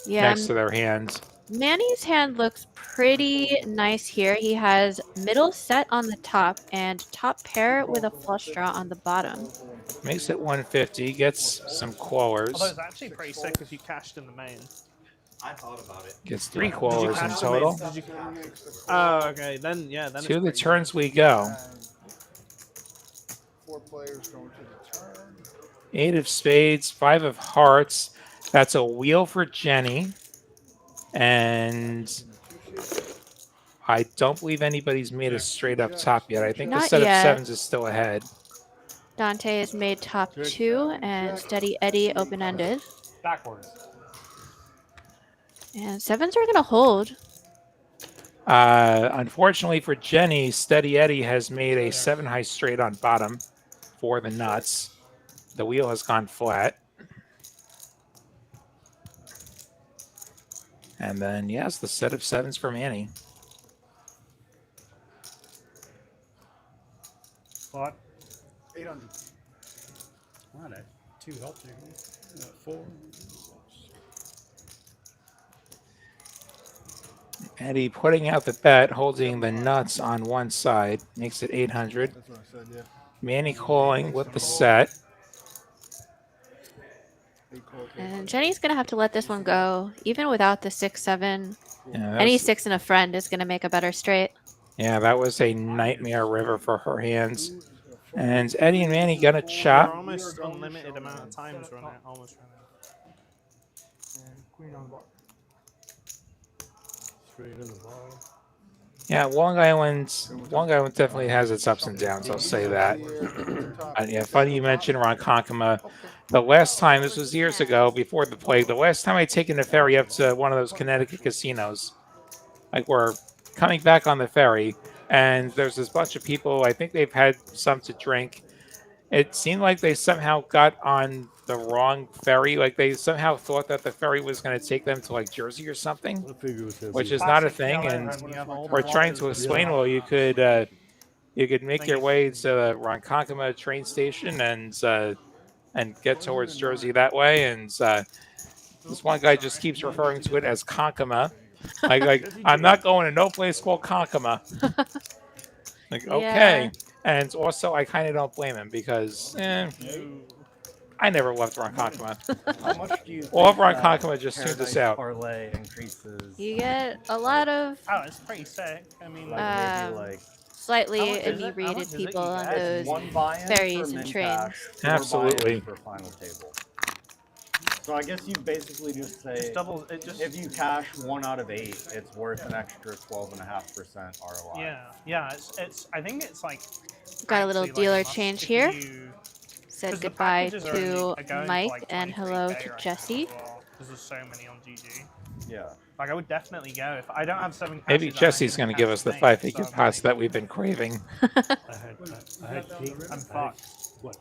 Yeah, next to their hands. Manny's hand looks pretty nice here. He has middle set on the top and top pair with a flush draw on the bottom. Makes it 150. Gets some callers. Although it's actually pretty sick if you cashed in the main. I thought about it. Gets 3 callers in total. Oh, okay. Then, yeah. Then To the turns we go. 4 players going to the turn. 8 of spades, 5 of hearts. That's a wheel for Jenny. And I don't believe anybody's made a straight up top yet. I think the Not set yet. of sevens is still ahead. Dante has made top 2 and Steady Eddie open ended. Backwards. And sevens are going to hold. Unfortunately for Jenny, Steady Eddie has made a 7 high straight on bottom for the nuts. The wheel has gone flat. And then, yes, the set of sevens for Manny. What? 800. Wow, that 2 helped you. 4. Eddie putting out the bet, holding the nuts on one side, makes it 800. That's what I said, yeah. Manny calling with the set. And Jenny's going to have to let this one go. Even without the 6-7, Yeah, that any was- 6 and a friend is going to make a better straight. Yeah, that was a nightmare river for her hands. And Eddie and Manny gonna We're chop. almost unlimited amount of times run out. Almost run out. And queen on the bar. Straight in the bar. Yeah, Long Island definitely has its ups and downs. I'll say that. Yeah, funny you mentioned Ronkonkoma. The last time, this was years ago, before the plague. The last time I'd taken a ferry up to one of those Connecticut casinos, like we're coming back on the ferry, and there's this bunch of people. I think they've had some to drink. It seemed like they somehow got on the wrong ferry. Like they somehow thought that the ferry was going to take them to like Jersey or something, which is not a thing. And we're trying to explain, well, you could make your way to the Ronkonkoma train station and get towards Jersey that way. And this one guy just keeps referring to it as Konkoma. Like I'm not going to no place called Konkoma. Like, okay. And also, I kind of don't blame him because I never loved Ronkonkoma. How much do you think All of that Ronkonkoma just tuned us Paradise out. Parlay increases? You get a lot of Oh, it's pretty sick. I mean, Like maybe like slightly How much is it? How much inebriated is it people you on get? those one buy-in ferries for and min trains. cash, 4 Absolutely. buy-ins for final table. So I guess you basically just say It's double. It just. if you cash 1 out of 8, it's worth an extra 12.5% ROI. Yeah. It's. I think it's like. Got a little actually, dealer like, must- change if here. you- Said 'cause the goodbye packages are to only- are going for, Mike like, and 23K hello to right now Jesse. as well, 'cause there's so many on GG. Yeah. Like I would definitely go if I don't have 7 Maybe cashes, Jesse's going to give us the 5-figure pots that we've been craving. I'm fucked.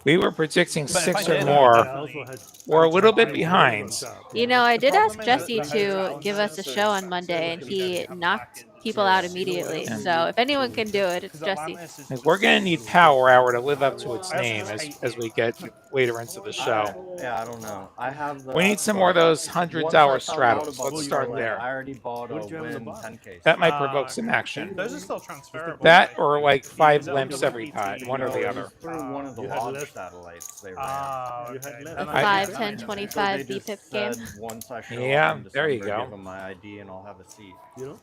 We were predicting But if 6 I or did, more. definitely- We're a little bit behind. You know, I did ask problem is Jesse that to give us a show on Monday, and he knocked people out immediately. Yeah. So if anyone can do it, it's Jesse. Like, we're going to need Power Hour to live up to its name as we get later into the show. Yeah, I don't know. I have the. We need some more of those $100 straddles. Let's start there. I already bought a win 10K. That might provoke some action. Those are still transferable. That or like 5 limps every pot, one or the other. Through one of the launch satellites they ran. Okay. The 5, 10, 25 So they BPIP just game. said once I show Yeah, up in there you December, go. Give them my ID and I'll have a seat. You know?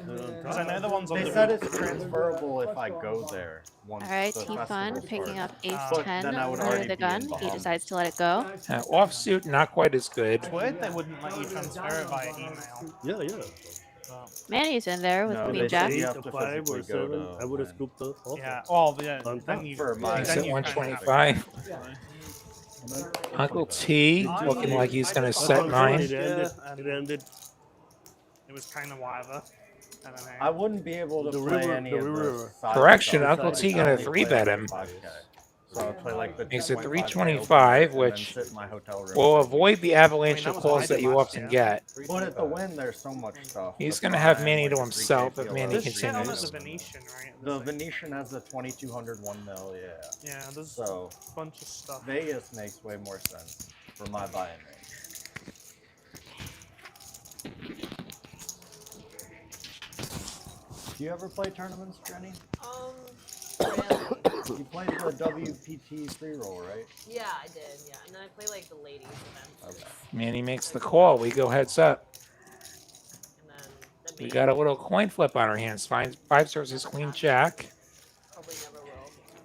Because I know the ones on They the said it's transferable if I go there. Once Alright, the T-Fun festival picking starts. up ace But 10 then I would under already the be in gun. He Bahamas. decides to let it go. Offsuit, not quite as good. It's weird they wouldn't let you transfer it via email. Yeah. Manny's in there with No, Queen they Jack. said you Eight, have a to 5 or physically go 7. to I would have win. scooped up. Also. Yeah. Oh, yeah. On Then top. you. For my- Makes then it you kind of have 125. Uncle T looking like he's going to set 9. It ended. It ended. It was kind of whatever. I don't know. I wouldn't be able to The play river- any the of the river. side Correction, stuff. Uncle T I gonna only 3-bet play him. 5K. So I'll play like the Makes it 2.5K 325, open and then which sit in my hotel room will for a avoid week. the avalanche that of was calls what I that did you last often year. get. But at the win, there's so much stuff. He's The going to have prime, Manny to like a himself 3K if Manny This shit on continues. the Venetian, right? The Venetian has a 2200 1 mil, yeah. Yeah, there's So a bunch of stuff. Vegas makes way more sense for my buy-in range. Do you ever play tournaments, Jenny? Really? You played the WPT free roll, right? Yeah, I did. Yeah, and then I play like the ladies events. Okay. Manny makes the call. We go heads up. And then the We main got a little coin flip on our hands. 5 serves his Queen Jack. probably never will.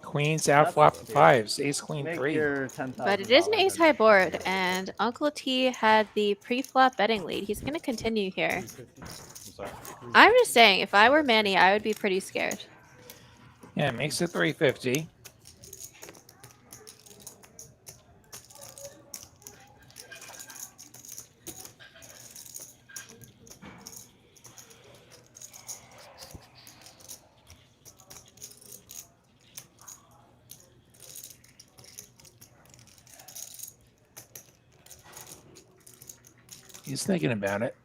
Queens outflop the 5s. Ace Queen Make 3. your $10,000 But it is an ace high donation. board, and Uncle T had the pre-flop betting lead. He's going to continue here. I'm just saying, if I were Manny, I would be pretty scared. Yeah, it makes it 350. He's thinking about it.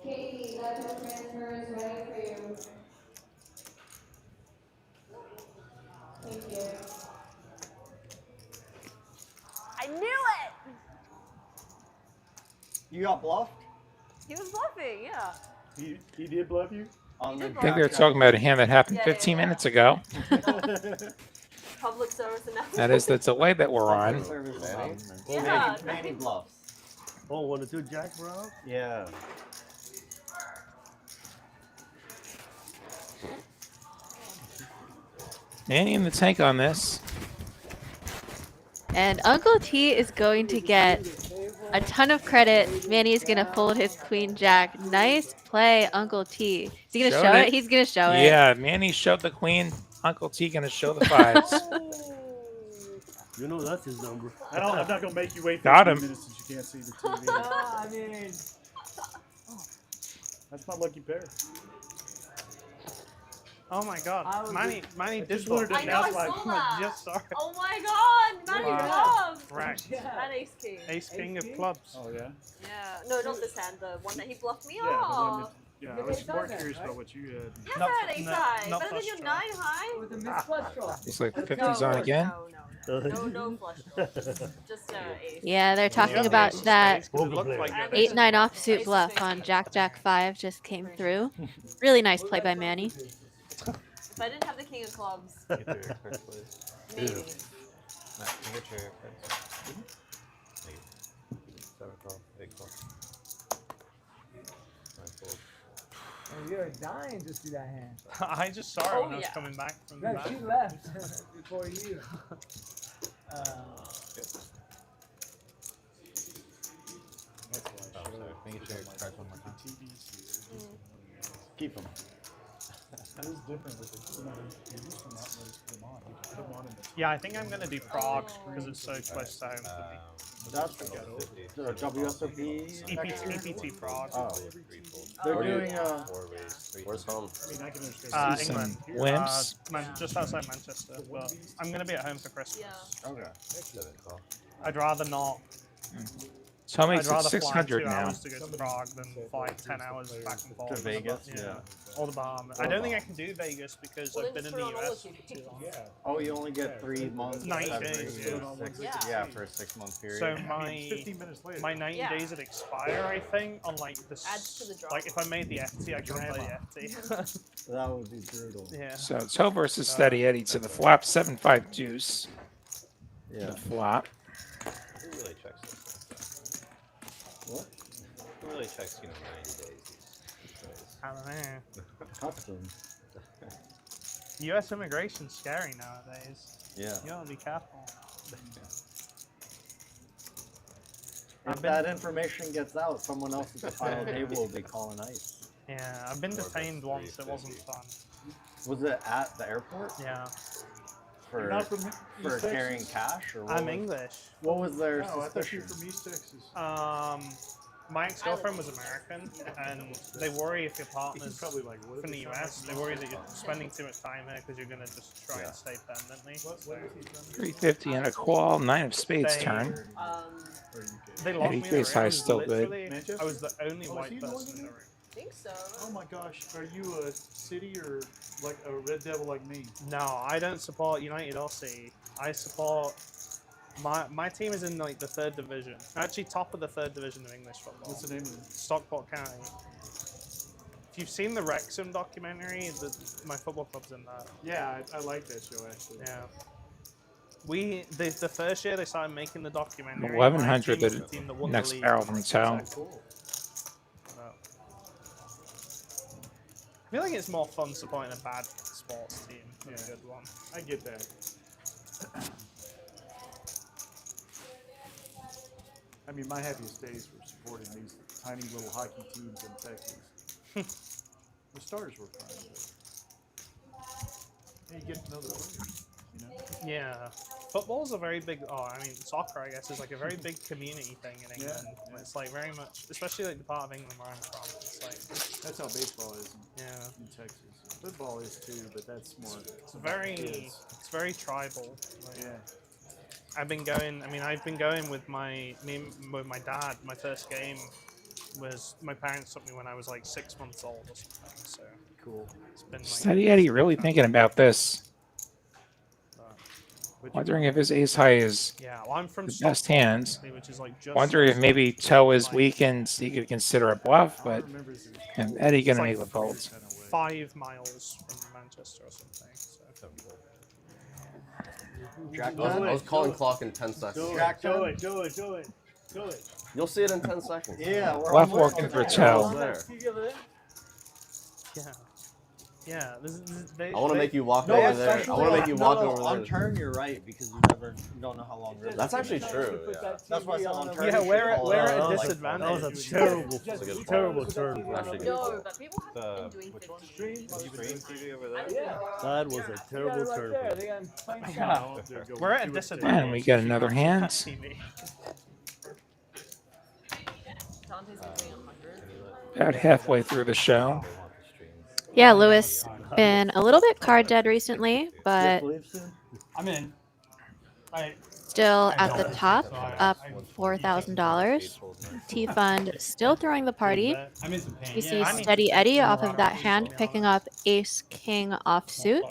Katie, that transfer is ready for you. Thank you. I knew it! You got bluffed? He was bluffing, yeah. He did bluff you? On the I think they were talking about a hand that happened Yeah, 15 yeah. minutes ago. Public service announcement. That is the delay that we're on. Yeah. Manny bluffs. Oh, 1 or 2 jack, bro? Yeah. Manny in the tank on this. And Uncle T is going to get a ton of credit. Manny is going to fold his Queen Jack. Nice play, Uncle T. Is he going to Showed show it. it? He's going to show it. Yeah, Manny showed the Queen. Uncle T gonna show the 5s. You know that's his number. I'm not gonna make you wait Got 15 him. minutes since you can't see the TV. I mean, That's my lucky pair. Oh my god. Manny did just wanted bluff. to I know, I announce, saw that. Just sorry. Oh my god, Manny Wow. bluffed! Right. And ace king. Ace king of clubs. Oh yeah. Yeah. No, not this hand, the one that he bluffed me Yeah, the one off. Yeah, I was more curious about what you had. Yes, Not- I had ace no- high. not Better than flush your draw. 9 high. With a mixed flush draw. Looks like the No, 50's on again. No flush draw. Just ace. Yeah, they're talking Yeah, about ace is that ace 'cause it looked like you had 8-9 ace. offsuit Ace bluff is on ace. Jack Jack 5 just came through. Really nice play by Manny. If I didn't have the king of clubs, Get your cards, please. maybe. Get your cards. Thank you. 7 call, 8 call. 9 fold. Oh, you're dying to see that hand. I just saw it Oh, when I was yeah. coming back from the No, back. she left before you. Oh, sorry. Can you get your cards one more time? Keep them. It is different with the, you used to not let us put them on. You could put them on in the Yeah, I think I'm gonna do Prague because it's so close to home for me. That's the WSOP. EPT Prague. Oh, They're they're doing Where's home? I mean, I can understand. See some England. wimps. Just outside Manchester, but I'm gonna be at home for Christmas. Yeah. Okay. 7 call. I'd rather not. So I'd makes it rather fly 600 2 now. hours to go to Prague than fly 10 hours back and forth. To Vegas, Yeah. yeah. Or the Bahamas. I don't think I can do Vegas because Well, I've then been in just the put on all US the for too long. Yeah. Oh, you only get 3 months. 90 every days, yeah. yeah, for a 6-month period. So I my mean, 15 minutes later. my 90 Yeah. days would expire, I think, on like the Adds to the draw. like if I made the FT, I couldn't play the FT. That would be brutal. Yeah. So Toe versus Steady Eddie to the flop, 7-5 deuce. Yeah. The flop. Who really checks this? What? Who really checks, 90 days these days? I don't know. Custom. US immigration's scary nowadays. Yeah. You gotta be careful. If that information gets out, someone else at the final table will be calling ice. Yeah, I've been detained once. It wasn't fun. Was it at the airport? Yeah. For, You're not from for East carrying Texas? cash? Or what I'm was, English. What was their No, I thought you suspicion? were from East Texas. My ex-girlfriend was American, and they worry if your He's partner's probably like, what from is the he US, they from? worry that you're spending too much time here because you're gonna just try and stay permanently. What So is he from? 350 and a call, 9 of spades They- turn. Or UK? they locked me in the Face room. high I was still good. literally- Manchester? I was the only Oh, is white he the one person in the there? room. I think so. Oh my gosh, are you a city or like a Red Devil like me? No, I don't support United or City. I support my team is in like the 3rd division. Actually, top of the 3rd division of English football. What's the name of it? Stockport County. If you've seen the Wrexham documentary, my football club's in that. Yeah, I like that show actually. Yeah. The first year they started making the documentary. 1100 my team was the the team that won next the league. barrel from Toe. Cool. So, I feel like it's more fun supporting a bad sports team than a Yeah. good one. I get that. I mean, my happiest days were supporting these tiny little hockey teams in Texas. The Stars were fun, but you get to know the players, you know? Yeah. Football's a very big, soccer, I guess, is like a very big community thing in England. Yeah. It's like very much, especially like the part of England where I'm from. It's like, That's how baseball is yeah. in Texas. Football is too, but that's more. It's very tribal. Like, Yeah. I've been going with my dad. My first game was, my parents took me when I was like 6 months old or something. So Cool. it's been like. Steady Eddie really thinking about this. Which- Wondering if his ace high is Yeah, well, I'm from the best Stockport, hands. actually, which is like just. Wondering if maybe Toe is weak and he could consider a bluff, All I but remember is and Eddie gonna like make the folds. 5 miles from Manchester or something. So. Jack I was calling clock in 10 seconds. Do Jack it, do it, do it, do it, do it. You'll see it in 10 seconds. Yeah, we're Bluff almost working for there. Toe. There. Yeah. Yeah. This is, I want to make you walk No, over there. I especially want to make you walk over on there. turn, you're right because you don't know how long. That's actually true. Yeah. That's why I said on turn. Yeah, we're at that a was disadvantage. That was a terrible, That's a good terrible call. turn. Actually, good No, call. but people have been doing 15. TV over there? That was a terrible turn. We're at a disadvantage. And we got another hand. TV. Dante's been doing 100. About halfway through the show. Yeah, Lewis been a little bit card dead recently, but I'm in. All right. still at the top, up $4,000. T-Fund still throwing the party. I'm in some pain. We see Yeah, Steady Eddie off of that hand, picking up Ace King offsuit.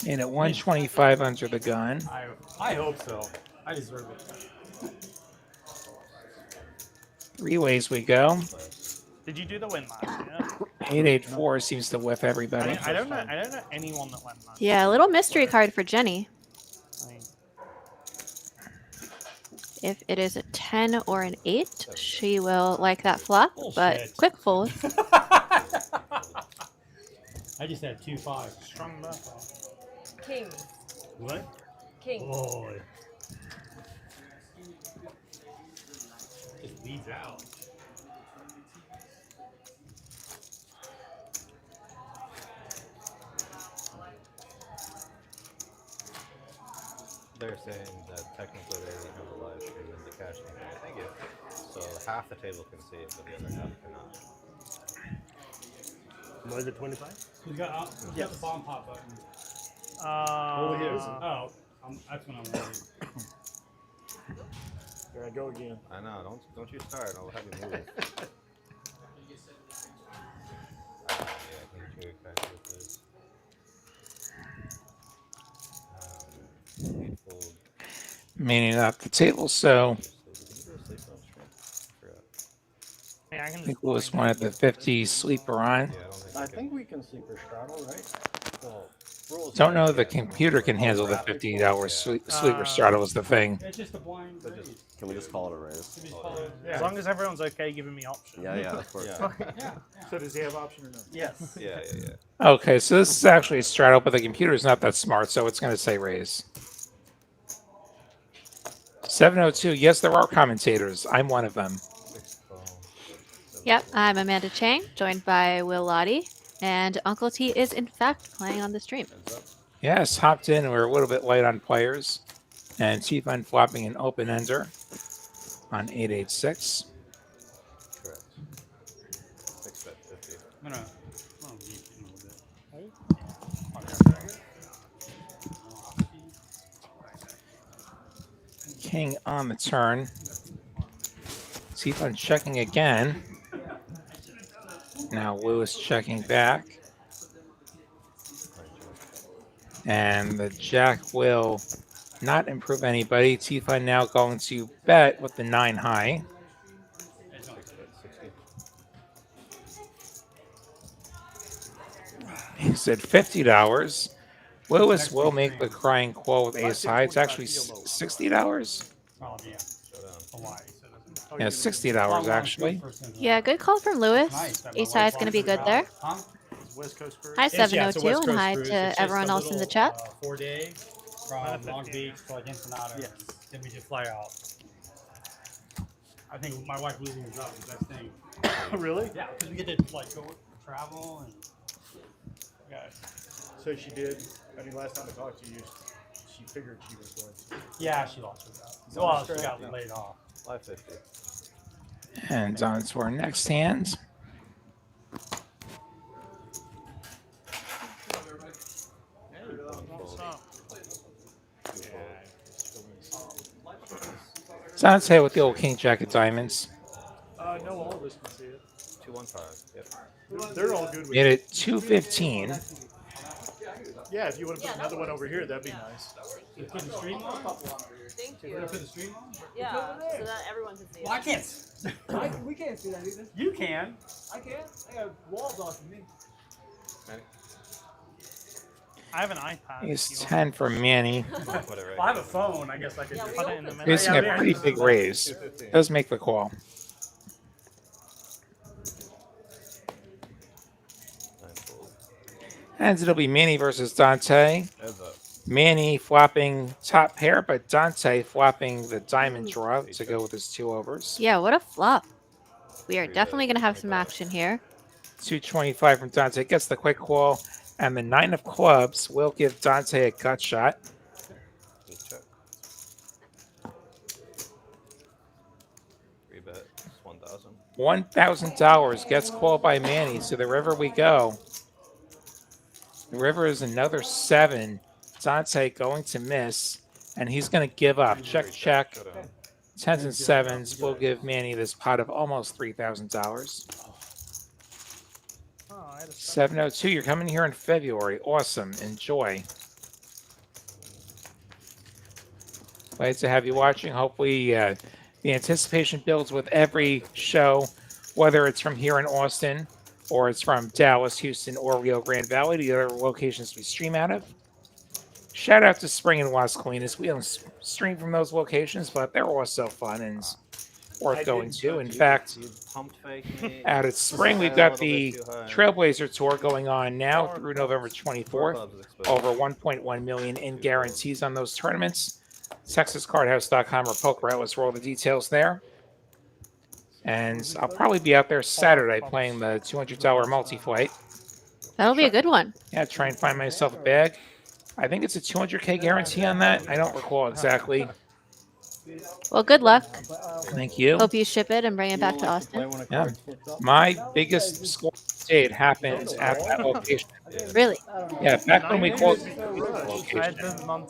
And at 125 under the gun. I hope so. I deserve it. 3 ways we go. Did you do the win match? Yeah. 884 seems to whiff everybody. I don't know anyone that went match. Yeah, a little mystery card for Jenny. If it is a 10 or an 8, she will like that flop, but quick fold. I just had 2-5. Strong bluff. King. What? King. Oh. Just leads out. They're saying that technically they don't have a live stream in the cash game. Thank you. So half the table can see it, but the other half cannot. Was it 25? Who's got the bomb pop button? Over here. Oh, that's when I'm ready. Here I go again. I know. Don't you start. I'll have you move. Yeah, I think you exactly with this. Meaning up the table, so I I think Lewis wanted the 50 sleeper on. I think we can sleeper straddle, right? So, rules Don't know if the computer can handle the $50 sleeper straddle is the thing. It's just a blind raise. Can we just call it a raise? As long as everyone's okay giving me options. Yeah, of course. Yeah. So does he have option or no? Yes. Yeah. Okay, so this is actually a straddle, but the computer's not that smart, so it's going to say raise. 702, yes, there are commentators. I'm one of them. Yep, I'm Amanda Chang, joined by Will Lottie, and Uncle T is in fact playing on the stream. Yes, hopped in. We're a little bit light on players. And T-Fund flopping an open ender on 886. Correct. 6 bet 50. I'm gonna leave in a little bit. King on the turn. T-Fund checking again. Now Lewis checking back. And the Jack will not improve anybody. T-Fund now going to bet with the 9 high. He said $50. Lewis will make the crying call with ace high. It's actually $60. Oh, yeah. Hawaii. Yeah, $60 actually. Yeah, good call from Lewis. Ace high is going to be good there. West Coast cruise. Hi, Yes, yeah, it's a 702, West and Coast hi cruise. to It's just everyone a else in the little, chat. 4-day from Long Beach to like Ensenada. Yes. Then we just fly out. I think my wife losing her job is the best thing. Really? Yeah, because we get to like go travel and. Yeah. So she did. I mean, last time I talked to you, she figured she was going to. Yeah, she lost her job. Is that Well, straight? she got No. laid off. 550. And on to our next hand. Dante with the old King Jack of Diamonds. No, all of us can see it. 215. Yep. They're all good with Made it. it 215. Yeah, if you want to put another one over here, that'd be nice. You put the stream on? Thank You you. put the stream on? Yeah, so that everyone can see Well, I it. can't. We can't see that either. You can. I can't. I got walls off of me. I have an iPad. He's 10 for Manny. Well, I have a phone. I guess I could Yeah, just we Put it in the open. middle. Facing a pretty big raise. Does make the call. And it'll be Manny versus Dante. Manny flopping top pair, but Dante flopping the diamond draw to go with his 2 overs. Yeah, what a flop. We are definitely going to have some action here. 225 from Dante gets the quick call, and the 9 of clubs will give Dante a gut shot. Check. 3-bet. 1,000. $1,000 gets called by Manny. So the river we go. The river is another 7. Dante going to miss. And he's going to give up. Check, check. 10s and 7s. We'll give Manny this pot of almost $3,000. Oh, I had a 702. You're coming here in February. Awesome. Enjoy. Glad to have you watching. Hopefully, the anticipation builds with every show, whether it's from here in Austin or it's from Dallas, Houston, or Rio Grande Valley, the other locations we stream out of. Shout out to Spring and Las Colinas. We don't stream from those locations, but they're also fun and worth going to. In fact, out at Spring, we've got the Trailblazer Tour going on now through November 24th. Over 1.1 million in guarantees on those tournaments. TexasCardHouse.com or Poker Atlas for all the details there. And I'll probably be out there Saturday playing the $200 multi-flight. That'll be a good one. Yeah, try and find myself a bag. I think it's a 200K guarantee on that. I don't recall exactly. Well, good luck. Thank you. Hope you ship it and bring it back to Austin. Yeah. My biggest score date happened at that location. Really? Yeah, back when we called it location.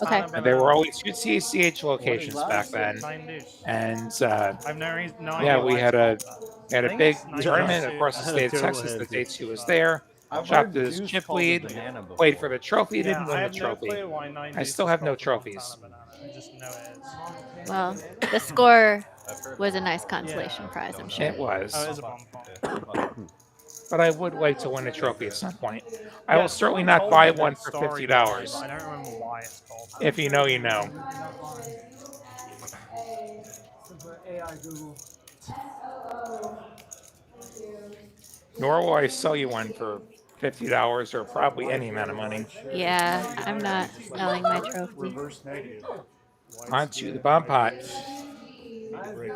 Okay. And there were always 2 TCH locations back then. And yeah, we had a big tournament across the state of Texas the day 2 was there. Chopped his chip lead, played for the trophy, didn't win the trophy. I still have no trophies. Well, the score was a nice consolation prize, I'm sure. It was. But I would like to win a trophy at some point. I will certainly not buy one for $50. I don't remember why it's called. If you know, you know. Nor will I sell you one for $50 or probably any amount of money. Yeah, I'm not selling my trophy. Reverse negative. On to the bomb pot.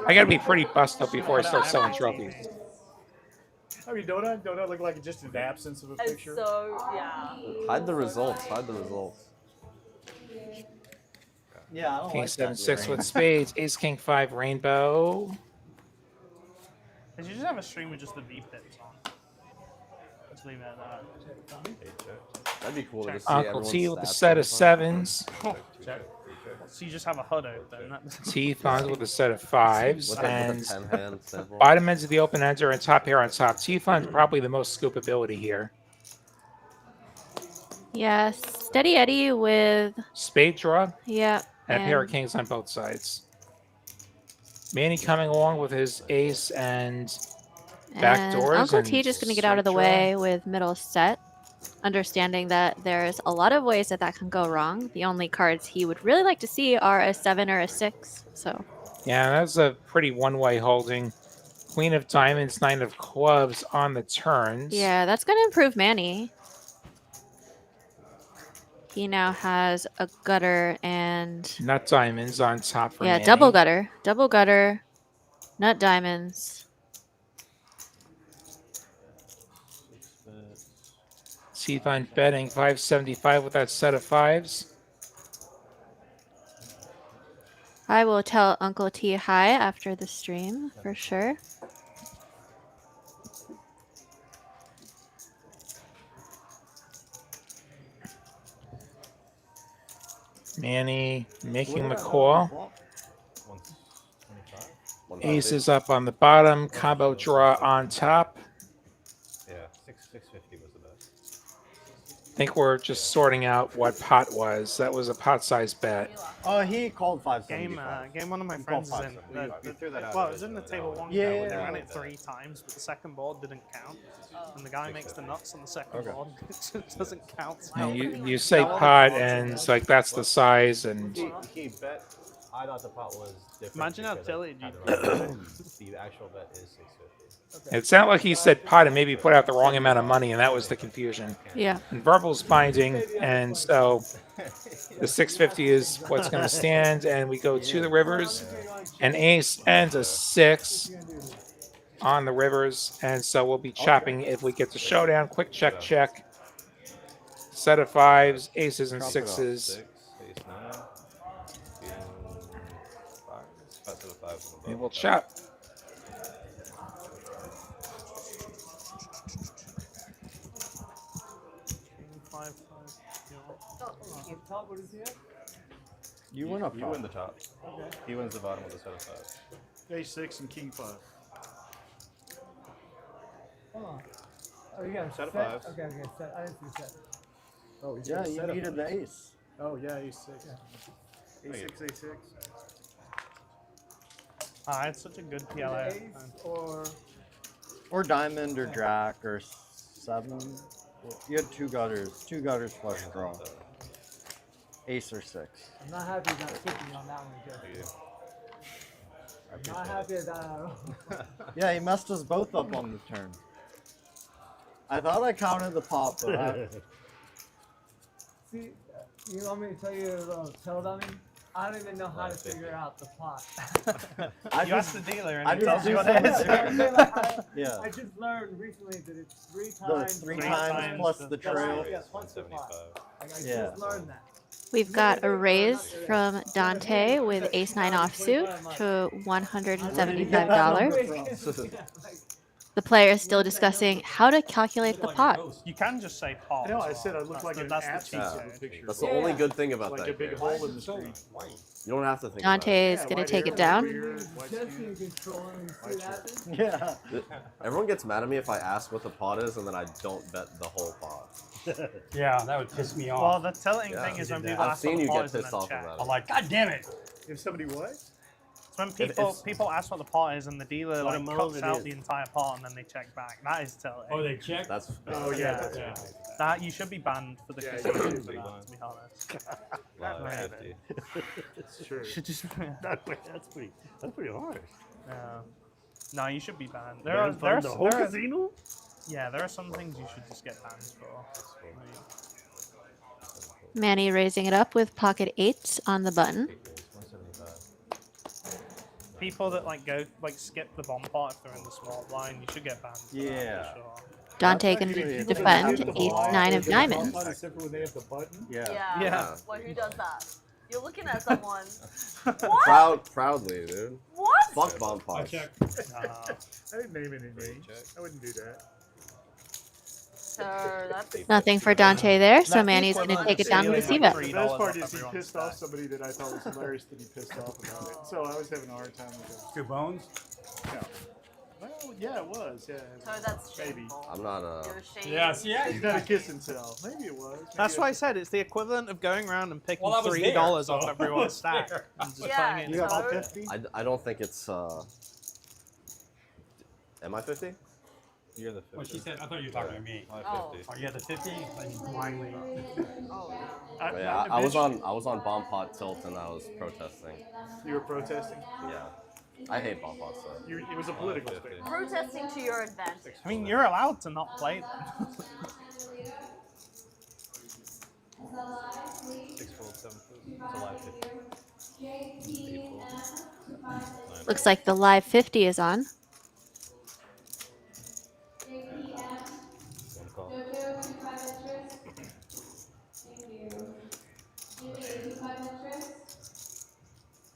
I gotta be pretty bust up before I start selling trophies. I mean, don't I look like just an absence of a It's picture? so, yeah. Hide the results. Hide the results. Yeah, I don't King like 7-6 with spades. Ace King 5 rainbow. Did you just have a stream with just the V pips on? Let's leave it at that. That'd be cool to see Uncle T everyone's with a stats set on of the 7s. Check. So you just have a HUD open. T funds with a set of 5s. With And a 10-hand sample. bottom ends of the open ends are in top pair on top. T funds probably the most scoopability here. Yeah, Steady Eddie with... Spade draw. Yeah. And a pair of kings on both sides. Manny coming along with his ace and back doors. Uncle T just going to get out of the way with middle set, understanding that there's a lot of ways that can go wrong. The only cards he would really like to see are a 7 or a 6. So yeah, that's a pretty one-way holding. Queen of diamonds, 9 of clubs on the turns. yeah, that's going to improve Manny. He now has a gutter and... Nut diamonds on top for Manny. double gutter. Double gutter. Nut diamonds. T-Fine betting 575 with that set of 5s. I will tell Uncle T hi after the stream, for sure. Manny making the call. Aces up on the bottom. Combo draw on top. Yeah, 650 was the best. I think we're just sorting out what pot was. That was a pot-sized bet. Oh, he called 5 Game one of my friends is in. Well, it was in the table 1 Yeah, they yeah, ran yeah. it 3 times, but the second board didn't count. And the guy makes the nuts on the second board. It doesn't count. And you say pot, and it's like that's the size, and He bet. I thought the pot was different. Imagine how because silly I you don't know, the actual bet is 650. it sounded like he said pot and maybe put out the wrong amount of money, and that was the confusion. Yeah. And verbal's binding, and so the 650 is what's going to stand, and we go to the rivers, an ace and a 6 on the rivers, and so we'll be chopping if we get to showdown. Quick check, check. Set of 5s, aces and 6s. And we'll chop. You win up You top. win the top. Okay. He wins the bottom with a set of 5. A6 and king 5. Hold on. Oh, you got a Set of set? fives. Okay, okay, set. I didn't see the set. Oh, he's Yeah, got a you set of needed the fives. ace. Oh, yeah, A6. A6, A6. Ah, it's such a good PLO. Ace Or diamond or jack or 7. You had 2 gutters. 2 gutters flush draw. Ace or 6. I'm not happy about kicking on that one, Jeff. I'm not happy with that at all. Yeah, he messed us both up on the turn. I thought I counted the pot, but I... See, you want me to tell you a little tell dummy? I don't even know how to figure out the pot. You ask the dealer and I he tells just you what do it is. something. Yeah. I just learned recently that it's 3 The times. 3 times plus the trail. Yeah, plus the pot. I Yeah. just learned that. We've got a raise from Dante with ace-9 offsuit to $175. The player is still discussing how to calculate the pot. You can just say pot. I know, I said I look like an that's the absence cheat of the code. picture. That's the only good thing about Like that a big game. hole in the screen. You don't have to think Dante about is going to take it down. Yeah. Everyone gets mad at me if I ask what the pot is and then I don't bet the whole pot. Yeah, that would piss me off. Well, the telling Yeah. thing is when I've people I've ask what seen the you pot get is and pissed then off check. about I'm it. like, God damn it! If somebody what? It's when people ask what the pot is and the dealer What like amount cuts it out is. the entire pot and then they check back. That is telling. Oh, they check? That's Oh, yeah. That's Yeah. That you should be banned for the Yeah, casino you for should be. that, to be honest. live 50. It's true. Should just That's pretty hard. yeah. No, you should be banned. Banned from the whole casino? Yeah, there are some things you should just get banned for. Manny raising it up with pocket 8s on the button. People that skip the bomb pot if they're in the small blind, you should get banned. For that, Yeah. for sure. Dante can defend ace-9 of diamonds. Except for when they have the button. Yeah. Yeah. Well, who does that? You're looking at someone. Proudly, dude. What? Fuck bomb pots. I didn't name any names. I wouldn't do that. So that's Nothing for Dante there, so That's Manny's going to equivalent take to it down with a stealing, like, c-bet. The best part $3 is off he everyone's pissed off stack. somebody that I thought was hilarious that he pissed off about it. So I was having a hard time with it. 2 bones? No. Well, yeah, it was. Yeah. so that's Maybe. shameful. I'm not You're ashamed. Yes, yeah. He's got to kiss himself. Maybe it was. Maybe That's why I it- said it's the equivalent of going around and picking Well, I was $3 there, off so I everyone's was stack. there. And just Yeah, putting it You in got the- 50? I don't think it's am I 50? You're the 50. Well, she said, I thought you were talking to me. I'm Oh. 50. Oh, you had the 50? Like, blindly. Oh. Yeah, I was on bomb pot tilt and I was protesting. You were protesting? Yeah. I hate bomb pots though. It was a political thing. Protesting to your advantage. I mean, you're allowed to not play them. 6 fold, 7 fold. It's a live 50. 8 fold. Looks like the live 50 is on. One call.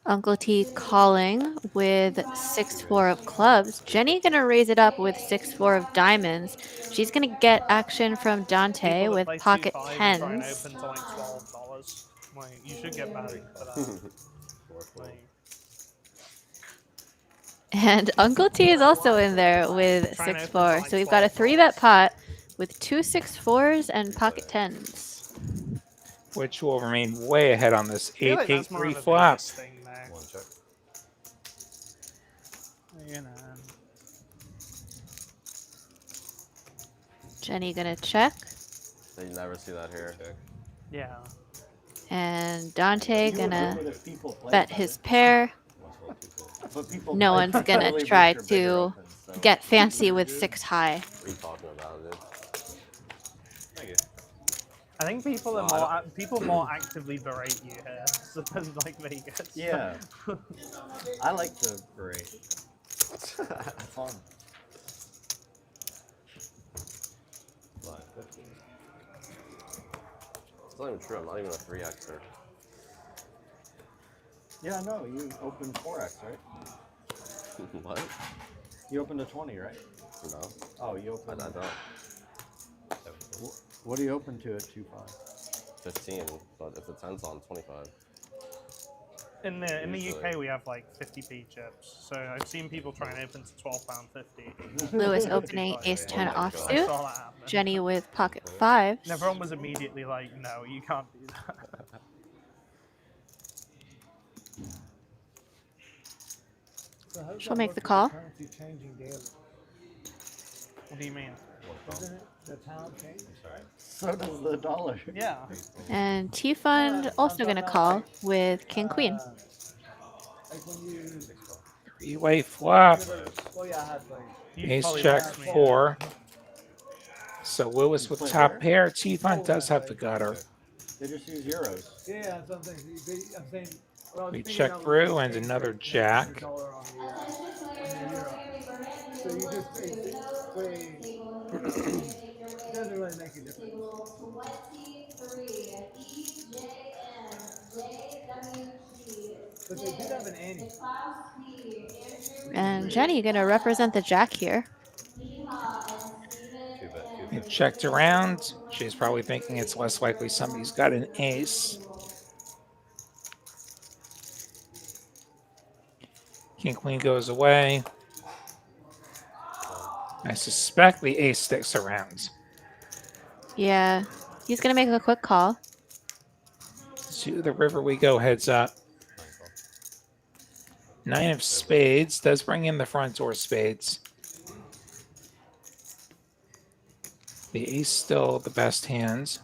Uncle T calling with 6-4 of clubs. Jenny gonna raise it up with 6-4 of diamonds. She's gonna get action from Dante People that with play pocket 2-5 and try and 10s. open to like $12. Like, you should get banned for that. Like, And Uncle T is also in there with Try and open 6-4. like So we've got a 12 3-bet pot with 2 6-4s and pocket 10s. Which will remain way ahead on this I feel like that's more 8-8-3 of a flop. Vegas thing there. One check. You know. Jenny gonna check. You never see that here. Yeah. And Dante You would gonna do it if people played bet better. his pair. One fold, 2 fold. But people No play one's better. gonna Only try Victor bigger to opens, so- get fancy with 6 high. What are you talking about, dude? Thank you. I think people are No, I people more actively berate you here than like Vegas. Yeah. I like to berate. It's fun. Live 50. It's not even true. I'm not even a 3xer. Yeah, no, you opened 4x, right? What? You opened a 20, right? No. Oh, you I opened. don't. 7 fold. What do you open to at 2.5? 15, but if the 10's on, 25. In the Usually. UK, we have like 50p chips, so I've seen people try and open to £12.50. Lewis opening ace 10 offsuit. saw that happen. Jenny with pocket fives. And everyone was immediately like, "No, you can't do that." So how does She'll that make work the with call. Currency changing daily. What do you mean? Isn't it the pound change? So does the dollar. Yeah. And T Fund also going to call with King Queen. Like when you. Three-way flop. Well, yeah, I had like. Ace jack 4. So Lewis with top pair. T Fund does have the gutter. They just use euros. Yeah, that's what I'm saying. I'm saying. What I was We thinking check about was through the and exchange another rate, jack. the dollar on the euro. So you just basically. It doesn't really make a difference. But they did have an annual. And Jenny going to represent the jack here. We checked around. She's probably thinking it's less likely somebody's got an ace. King Queen goes away. I suspect the ace sticks around. Yeah, he's going to make a quick call. To the river we go, heads up. 9 of spades does bring in the front door spades. The ace still the best hands.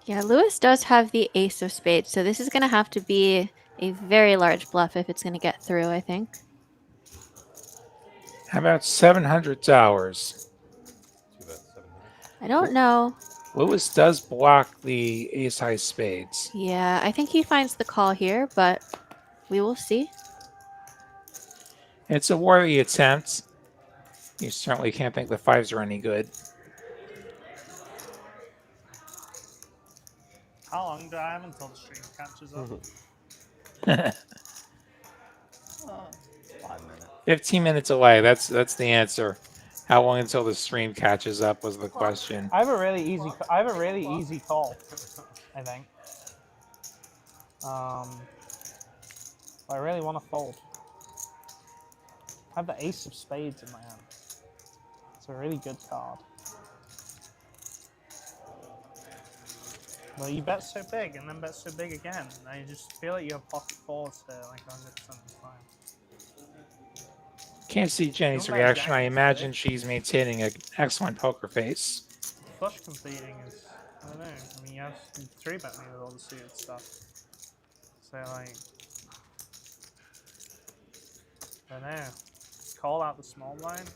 Yeah, Lewis does have the ace of spades, so this is going to have to be a very large bluff if it's going to get through, I think. How about $700? I don't know. Lewis does block the ace high spades. Yeah, I think he finds the call here, but we will see. It's a worthy attempt. You certainly can't think the fives are any good. How long do I have until the stream catches up? 5 minutes. 15 minutes away. That's the answer. How long until the stream catches up was the question. I have a really easy call, I think. I really want to fold. I have the ace of spades in my hand. It's a really good card. Well, you bet so big and then bet so big again. I just feel like you have pocket fours here, like 100% of the time. Can't see Jenny's reaction. I imagine she's maintaining an excellent poker face. Flush completing is, I don't know. I mean, you have 3-bet me with all the suited stuff. So, like, I don't know. Call out the small blind.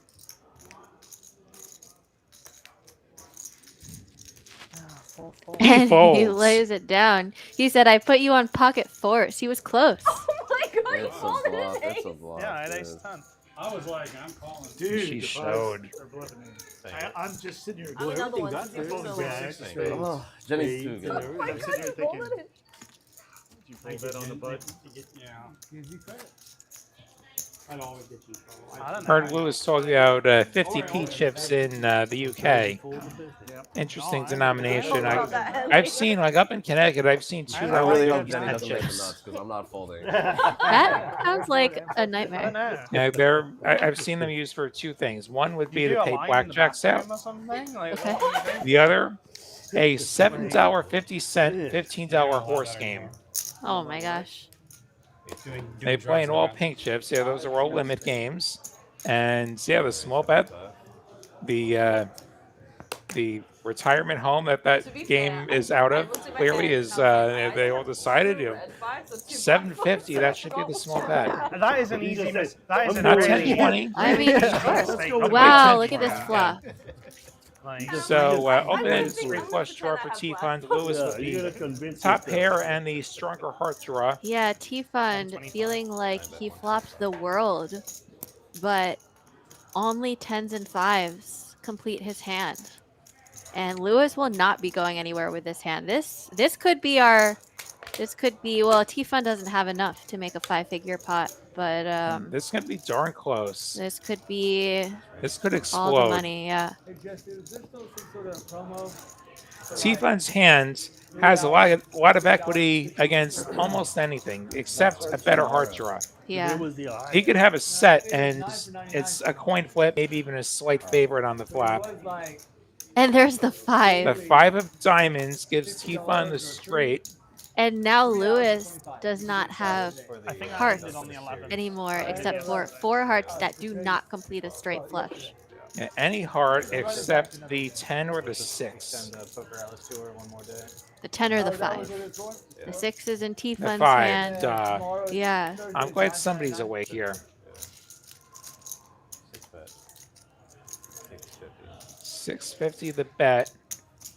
And he lays it down. He said, I put you on pocket fours. He was close. Oh my god, It's a bluff. It's a bluff. Yeah, I had dude. ace 10. I was like, I'm calling. Dude, She the showed. fives are bluffing me. I'm just sitting here I'm going, another everything one, got since you're folded still back. on. Spades, Oh, Jenny's too spades, good. and everything. I'm sitting here thinking, did you I fold that on the butt? Yeah, Gives you credit. I'd always get you trouble. I don't know. Heard Lewis talk about 50p chips in the UK. Interesting denomination. I've seen, like up in Connecticut, I've seen I $2 really hope 50 Jenny cent doesn't make the chips. nuts because I'm not folding. That sounds like a nightmare. Yeah, I've seen them used for two things. One would be You to do a pay line in the blackjacks out. bathroom or something? Like, Okay. what do you do? The other, a $7.50 $15 horse game. Oh my gosh. They play in all pink chips. Yeah, those are all limit games. And yeah, the small bet, the retirement home that game is out of clearly is they all decided $7.50. That should be the small bet. That is an easy miss. That is Not really 10-20. I mean, mistake. sure. Wow, look at this flop. Like, So open three flush draw for T Fund. Lewis with the top pair and the stronger heart draw. Yeah, T Fund feeling like he flopped the world, but only 10s and 5s complete his hand. And Lewis will not be going anywhere with this hand. This could be our, well, T-Fun doesn't have enough to make a 5-figure pot, but this could be darn close. this could be This could explode. all the money, yeah. Hey Jesse, is there still some sort of promo? T-Fun's hand has a lot of equity against almost anything except a better heart draw. Yeah. He could have a set and it's a coin flip, maybe even a slight favorite on the flop. And there's the 5. The 5 of diamonds gives T-Fun the straight. And now Lewis does not have hearts on the 11. anymore, except for 4 hearts that do not complete a straight flush. Yeah, any heart except the 10 or the 6. The 10 or the 5. The 6 is in The T-Fun's 5, hand. duh. Yeah. I'm glad somebody's awake here. 650 the bet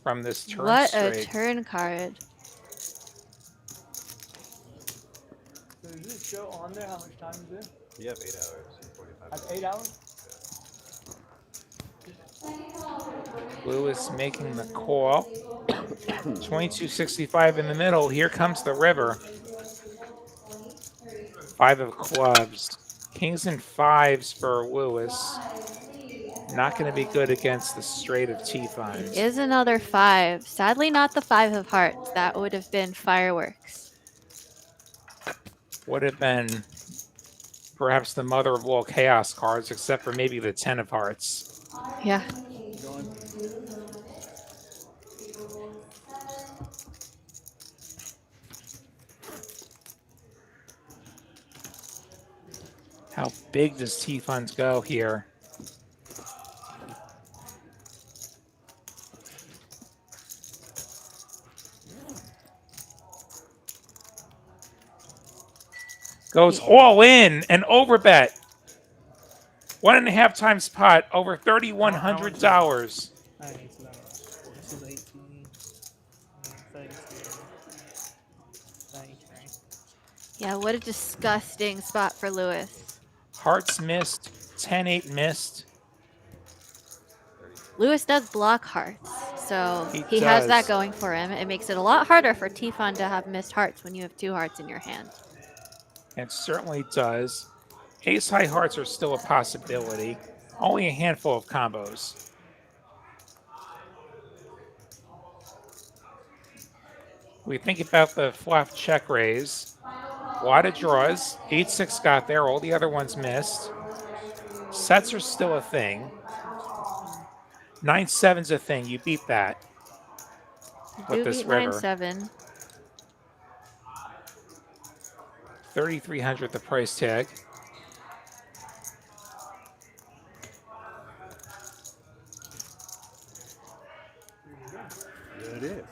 from this turn What straight. a turn card. So does it show on there how much time is it? You have 8 hours and 45 I have 8 hours? Lewis making the call. 2265 in the middle. Here comes the river. 5 of clubs. Kings and 5s for Lewis. Not going to be good against the straight of T-Fun. Is another 5. Sadly, not the 5 of hearts. That would have been fireworks. Would have been perhaps the mother of all chaos cards, except for maybe the 10 of hearts. Yeah. How big does T-Funds go here? Goes all in and overbet. 1.5 times pot, over $3,100. This is 18. 32. 33. Yeah, what a disgusting spot for Lewis. Hearts missed, 10-8 missed. Lewis does block hearts, so he does. has that going for him. It makes it a lot harder for T-Fun to have missed hearts when you have 2 hearts in your hand. It certainly does. Ace-high hearts are still a possibility. Only a handful of combos. We think about the flop check raise. A lot of draws. 8-6 got there. All the other ones missed. Sets are still a thing. 9-7's a thing. You beat that You with this beat river. 9-7. 3,300 the price tag. There it is.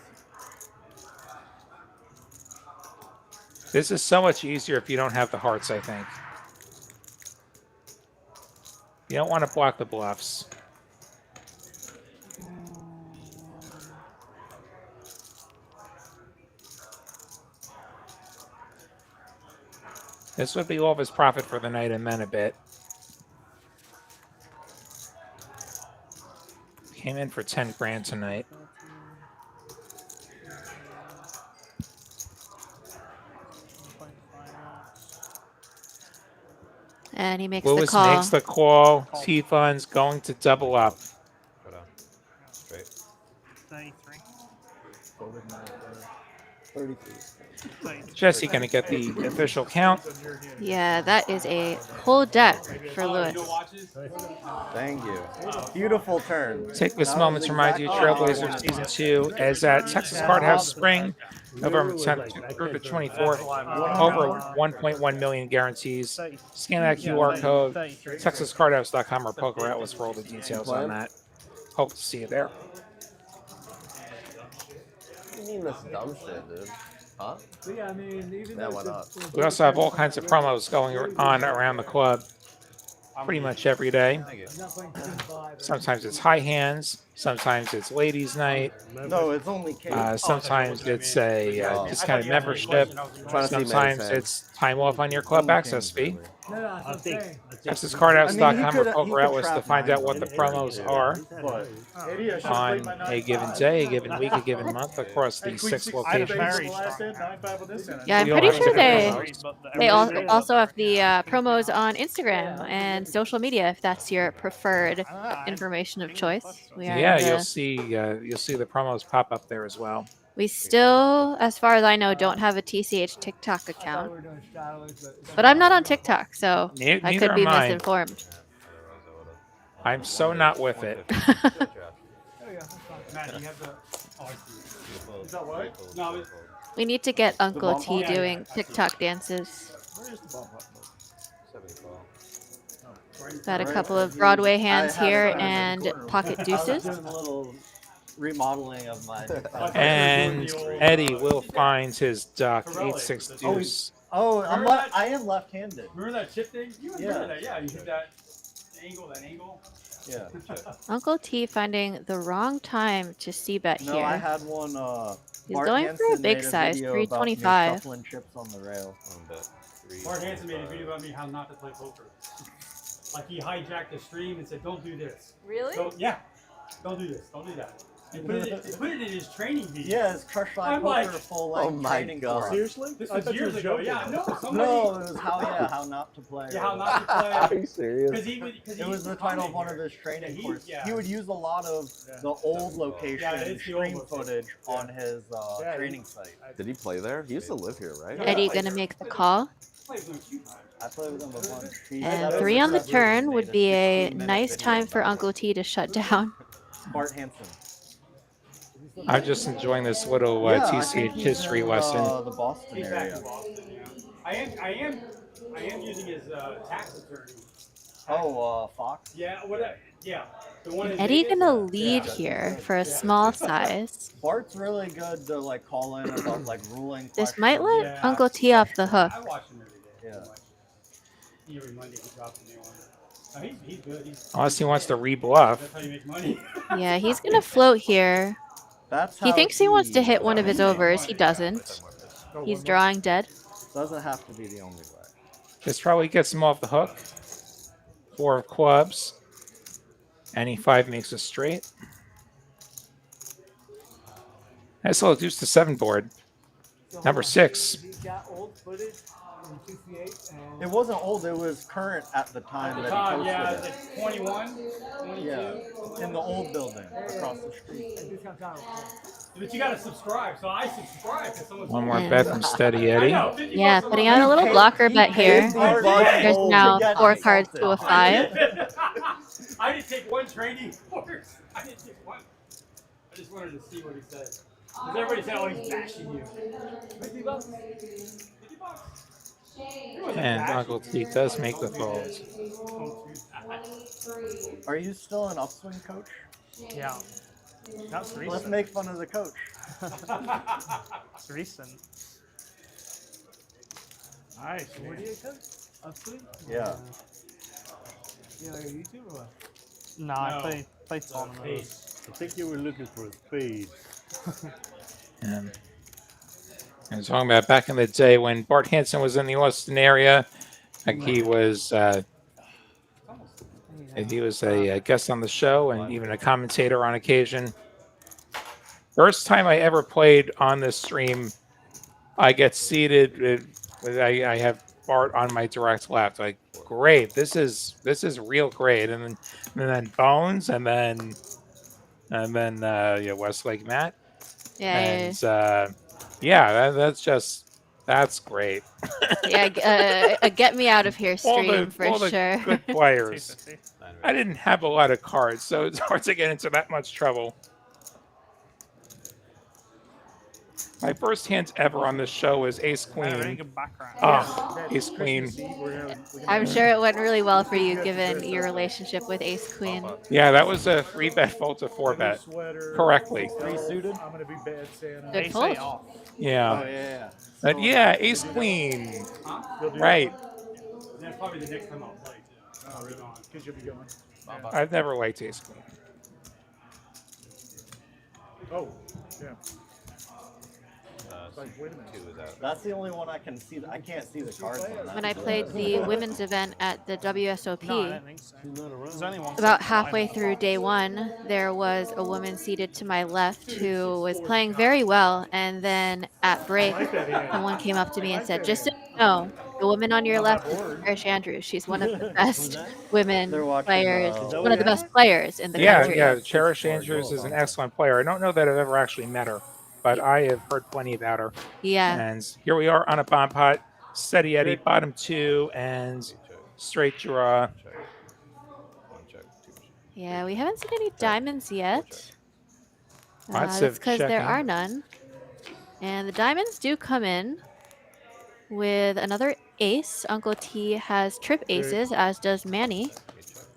This is so much easier if you don't have the hearts, I think. You don't want to block the bluffs. This would be all of his profit for the night and then a bit. Came in for 10 grand tonight. And he makes Lewis the call. makes the call. T-Fun's going to double up. Go down. Straight. 33. 33. Jesse gonna get the official count. Yeah, that is a whole deck for Lewis. Thank you. Beautiful turn. Take this moment to remind you, Trailblazers Season 2 is at Texas Card House Spring, November 10th through the 24th. Over 1.1 million guarantees. Scan that QR code, texascardhouse.com or Poker Atlas for all the details on that. Hope to see you there. What do you mean this dumb shit, dude? Huh? But yeah, I mean, even Yeah, though why it's not? We also have all kinds of promos going on around the club pretty much every day. Sometimes it's high hands, sometimes it's ladies' night. No, it's only Sometimes it's a discounted membership. Trying to see Manny Sometimes fan. it's time off on your club access fee. No, that's what I'm saying. accesscardhouse.com or he Poker could Atlas to trap find out 9 what the bucks. promos are But Maybe I should have on played my 9-5. a given day, a given week, a given month across Hey, the Queen 6 6 I'm locations. very the last strong hand, 9-5 on this hand. Yeah, I'm We don't pretty have sure to they promos. they also have the promos on Instagram and social media if that's your preferred information of choice. We are Yeah, in you'll the, see the promos pop up there as well. we still, as far as I know, don't have a TCH TikTok I thought account. we were doing shadowless, But I'm not on TikTok, so I Neither could be am I. misinformed. I'm so not with it. There we go. That's fine. Matt, do you have the? Oh, I see. Is that what? No, it, We need to get Uncle bump T button? doing TikTok dances. Where is the bump button? 74. Got a Right, couple so of Broadway I hands had it here in the and corner. pocket I was deuces. doing a little remodeling of my. And Eddie will find his duck, Corelli. 8-6 Oh, deuce. Oh, Remember that? I am left-handed. remember that chip thing? You Yeah. remember that? Yeah, you hit that angle. Yeah. Uncle T finding the wrong time to c-bet No, here. I had one. He's Bart going for a Hansen big made size, video about me 325. shuffling chips on the rail. Mark Hansen made a video about me how not to play poker. Like he hijacked the stream and said, "Don't do this." Really? Don't do this. Don't do that. He put it in his training video. Yeah, it's Crush Live I'm Poker like, full-length oh my training God. course. Seriously? This I was thought you years were ago. joking. Yeah, no, somebody. No, it was how not to play. Yeah, how not to Are play. you serious? It was the title of one of his training courses. yeah. He would use a lot of the old location Yeah, it's the old stream location. footage on his Yeah, training site. Did he play there? He used to live here, right? Eddie gonna make the call. I played with him a bunch. And 3 on the turn would be a nice time for Uncle T to shut down. Bart Hansen. I'm just enjoying this little Yeah, I think TCH he's history in, lesson. the Boston He's back area. in Boston. Yeah. I am using his tax attorney. Oh, Fox. Yeah, what? Yeah. The one in Eddie Vegas? gonna lead here for a small size. Bart's really good to like call in about like ruling This questions. might let Yeah. Uncle T off the hook. I watch him every day. Yeah. Every Monday he drops a new one. No, he's good. Unless he wants to rebluff. That's how you make money. Yeah, he's gonna float here. That's He how thinks he wants to hit one of his overs. He doesn't. He's drawing dead. Doesn't have to be the only way. This probably gets him off the hook. 4 of clubs. Any 5 makes a straight. Nice little deuce to 7 board. Number 6. He's got old footage from TCH and It wasn't old. It was current at the time At the that time, he yeah, posted it's 21, 22. Yeah, in the old building across the street. discount time. But you gotta subscribe, so I subscribe to someone. One more bet from Steady Eddie. Yeah, putting out a little blocker bet here. There's now 4 cards to a 5. I didn't take one training course. I didn't take one. I just wanted to see what he said. Because everybody said, "Oh, he's bashing you." $50. $50. And Uncle T does make the fold. Are you still an upswing coach? Yeah. That's recent. Let's make fun of the coach. It's recent. Nice. Where do you coach? Upswing? Yeah. You know, your YouTube or what? No, I play tournaments. I think you were looking for a spade. And talking about back in the day when Bart Hansen was in the Austin area, like he was a guest on the show and even a commentator on occasion. First time I ever played on this stream, I get seated. I have Bart on my direct left. Like, great, this is real great. And then Bones, and then Westlake Matt. Yeah. And that's great. Yeah, a get me out of here stream for all the sure. good players. I didn't have a lot of cards, so it's hard to get into that much trouble. My first hand ever on this show was Ace Queen. Ace Queen. I'm sure it went really well for you given your relationship with Ace Queen. Yeah, that was a 3-bet fold to 4-bet. Correctly. 3 suited. I'm gonna be bad Santa. Good fold. Yeah. Oh, yeah. But yeah, Ace Queen. Right. That's probably the next time I'll play too. Oh, really? Because you'll be going. I've never liked Ace Queen. Oh, yeah. Like, wait a minute. 2 is out. That's the only one I can see. I can't see the cards on that. When I played the women's event at the WSOP, No, I don't think so. There's only one about set halfway live. through day one, there was a woman seated to my left who was playing very well, and then at break, someone came up to me and said, "Just so you know, the woman on your left is Cherish Andrews. She's one of the best women players, one of the best players in the country." Yeah. Cherish Andrews is an excellent player. I don't know that I've ever actually met her, but I have heard plenty about her. Yeah. And here we are on a bomb pot. Steady Eddie, bottom 2, and straight draw. Yeah, we haven't seen any diamonds yet. Lots That's of because there checking. are none. And the diamonds do come in with another ace. Uncle T has trip aces, as does Manny.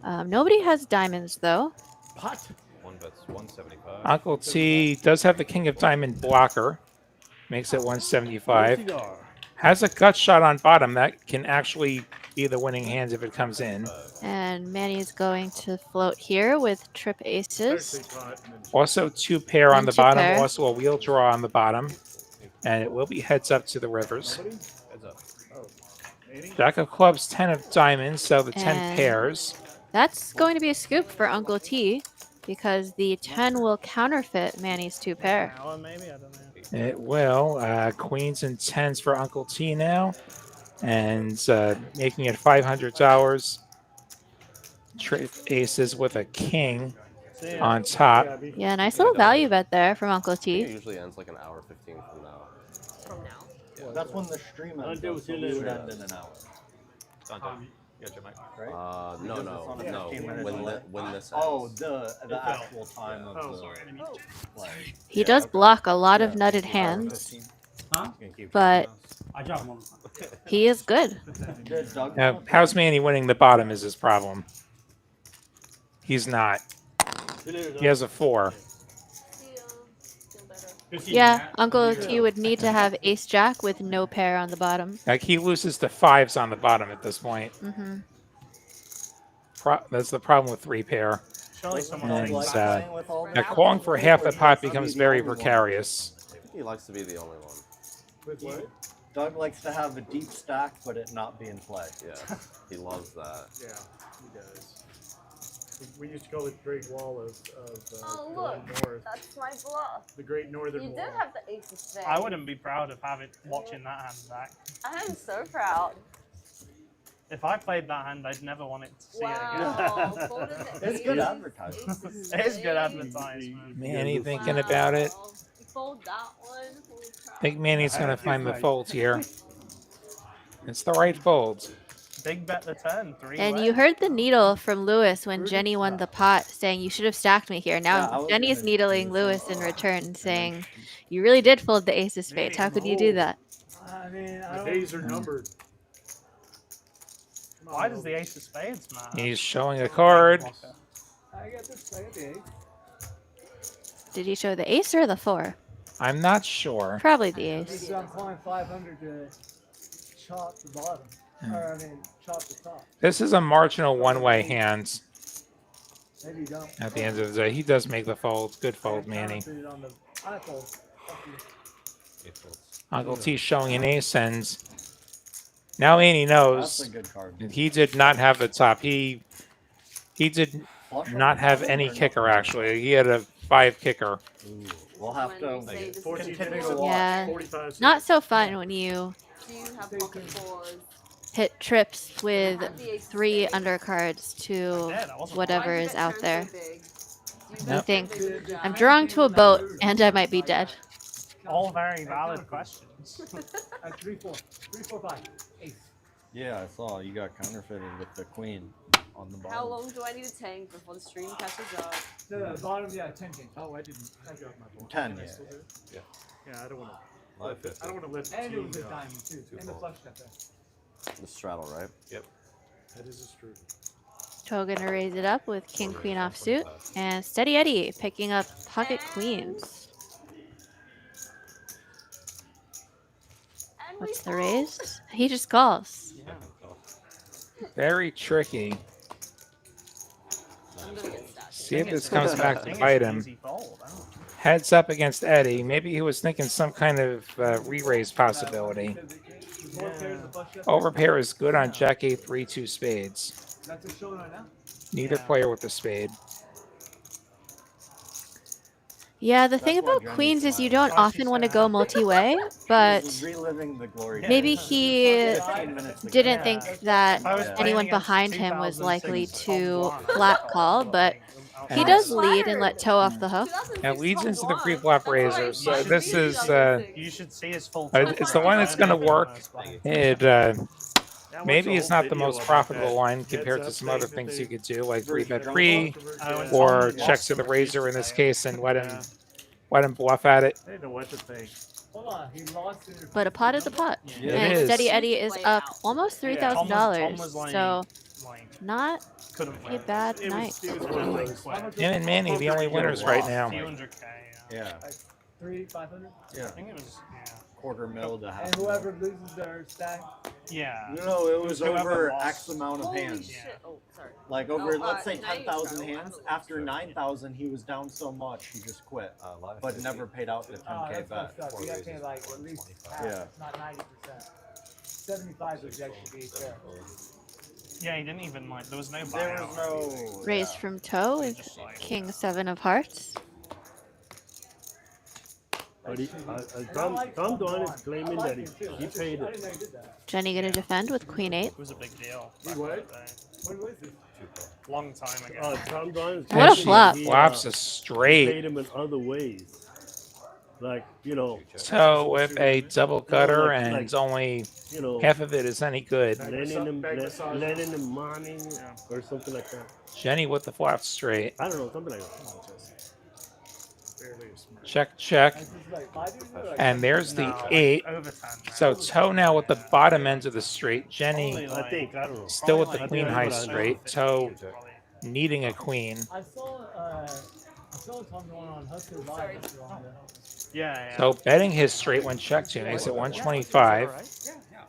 Nobody has diamonds, though. Pot. 1 bets 175. Uncle T does have the King of Diamond blocker. Makes it 175. Has a gut shot on bottom that can actually be the winning hands if it comes in. And Manny's going to float here with trip aces. Also 2 pair on And the 2 bottom. pair. Also a wheel draw on the bottom. And it will be heads up to the rivers. Heads up. Jack of clubs, 10 of diamonds, so the 10 And pairs. That's going to be a scoop for Uncle T, because the 10 will counterfeit Manny's 2 pair. Hour maybe, I don't know. It will. Queens and 10s for Uncle T now. And making it $500. Trip aces with a king on top. Yeah, nice little value bet there from Uncle I think it T. usually ends like an hour 15 from now. From now. Yeah. That's when the stream ends. Dante, So we would end in an hour. Dante, you got your mic? Right? No. Because it's on a 15-minute delay. When this ends. Oh, the actual time of the play. He does block a lot of nutted hands, Huh? but I dropped him on the he is good. Did Doug Now, how's Manny winning the bottom is his problem. He's not. He has a 4. Yeah, Uncle T would need to have ace jack with no pair on the bottom. Like he loses to 5s on the bottom at this point. Hmm. That's the problem with 3 pair. Surely someone And thinks now calling for half the pot becomes very precarious. I think he likes to be the only one. With what? Doug likes to have a deep stack, but it not be in play. Yeah, he loves that. Yeah, he does. We used to call it the Great Wall of Oh the look, North. that's my bluff. The Great Northern You Wall. did have the ace of spades. I wouldn't be proud of watching that hand back. I am so proud. If I played that hand, I'd never want it to see Wow, it folded again. the It's good ace, advertising. ace of It is good spades. advertisement. Manny thinking about it. Wow. You fold that one. Holy crap. I think Manny's going to find the fold here. It's the right fold. Big bet the turn, 3 And way. you heard the needle from Lewis when Jenny won the pot, saying you should have stacked me here. Yeah, I Now was Jenny's gonna needling Lewis in return, saying you really did fold the ace of spades. How could you do that? I mean, I The don't. days are numbered. Come on, Why does Will. the ace of spades matter? He's showing a card. I got this. I got the eight. Did he show the ace or the 4? I'm not sure. Probably the ace. Because I'm calling 500 to chop the bottom. Or, I mean, chop the top. This is a marginal one-way hand Maybe you don't. at the end of the day. He does make the fold. Good fold, Manny. Put it on the iPhone. Fuck you. Uncle T showing an ace, and now Manny knows That's a good card. he did not have the top. He did Flush not have any kicker, actually. He had a 5 kicker. Ooh, we'll have When to we say this is 14 the minutes. fold, Yeah, 45 not so fun when you do you have pocket fours? hit trips with Have the ace of 3 spades. undercards to Yeah, that wasn't whatever Why did is it out turn there. so big? Do you Yep. bet think big with I'm jack? drawing to a boat and I might be dead. All very valid questions. 3, 4. 3, 4, 5. Ace. Yeah, I saw you got counterfeited with the queen on the bottom. How long do I need to tank before the stream catches up? No, bottom, yeah, 10 king. Oh, I didn't. I got my ball. 10, Can I yeah. still do it? Yeah. Yeah, I don't want to. Live 50. I don't want to let the And it team was a go. diamond, too. And the folds. flush got there. The straddle, right? That is true. Toe gonna raise it up with king queen offsuit, and Steady Eddie picking up pocket queens. And we What's the fold. raise? He just calls. Very tricky. I'm gonna get stacked. See if this comes back to I think bite it's an him. easy fold. I don't know. Heads up against Eddie. Maybe he was thinking some kind of re-raise possibility. Overpair is good on Jack 8, 3, 2 spades. That's a show right now. Neither player with the spade. Yeah, the thing about queens is you don't often want to go multi-way, but reliving the glory maybe days. he 15 minutes ago. didn't think that I was playing anyone against behind him was 2006 likely Tom to Guan. flat call, but he And does lead and let toe off the hook. It leads into the pre-flop razor. So this is You should see his full. it's the one that's going to work. It maybe it's not the most profitable one compared to some other things you could do, like 3-bet free, or check to the razor in this case and let him bluff at it. I didn't know what to think. Hold on, he lost in But a pot is a pot. Yeah, and it is. Steady Eddie is up almost Tom $3,000. was like- So like, not couldn't a win. bad It night. was one of those. Him and Manny, the only winners right now. Few hundred K, Yeah. 500. Yeah. I think it was. Quarter mil to half. And whoever loses their stack. Yeah. No, it was whoever over lost. X amount of Holy hands. shit. Oh, sorry. Like over, No, let's say now you 10,000 throw. hands. After 9,000, he was down so much he just quit, Live but 50. never paid out the 10K That's bet. fucked up. You gotta pay like at least half, Yeah. not 90%. 75 is actually fair. Yeah, he didn't even like. There was no There buyout. was no. Raised from toe with King 7 of hearts. But Tom Duan is claiming that he paid I it. didn't know you did that. Jenny gonna defend with Queen 8. It was a big deal. He back in what? the day. When was this? Long time ago. Tom Duan is What a claiming flop. he, Flops a he straight. paid him in other ways. Like, you know, So with a double cutter like- and like, only you know, half of it is any good. lending him money or something like that. Jenny with the flop straight. I don't know, something like that. Check, check. This is like 5 years ago, like And there's the No, 8. Over 10. Man. So toe now with the bottom end of the straight. Jenny Only I think, I don't know. still with the like queen that's high what I straight. Toe needing a queen. I saw Tom going on Hustler Live. not too long ago. Yeah, yeah. So betting his straight when check to makes it 125.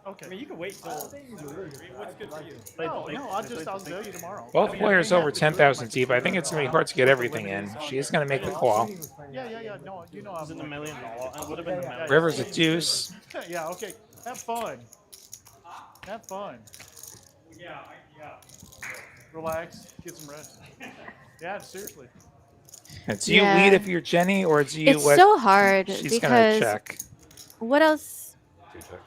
Okay. I mean, you can wait till. I think he's a really good What's good for you? No, I'll tell you tomorrow. Both players over 10,000 deep. I think it's going to be hard to get everything in. She's going to make the call. Yeah. No, you know It was I'm in $1 million. It would have been a million. River's a deuce. Yeah, okay. Have fun. Have fun. Yeah. Relax. Get some rest. Yeah, seriously. Do you Yeah. lead if you're Jenny, or do you It's let? so hard She's going to because check. what else? Two check.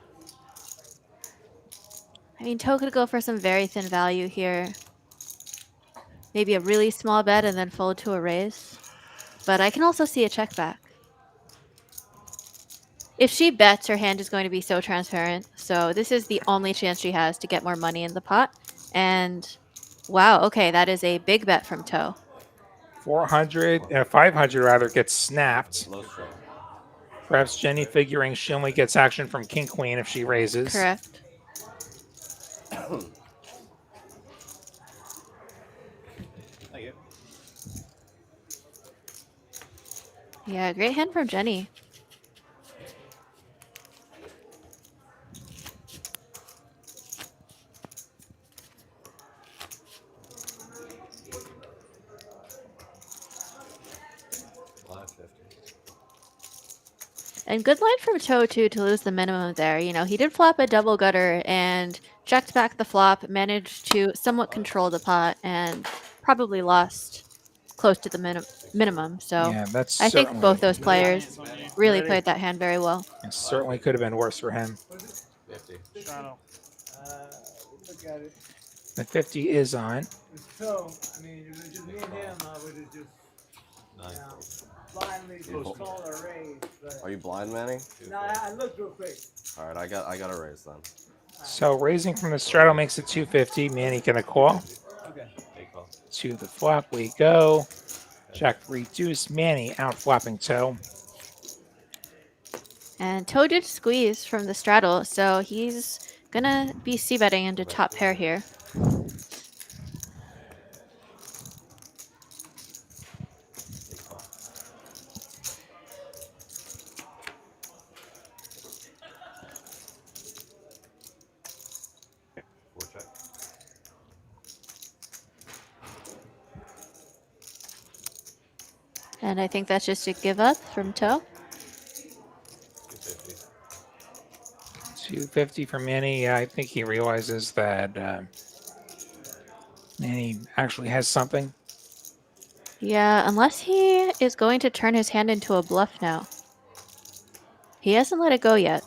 I mean, toe could go for some very thin value here. Maybe a really small bet and then fold to a raise. But I can also see a check back. If she bets, her hand is going to be so transparent. So this is the only chance she has to get more money in the pot. And wow, okay, that is a big bet from toe. 400, 500 rather, gets snapped. Low stroke. Perhaps Jenny figuring she only gets action from king queen if she raises. Correct. Thank you. Yeah, great hand from Jenny. Live 50. And good line from toe, too, to lose the minimum there. You know, he did flop a double gutter and checked back the flop, managed to somewhat control the pot, and probably lost close to the minimum. So Yeah, that's I think certainly- both those players really played that hand very well. It certainly could have been worse for him. 50. Toronto. Look at it. The 50 is on. So, I mean, if it was just me and him, I would have just blindly just called a raise. But Are you blind, Manny? no, I looked real quick. All right, I got a raise then. So raising from the straddle makes it 250. Manny gonna call. Okay. Big call. To the flop we go. Jack 3 deuce. Manny out flopping toe. And toe did squeeze from the straddle, so he's gonna be c-betting into top pair here. Four check. And I think that's just a give up from Toe. 250. 250 for Manny. Yeah, I think he realizes that Manny actually has something. Yeah, unless he is going to turn his hand into a bluff now. He hasn't let it go yet.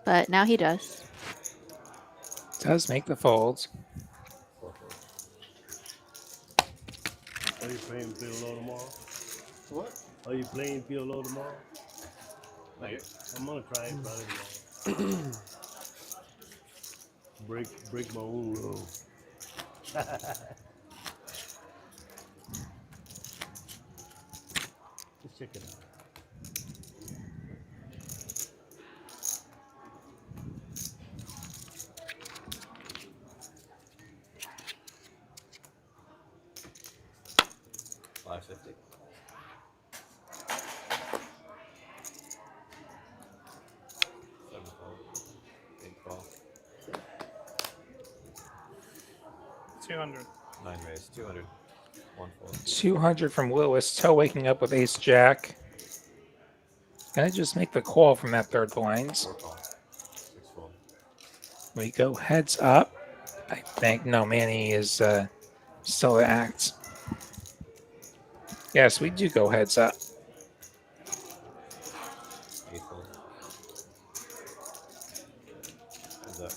But now he does. Does make the folds. Are you playing PLO tomorrow? What? Are you playing PLO tomorrow? Not yet. I'm gonna try it probably tomorrow. break my own rule. Let's check it out. $550. Big call. 200. 9 raise. 200. 1 fold. 200 from Lewis. Toe waking up with ace jack. Gonna just make the call from that third blind. 4 call. 6 fold. We go heads up. I think no, Manny is still act. Yes, we do go heads up. 8 fold. Heads up.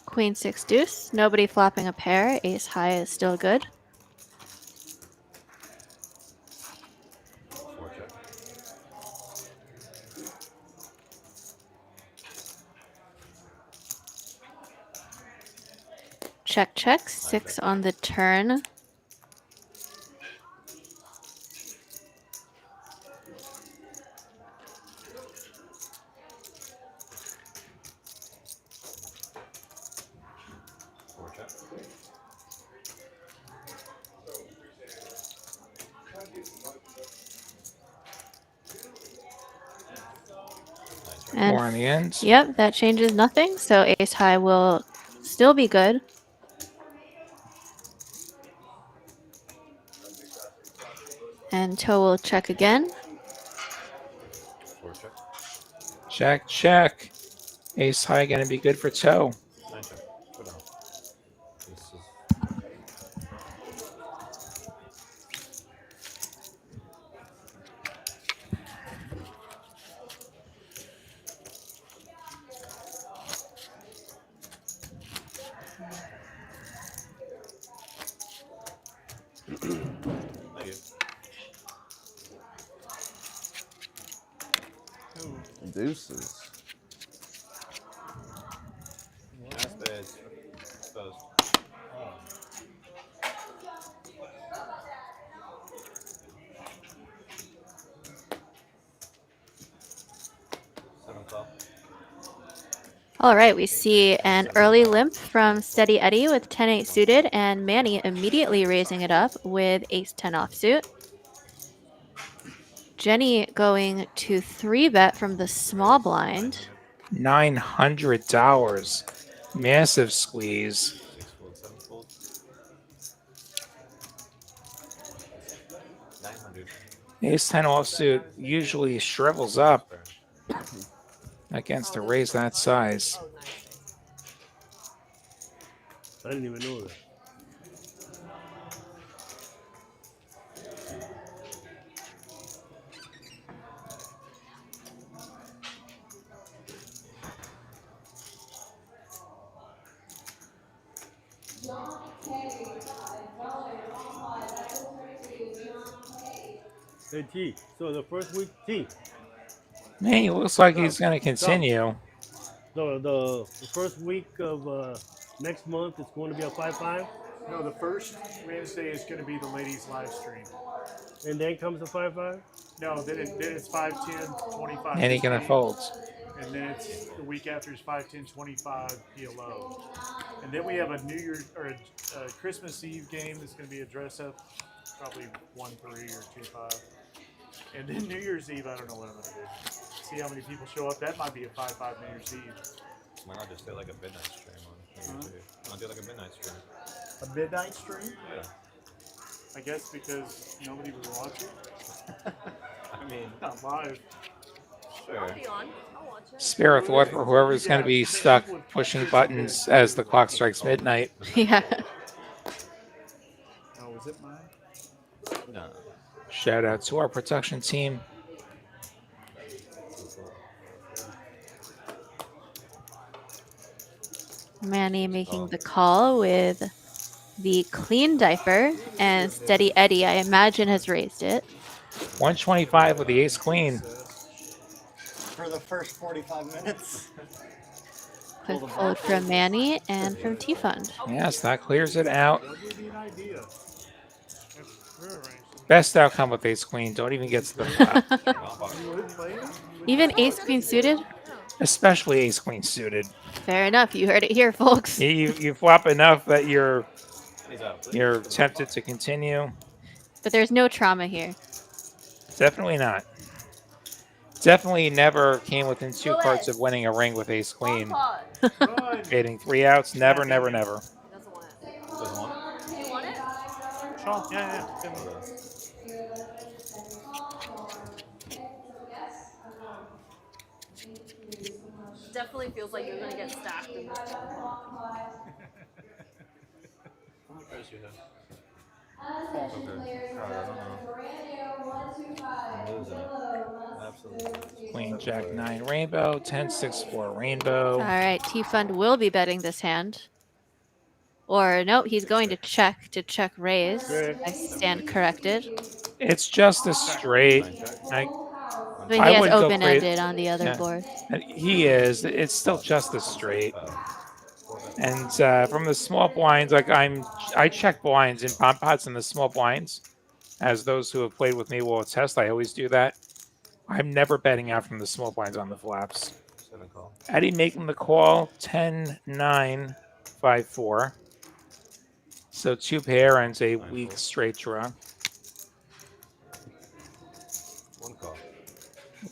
Queen 6 deuce. Nobody flopping a pair. Ace high is still good. 4 check. Check, check. 6 on the turn. And More on the end. Yep, that changes nothing. So ace high will still be good. And Toe will check again. 4 check. Check, check. Ace high gonna be good for Toe. 9 check. Go down. This is Thank you. Deuces. Nice spades. Exposed. All right, we see an early limp from Steady Eddie with 10-8 suited, and Manny immediately raising it up with ace-10 offsuit. Jenny going to 3-bet from the small blind. $900. Massive squeeze. 6 fold, 7 fold. 900. Ace-10 offsuit usually shrivels up against a raise that size. I didn't even know that. Hey T, so the first week T. Man, he looks like he's going to continue. The first week of next month it's going to be a 5-5. No, the first Wednesday is going to be the ladies' live stream. And then comes the 5-5? No, then it's 5-10, 25. And he going to fold. And then it's the week after is 5-10, 25 PLO. And then we have a New Year or a Christmas Eve game that's going to be a dress up, probably 1-3 or 2-5. And then New Year's Eve, I don't know what I'm going to do. See how many people show up. That might be a 5-5 New Year's Eve. Why not just do like a midnight stream on YouTube? Why not do like a midnight stream? A midnight stream? Yeah. I guess because nobody would watch it. I mean, Not live. sure. I'll be on. I'll watch it. Spare a thought for whoever's going to be stuck pushing buttons as the clock strikes midnight. Yeah. Oh, was it mine? No. Shout out to our production team. Manny making the call with the clean diaper, and Steady Eddie, I imagine, has raised it. 125 with the ace queen. For the first 45 minutes. Quick fold from Manny and from T-Fund. Yes, that clears it out. That'll give you an idea. Best outcome with ace queen. Don't even get to the flop. You would play it? Even ace queen suited? Especially ace queen suited. Fair enough. You heard it here, folks. You flop enough that you're He's out, please. you're tempted to continue. But there's no trauma here. Definitely not. Definitely never came within 2 Lewis. cards of winning a ring with ace queen. Pot. Run. Getting 3 outs. Never, never, never. He doesn't want it. Doesn't want it? Do you want it? Sure, yeah. Give me. Definitely feels like you're gonna get stacked in this one. Where's your head? Absolutely. Queen, jack, 9 rainbow. 10, 6, 4 rainbow. All right, T-Fund will be betting this hand. Or, nope, he's going to check raise. I stand corrected. It's just a straight. But he I has would go open-ended on the other Yeah. board. And he is. It's still just a straight. And from the small blinds, like I check blinds in pom pots in the small blinds. As those who have played with me will attest, I always do that. I'm never betting out from the small blinds on the flaps. 7 call. Eddie making the call. 10, 9, 5, 4. So 2 pair and a weak straight draw. 1 call.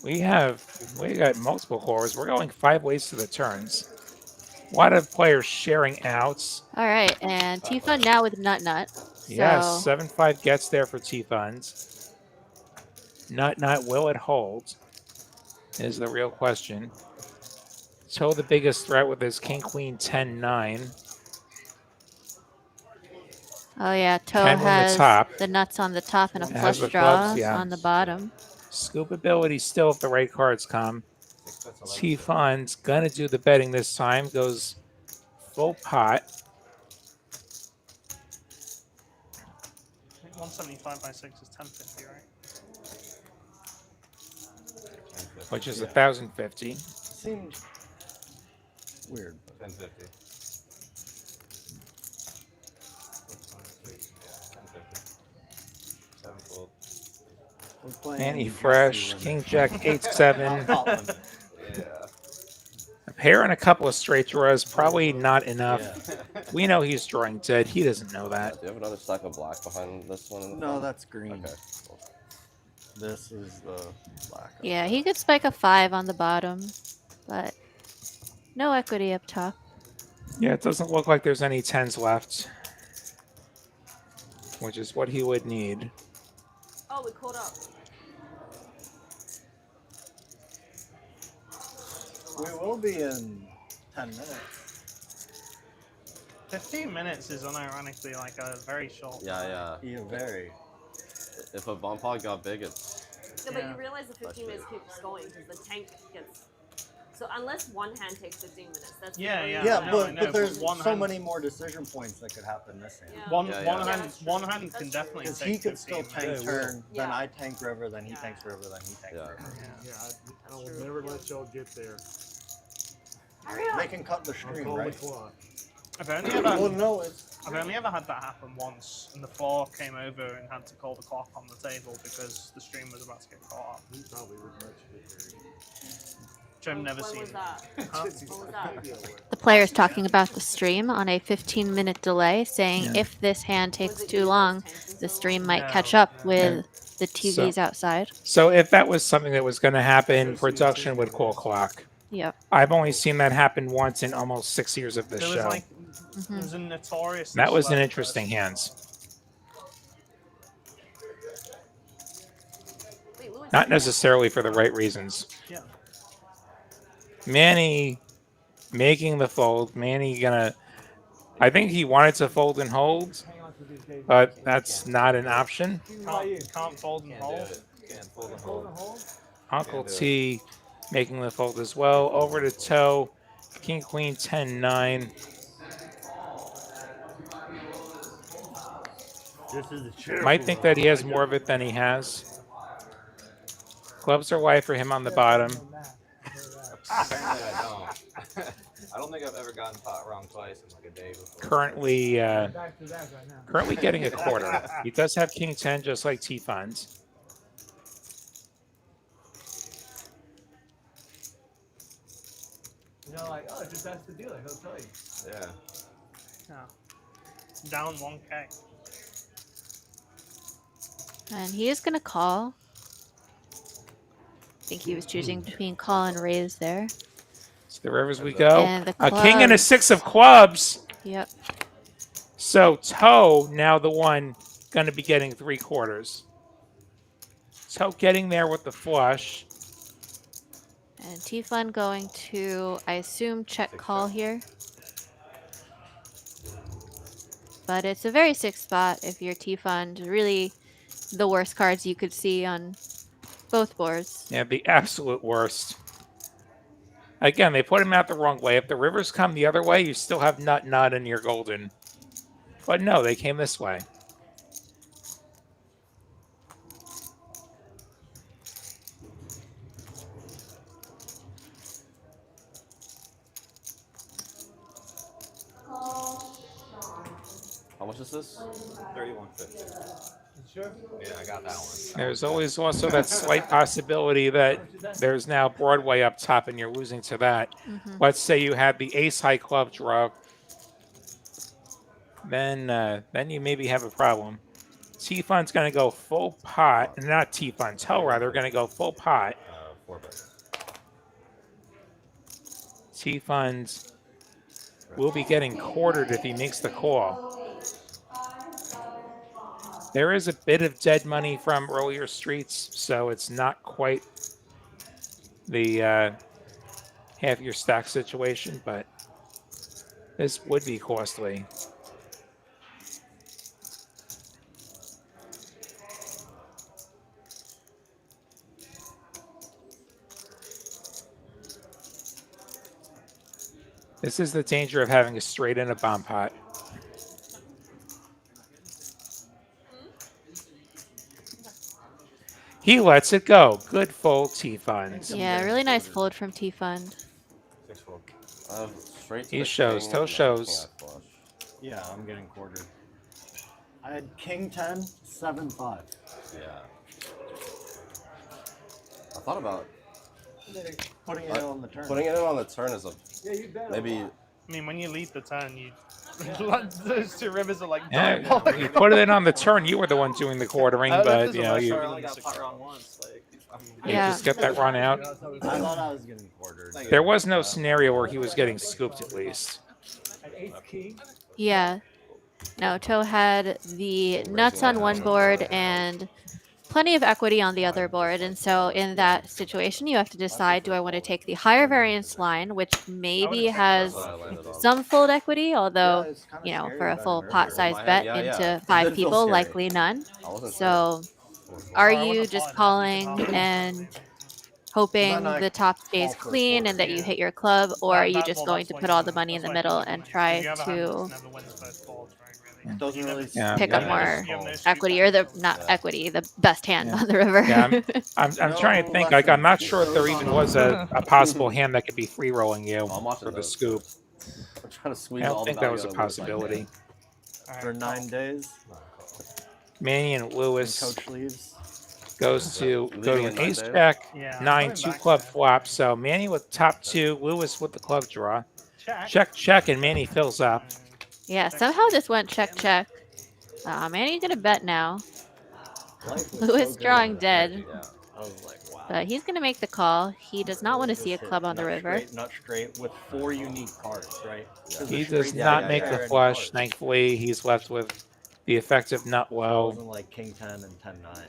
We got multiple callers. We're going 5 ways to the turns. A lot of players sharing outs. All right, and T-Fund now with Nut Nut. Yes, So 7-5 gets there for T-Funds. Nut will it hold? Is the real question. Toe the biggest threat with his King Queen 10-9. oh yeah, Toe 10 on the has top. the nuts on the top and a It has flush the draw clubs, yeah. on the bottom. Scoop ability still if the right cards come. T-Funds gonna do the betting this time. Goes full pot. I think 175 by 6 is 1050, right? Which is 1,050. Seemed weird. 1050. 7 fold. We're playing Manny Jesse fresh. when- King Jack 8-7. Yeah. A pair and a couple of straight draws, probably not enough. We know he's drawing dead. He doesn't know that. Do you have another stack of black behind this one? In the No, front? that's green. Okay. Cool. This is the black. Yeah, he could spike a 5 on the bottom, but no equity up top. Yeah, it doesn't look like there's any 10s left, which is what he would need. Oh, we caught up. We will be in 10 minutes. 15 minutes is unironically like a very short. Yeah. Yeah, very. If a bomb pod got big, it's Yeah, but Yeah. you realize the 15 minutes keeps going because the tank gets. So unless one hand takes 15 minutes, that's the Yeah, only- yeah. Yeah, I know, but, I know, but there's but one so hand- many more decision points that could happen this hand. Yeah. One Yeah, one yeah. Yeah, hand that's true. one hand That's can true. definitely Because take he could still 15 tank minutes. turn, then Yeah. I tank river, then he Yeah. tanks river, then he tanks Yeah. river. Yeah, I will never let y'all get there. Hurry up. They can cut the I'll stream, call the right? clock. I've only Well, ever no, it's I've only ever had that happen once, and the floor came over and had to call the clock on the table because the stream was about to get cut off. He probably would let you get there. Which I've never When seen. was that? Huh? What was that? The player's talking about the stream on a 15-minute delay, saying Yeah. if this hand takes Was it too you long, that was tanking the so stream long? might No, catch up no. with the TVs outside. So if that was something that was going to happen, production would call clock. Yep. I've only seen that happen once in almost 6 years of this There was show. like, there was a notorious. That was an interesting hands. Not necessarily for the right reasons. Yeah. Manny making the fold. Manny gonna. I think he wanted to fold and hold, but that's not an option. Can't fold and hold. Can't fold and hold. Uncle T making the fold as well. Over to toe. King, queen, 10, 9. This is the Might think that he has more of it than he has. Clubs are wide for him on the bottom. Apparently I don't. I don't think I've ever gotten pot wrong twice in like a day before. Currently getting a quarter. He does have king 10 just like T funds. You know, like, oh, just ask the dealer, he'll tell you. Yeah. Yeah. Down 1K. And he is going to call. I think he was choosing between call and raise there. So the rivers we go. And the a king and a clubs. 6 of clubs. Yep. So toe now the one going to be getting 3/4. Toe getting there with the flush. And T-Fund going to, I assume, check call here. But it's a very sick spot if your T-Fund. Really the worst cards you could see on both boards. Yeah, the absolute worst. Again, they put him out the wrong way. If the rivers come the other way, you still have nut and you're golden. But no, they came this way. How much is this? 31.50. Sure. Yeah, I got that one. There's always also that slight possibility that there's now Broadway up top and you're losing to that. Let's say you had the ace high club draw. Then you maybe have a problem. T-Fund's going to go full pot. Not T-Fund, toe rather, going to go full pot. 4 bets. T-Fund will be getting quartered if he makes the call. There is a bit of dead money from earlier streets, so it's not quite the half your stack situation, but this would be costly. This is the danger of having a straight in a bomb pot. He lets it go. Good fold, T-Fund. Yeah, really nice fold from T-Fund. 6 fold. Straight to He the shows. king Toe and then shows. king I flush. Yeah, I'm getting quartered. I had king 10, 7, 5. Yeah. I thought about Putting it on the turn. putting it on the turn is a maybe. I mean, when you lead the turn, you those two rivers are like. Yeah, you put it in on the turn. You were the one doing the quartering, but you know you just get that run out. I thought I was getting quartered. There was no scenario where he was getting scooped, at least. Yeah. No, Toe had the nuts on one board and plenty of equity on the other board. And so in that situation, you have to decide, do I want to take the higher variance line, which maybe has some fold equity, although, you know, for a full pot size bet into 5 people, likely none. So are you just calling and hoping the top stays clean and that you hit your club, or are you just going to put all the money in the middle and try to pick up more equity, or the not equity, the best hand on the river? Yeah, I'm trying to think. Like, I'm not sure if there even was a possible hand that could be free rolling you for the scoop. I'm trying to squeeze I all don't the think that value was a out of this possibility. For 9 days. Manny and Lewis Coach leaves. goes to go to an ace jack, 9, 2 club flop. So Manny with top 2, Lewis with the club draw. Check, and Manny fills up. Yeah, somehow this went check. Manny's gonna bet now. Lewis drawing dead. I was like, wow. But he's going to make the call. He does not want to see a Just hit club on the river. Nut straight with 4 unique cards, right? 'Cause He the does straight not don't make the share any flush. cards. Thankfully, he's left with the effective nut It low. wasn't like King 10 and 10-9.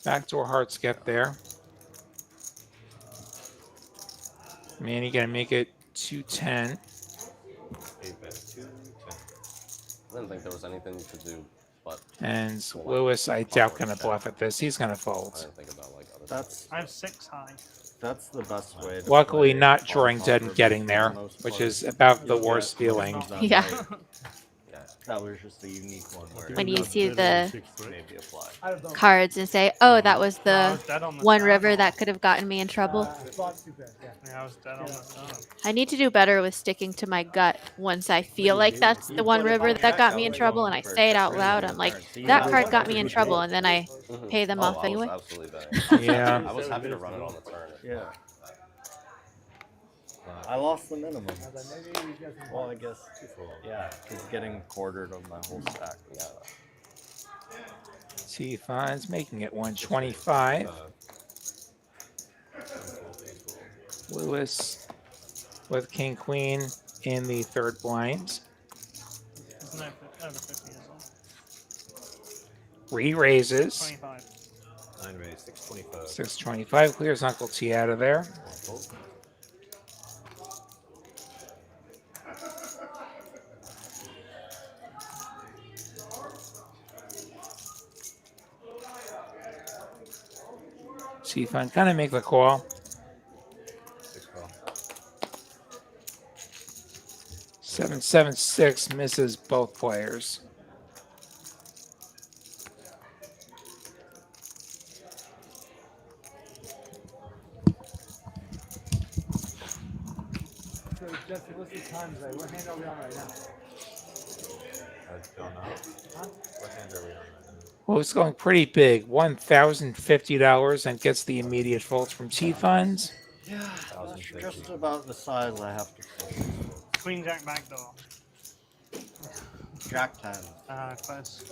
Backdoor hearts get there. Manny gonna make it 210. 8-bet, 2-10. I didn't think there was anything to do, but. And Lewis, I doubt, gonna bluff at this. He's gonna I fold. didn't think about like other. That's I have 6 high. that's the best way. To Luckily, play not on drawing dead and poker getting for there, the most which part. is about the You'll worst get feeling. most of them Yeah. right. Yeah, that was just a unique one. Where When you Not see better the than 6, right? maybe apply. I don't know. cards and say, oh, that was I the was dead on the one turn. river that could have gotten me in trouble. Block too bad, yeah. Yeah, I was dead on the turn. I need to do better with sticking to my gut once I feel like that's the one river that got me in trouble and I say it out loud. I'm like, that card got me in trouble, and then I pay them off I was anyway. absolutely betting. Yeah. I was happy to run it on the turn. Yeah. I lost the minimum. I was like, maybe we get some Well, I guess. Yeah, because getting quartered on my whole stack. Yeah. T finds making it 125. Lewis with King Queen in the third blind. It's no over 50 as well. Re-raises. 25. 9 raise, 625. 625 clears Uncle T out of there. T fund kind of make the call. 6 call. 776 misses both players. So, Jesse, what's the time today? What hand are we on right now? I don't know. Huh? What hand are we on right now? Well, it's going pretty big. $1,050 and gets the immediate folds from T funds. Yeah, that's just about the size I have to fold. Queen Jack backdoor. Jack 10. Close.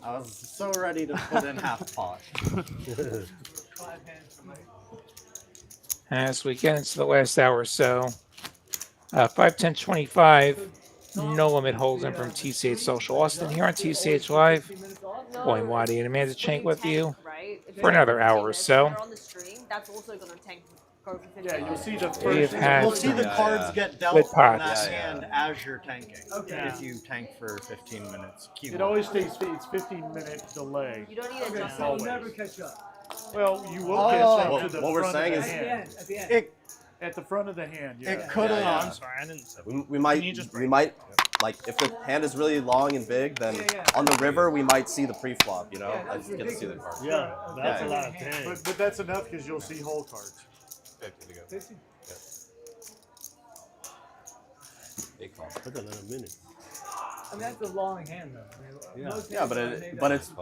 I was so ready to put in half pot. 5 hands for me. As we get into the last hour or so, 5, 10, 25. No limit holds in from TCH Social Austin here on TCH Live. Boy, Waddy and Amanda Chink with you Right? If for another hour or so. on the stream, that's also going to tank. Go for 50. Yeah, you'll see the We've first. had You'll see the Yeah, cards yeah. get dealt Good on pots. that Yeah, hand as you're tanking. Okay. If you tank for 15 minutes. It always takes it's 15-minute delay. You don't need Okay, adjust. so we'll Always. never catch up. Well, you will Oh. catch up Well, to the what we're front saying of is- the At the hand. end, at the end. It, At the front of the hand, yeah. it could have. Yeah, I'm sorry, I didn't say. We might Can you just break like if the hand is really long and big, then Yeah. on the river we might see the pre-flop. You know, Yeah, I that's just get to see the ridiculous. card. Yeah, that's Yeah. a lot of tank. But that's enough because you'll see whole cards. 50 to go. 50? 8 call. That's a lot of minutes. I mean, that's a long hand, though. I mean, Yeah. most Yeah, hands but are maybe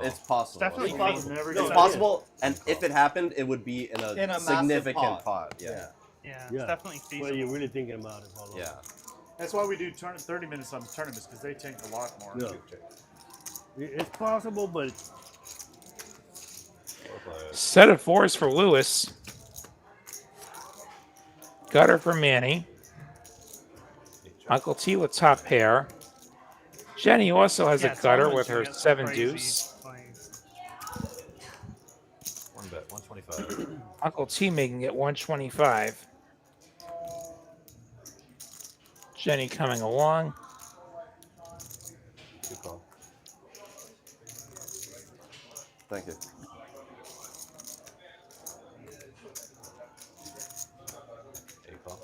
it's possible. Definitely It's possible. Never It's get possible, and if it happened, it would be in a, In a massive significant pot. pot. Yeah. Yeah, it's Yeah. definitely Well, feasible. you're really thinking about it for a long Yeah. That's why we do 30 minutes on tournaments because they tank a lot more. Yeah. It's possible, but Set of 4s for Lewis. Gutter for Manny. Uncle T with top pair. Jenny also has Yeah, a it's gutter almost with her gonna get 7 crazy deuce. plays. 1 bet, 125. Uncle T making it 125. Jenny coming along. 2 call. Thank you. Eight call.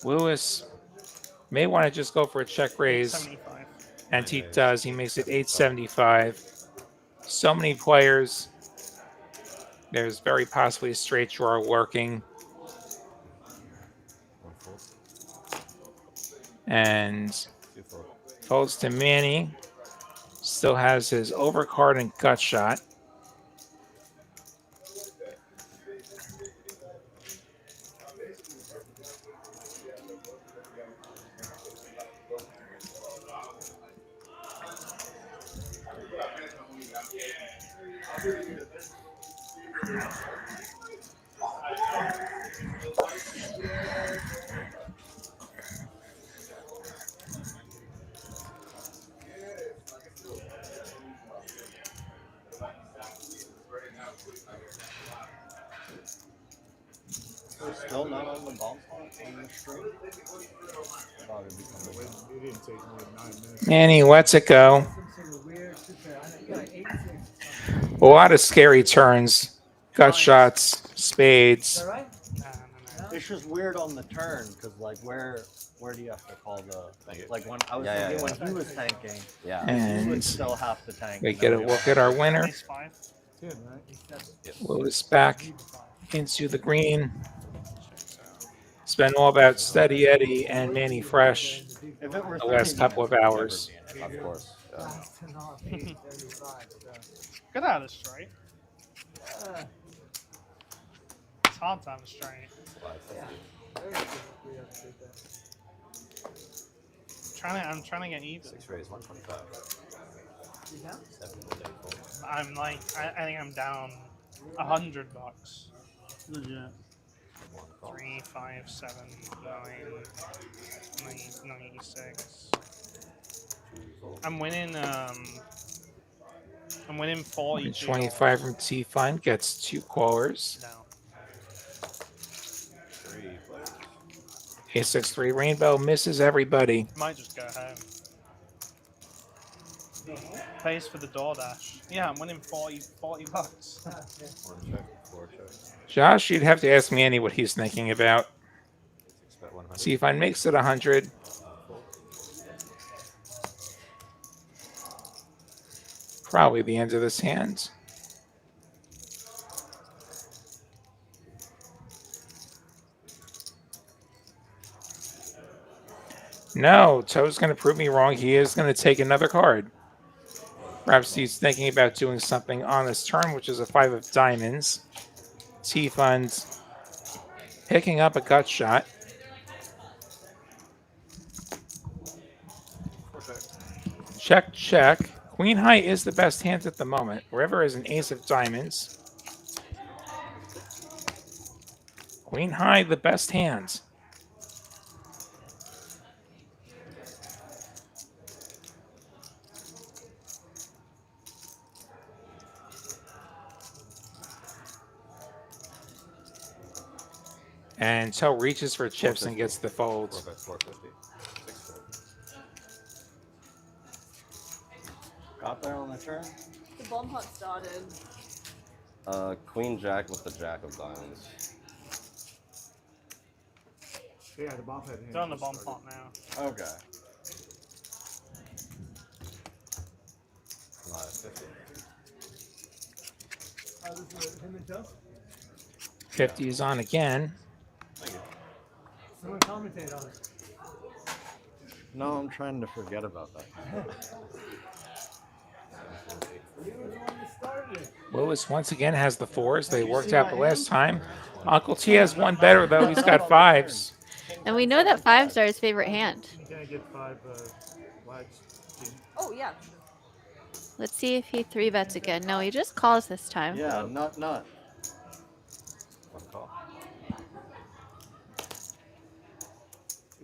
Lewis may want to just go for a check raise. 75. And he does. He makes it 875. So many players. There's very possibly a straight draw lurking. 1 fold. And 2 fold. folds to Manny. Still has his overcard and gut shot. We're still not on the bomb pot on the stream. Thought it'd become a win. It didn't take more than 9 minutes. Manny, what's it go? A lot of scary turns. Gut shots, spades. It's just weird on the turn because like where do you have to call the like when I was Yeah, thinking yeah, when he was tanking, Yeah. you would And still have to tank. we get a look at our winner. Ace 5. 10, right? Lewis back into the green. It's been all about Steady Eddie and Manny Fresh If it were the last 30 couple of minutes, we'd hours. never be in it. Of course. Yeah. Get out of the straight. It's hard to have a straight. I'm trying to get even. 6 raise 125. I'm like, I think I'm down $100. Yeah. 3, 5, 7, 9, 96. I'm winning 40. 25 from T Fund gets 2 callers. No. A6-3 Rainbow misses everybody. Might just go home. Pays for the DoorDash. Yeah, I'm winning 40 bucks. Josh, you'd have to ask Manny what he's thinking about. See if I makes it 100. Probably the end of this hand. No, Toe's going to prove me wrong. He is going to take another card. Perhaps he's thinking about doing something on this turn, which is a 5 of diamonds. T-Fund picking up a gut shot. Check, check. Queen high is the best hand at the moment. River is an ace of diamonds. Queen high, the best hand. And Toe reaches for chips and gets the folds. 450. Got there on the turn. The bomb pot started. Queen Jack with the Jack of Diamonds. Yeah, the bomb had hand. They're on the bomb pot now. Okay. 50. This is him and Joe? 50 is on again. Someone commentate on it. No, I'm trying to forget about that. You were the one that started it. Lewis once again has the 4s. They worked out the last time. Uncle T has one better, though. He's got 5s. And we know that 5s are his favorite hand. You can't get 5 flags. Oh, yeah. Let's see if he 3-bets again. No, he just calls this time. Yeah, not. One call.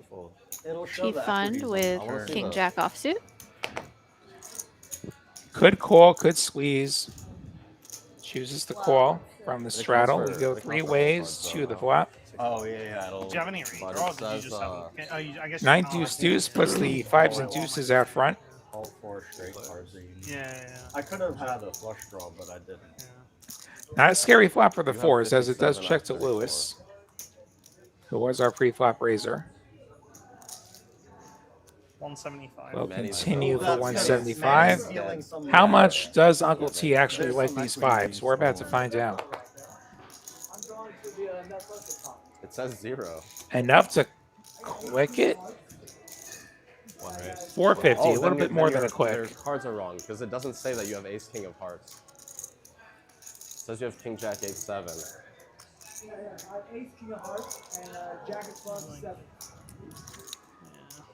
Fold. It'll show She the fund equities with on the turn. King Jack offsuit. Could call, could squeeze. Chooses to call from the straddle. We go 3 ways to the flop. Oh yeah. Do you have any redraw? Or did you just have? I guess. 9 deuce deuce puts the 5s and deuces out front. All 4 straight cards that you need. Yeah. I could have had a flush draw, but I didn't. Not a scary flop for the You have 4s, as it does 57 check to out of 34. Lewis, who was our pre-flop raiser. 175. We'll Manny's continue still- for That's 175. stealing some How of much does Uncle T actually There's like some these equity 5s? We're about to find out. I'm going to the net plus top. It says 0. Enough to click it? One raise. 450, a then little you- bit more then than a your click. cards are wrong because it doesn't say that you have Ace King of Hearts. It says you have King Jack 8-7. Yeah, I have ace, king of hearts, and jack of clubs, 7.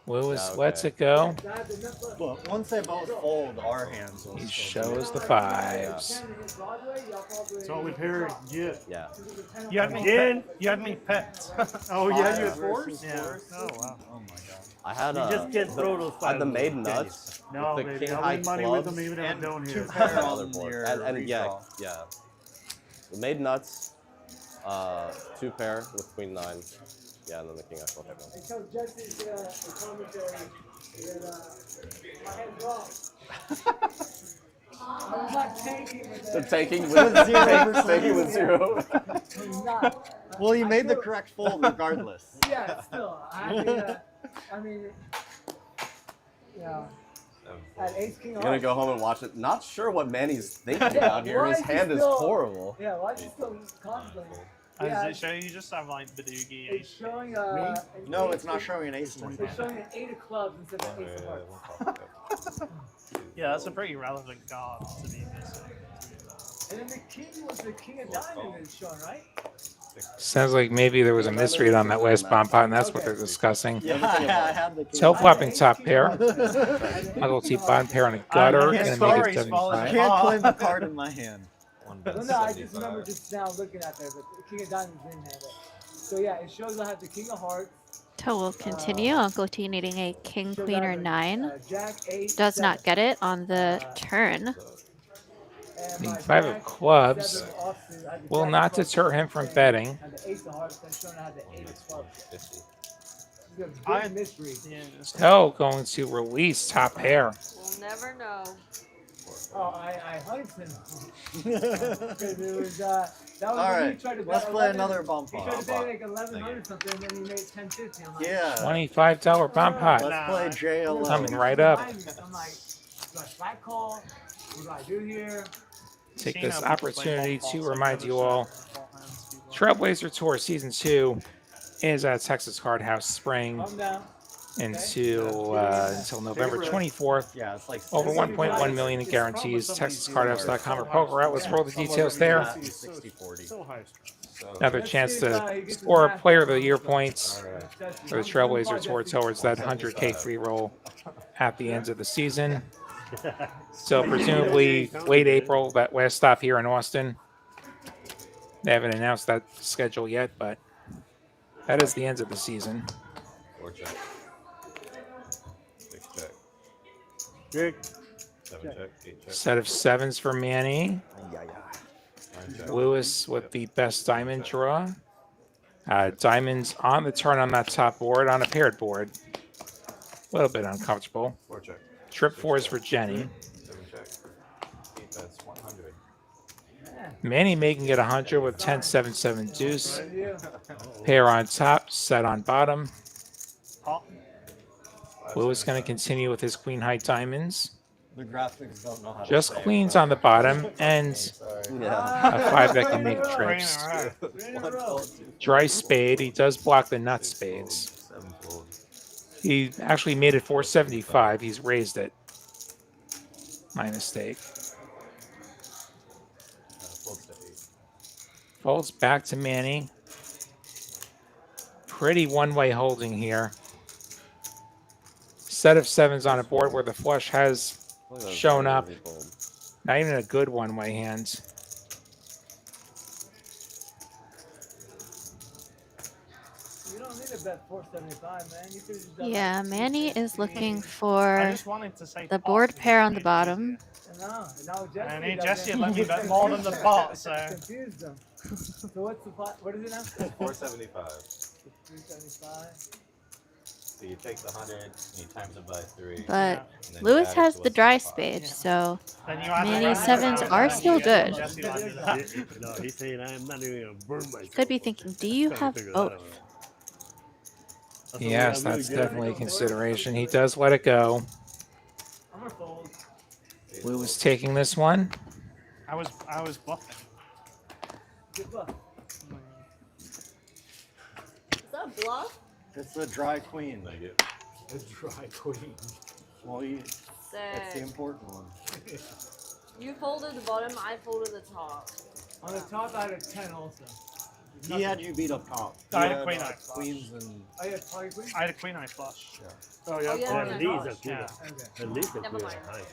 Lewis Okay. lets it go. I have the net plus. But once they both fold, our hands will He still shows the 5s. 10 against Broadway, y'all probably. That's all we've heard. Yeah. Yeah. You had me. Again? You had me picked. Oh yeah, you had 4s. Yeah. Oh wow. Oh my god. I had You just can't throw those I had the 5s. made nuts. No, with the baby, King I High win money with clubs. them even if I don't And hear. 2 pair Other on board. your And yeah, redraw. yeah. The made nuts, 2 pair with queen 9. Yeah, and then the king I flush. And so Jesse's commentary that my head's wrong. I'm not tanking with The that. taking With 0%. taking with 0. I'm not. Well, you I made the feel- correct fold regardless. Yeah, still. I mean, yeah. At ace king You're gonna go home and watch it. Not sure what Manny's thinking Yeah, out here. why His is he hand is still- horrible. Yeah, why is it still contemplating? Does Yeah, it show you just have like Badoogie? it's showing No, it's not showing an ace in my It's hand. showing an 8 of clubs instead of ace of hearts. Yeah, that's a pretty relevant card to be missing. And then the king was the king of diamond is showing, right? Sounds like maybe there was a misread on that last bomb pot, and that's what they're discussing. Yeah, I had the king. Tail flopping top pair. Multi bottom pair on a gutter, I'm and a sorry, negative Small. I 75. can't claim the card in my hand. Well, no, I just remember just now looking at there, but the king of diamonds didn't have it. So yeah, it shows I have the king of hearts. So we'll continue. Uncle T needing a king, shows queen, I or have a, 9. Jack, 8, Does 7. not get it on the turn. And The my 5 of Jack, clubs 7 offsuit, I had the will Jack not of clubs, deter him from 10, betting. and the ace of hearts, then showing I had the 8 of clubs. 50. It's a big mystery. Yeah. Tail going to release top pair. We'll never know. Oh, I 100% because it was that was All when right, he tried to let's bet play 11, another bomb He pot. tried to bet like 1100 something, and then he made 1050. I'm like, Yeah. $25 bomb pot. Let's play JLO. Coming right up. I'm like, do I flat call? What do I do here? Take this opportunity to remind you all, Trailblazer Tour Season 2 is at Texas Card House Spring Calm down. until November 24th. Yeah, it's like Over 1.1 million in guarantees. TexasCardHouse.com or Poker Out. Let's roll the details there. 60-40. Another chance to score Player of the Year points for the Trailblazer Tour towards that 100K free roll at the end of the season. So presumably late April, that last stop here in Austin. They haven't announced that schedule yet, but that is the end of the season. 4 check. 6 check. Check. 7 check. 8 check. Set of 7s for Manny. 9 check. Lewis with the best diamond draw. Diamonds on the turn on that top board, on a paired board. A little bit uncomfortable. 4 check. Trip 4s for Jenny. 7 check. 8 bets. 100. Manny making it 100 with 10, 7, 7 deuce. Pair on top, set on bottom. Lewis going to continue with his queen high diamonds. The graphics don't know how to Just say it, queens but- on the bottom and Yeah. a 5 that can make trips. Dry spade. He does block the nut spades. 7 fold. He actually made it 475. He's raised it. My mistake. Folds to 8. Folds back to Manny. Pretty one-way holding here. Set of 7s on a board where the flush has shown up. Not even a good one-way hand. You don't need to bet 475, man. You could just done Yeah, Manny is looking I for just wanted to say the pot board because pair it's on the confusing. bottom. No, now Jesse. I mean, doesn't. Jesse let me bet more than the pot, so. Confused them. So what's the pot? What is it now? 475. 375. So you take the 100 and you times it by 3. But and then you Lewis add it has to the what's dry in the pot. spade, so Then you add the Manny's rest 7s of are it, still and you good. Jesse let me do that. No, he's saying I'm not even gonna burn myself. Could be thinking, do you have both? Yes, that's definitely a consideration. He does let it go. I'm gonna fold. Lewis taking this one. I was bluffing. Good bluff. Is that a bluff? It's the dry queen. Like it. A dry queen. Well, that's the Sick. important one. You folded the bottom, I folded the top. On the top, I had a 10 also. He had you beat up top. I You had queen eye flush. queens and I had target queen? I had a queen eye flush. yeah. Oh, Oh, yeah. yeah, At yeah, least gosh. a queen. Yeah. Okay. At least a Never queen. mind.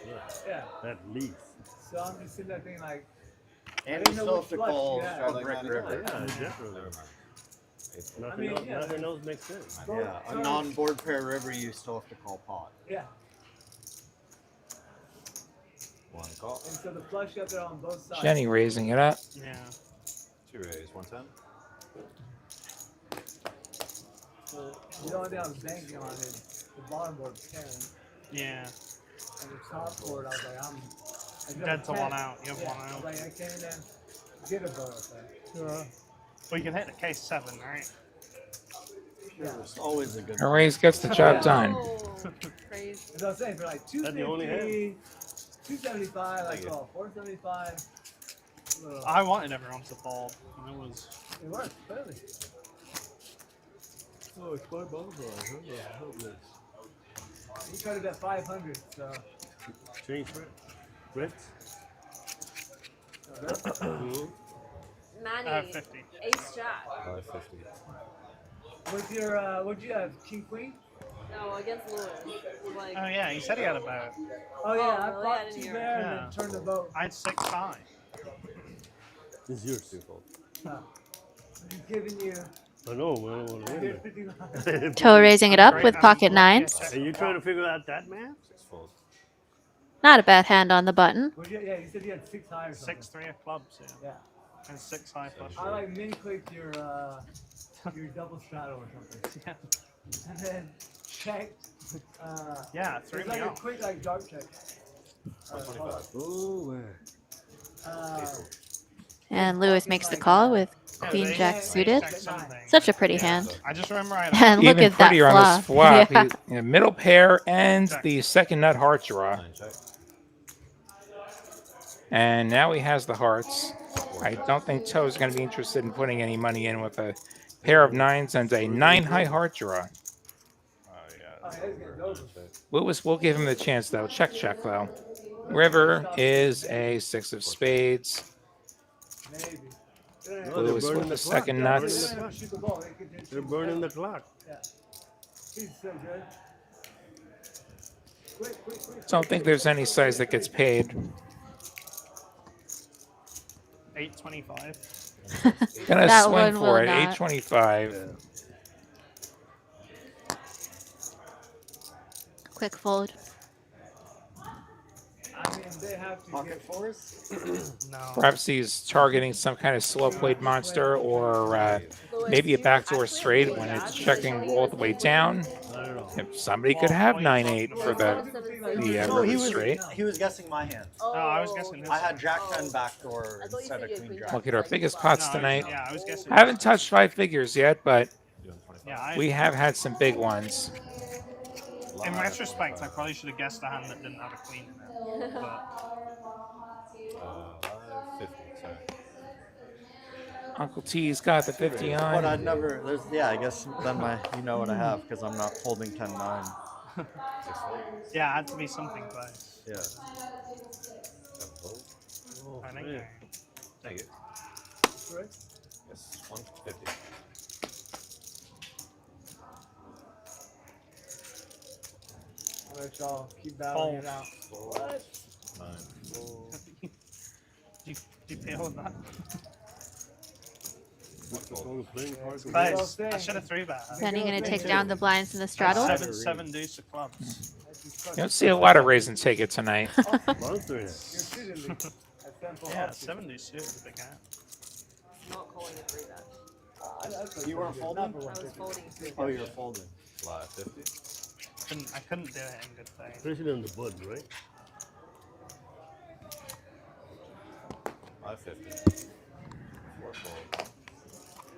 Yeah. At least. So I'm just sitting there thinking like, And didn't you know still which have to flush call you had. a brick river. Yeah, definitely. Never mind. Nothing, mean, else, yeah, nothing else makes sense. Yeah, a non-board pair river, you still have to call pot. yeah. 1 call. And so the flush got there on both sides. Jenny raising it up. Yeah. 2 raise. 110. The only thing I was banking on is the bottom board 10. Yeah. And the top board, I was like, I'm Dead to 1 out. You have 1 I was out. like, I can't even get a bonus there. Yeah. Well, you can hit the case 7, right? Yeah. It's always a good A raise gets the job done. Crazy. As I was saying, for like That the only 250, 275, like 475. I wanted everyone to fold. I was. It worked, clearly. Oh, it's my ball bar. You cut it at 500, so. Change Brits. Manny, 50. ace jack. 550. What'd you have? King Queen? No, against Lewis. Like, Oh yeah, he said he had a boat. Oh yeah, I really? I bought didn't 2 hear. there and Yeah. then turned the boat. I had 6 high. It's yours twofold. He's giving you. I know, man. I want to win. 59. Toe raising it up with pocket nines. Are you trying to figure out that math? 6 fold. Not a bad hand on the button. Yeah, you said you had 6 high or something. 6-3 of clubs. Yeah. Yeah. And 6 high flush. I like min clicked your double straddle or something. Yeah. And then checked. Yeah, It threw was me like a off. quick like dark check. 125. Oh, where? And Lewis makes the call with Queen Jack suited. Something. Such a pretty hand. I just remember I had And look Even at that prettier on this flop. flop. Yeah. Middle pair and the second nut heart draw. 9 check. And now he has the hearts. I don't think Toe's going to be interested in putting any money in with a pair of 9s and a 9 high heart draw. Lewis will give him the chance, though. Check, though. River is a 6 of spades. Lewis with the second nuts. They're burning the clock. He's so good. Don't think there's any size that gets paid. 825. Gonna That swing one for will it. not. 825. Quick fold. I mean, they have to Pocket get fours? No. Perhaps he's targeting some kind of slow played monster or maybe a backdoor straight when it's checking all the way down. If somebody could have 9-8 for the No, he river was straight. he was guessing my hand. No, I was guessing this. I had Jack 10 backdoor instead of Queen Jack. Look at our biggest pots tonight. Yeah, I was guessing. I haven't touched 5 figures yet, but Yeah, we have had some big ones. in retrospect, I probably should have guessed a hand that didn't have a queen in it. But 550. Sorry. Uncle T's got the 50 But on. I'd never. I guess then you know what I have because I'm not holding 10-9. yeah, it had to be something close. Yeah. 7 fold. I think. yeah. Take it. Yes, 150. I'll let y'all keep battling it out. What? 9. Do you feel that? Guys, I should have 3-bet. Benny gonna take down the blinds in the straddle. 7 deuce of clubs. You don't see a lot of raise and take it tonight. Yeah, 7 deuce suited is a big hand. Not calling it 3-bet. You weren't folding? I was folding a 3-bet. Oh, you were folding. 550. I couldn't do it in good faith. Especially on the button, right? 550. 4 fold.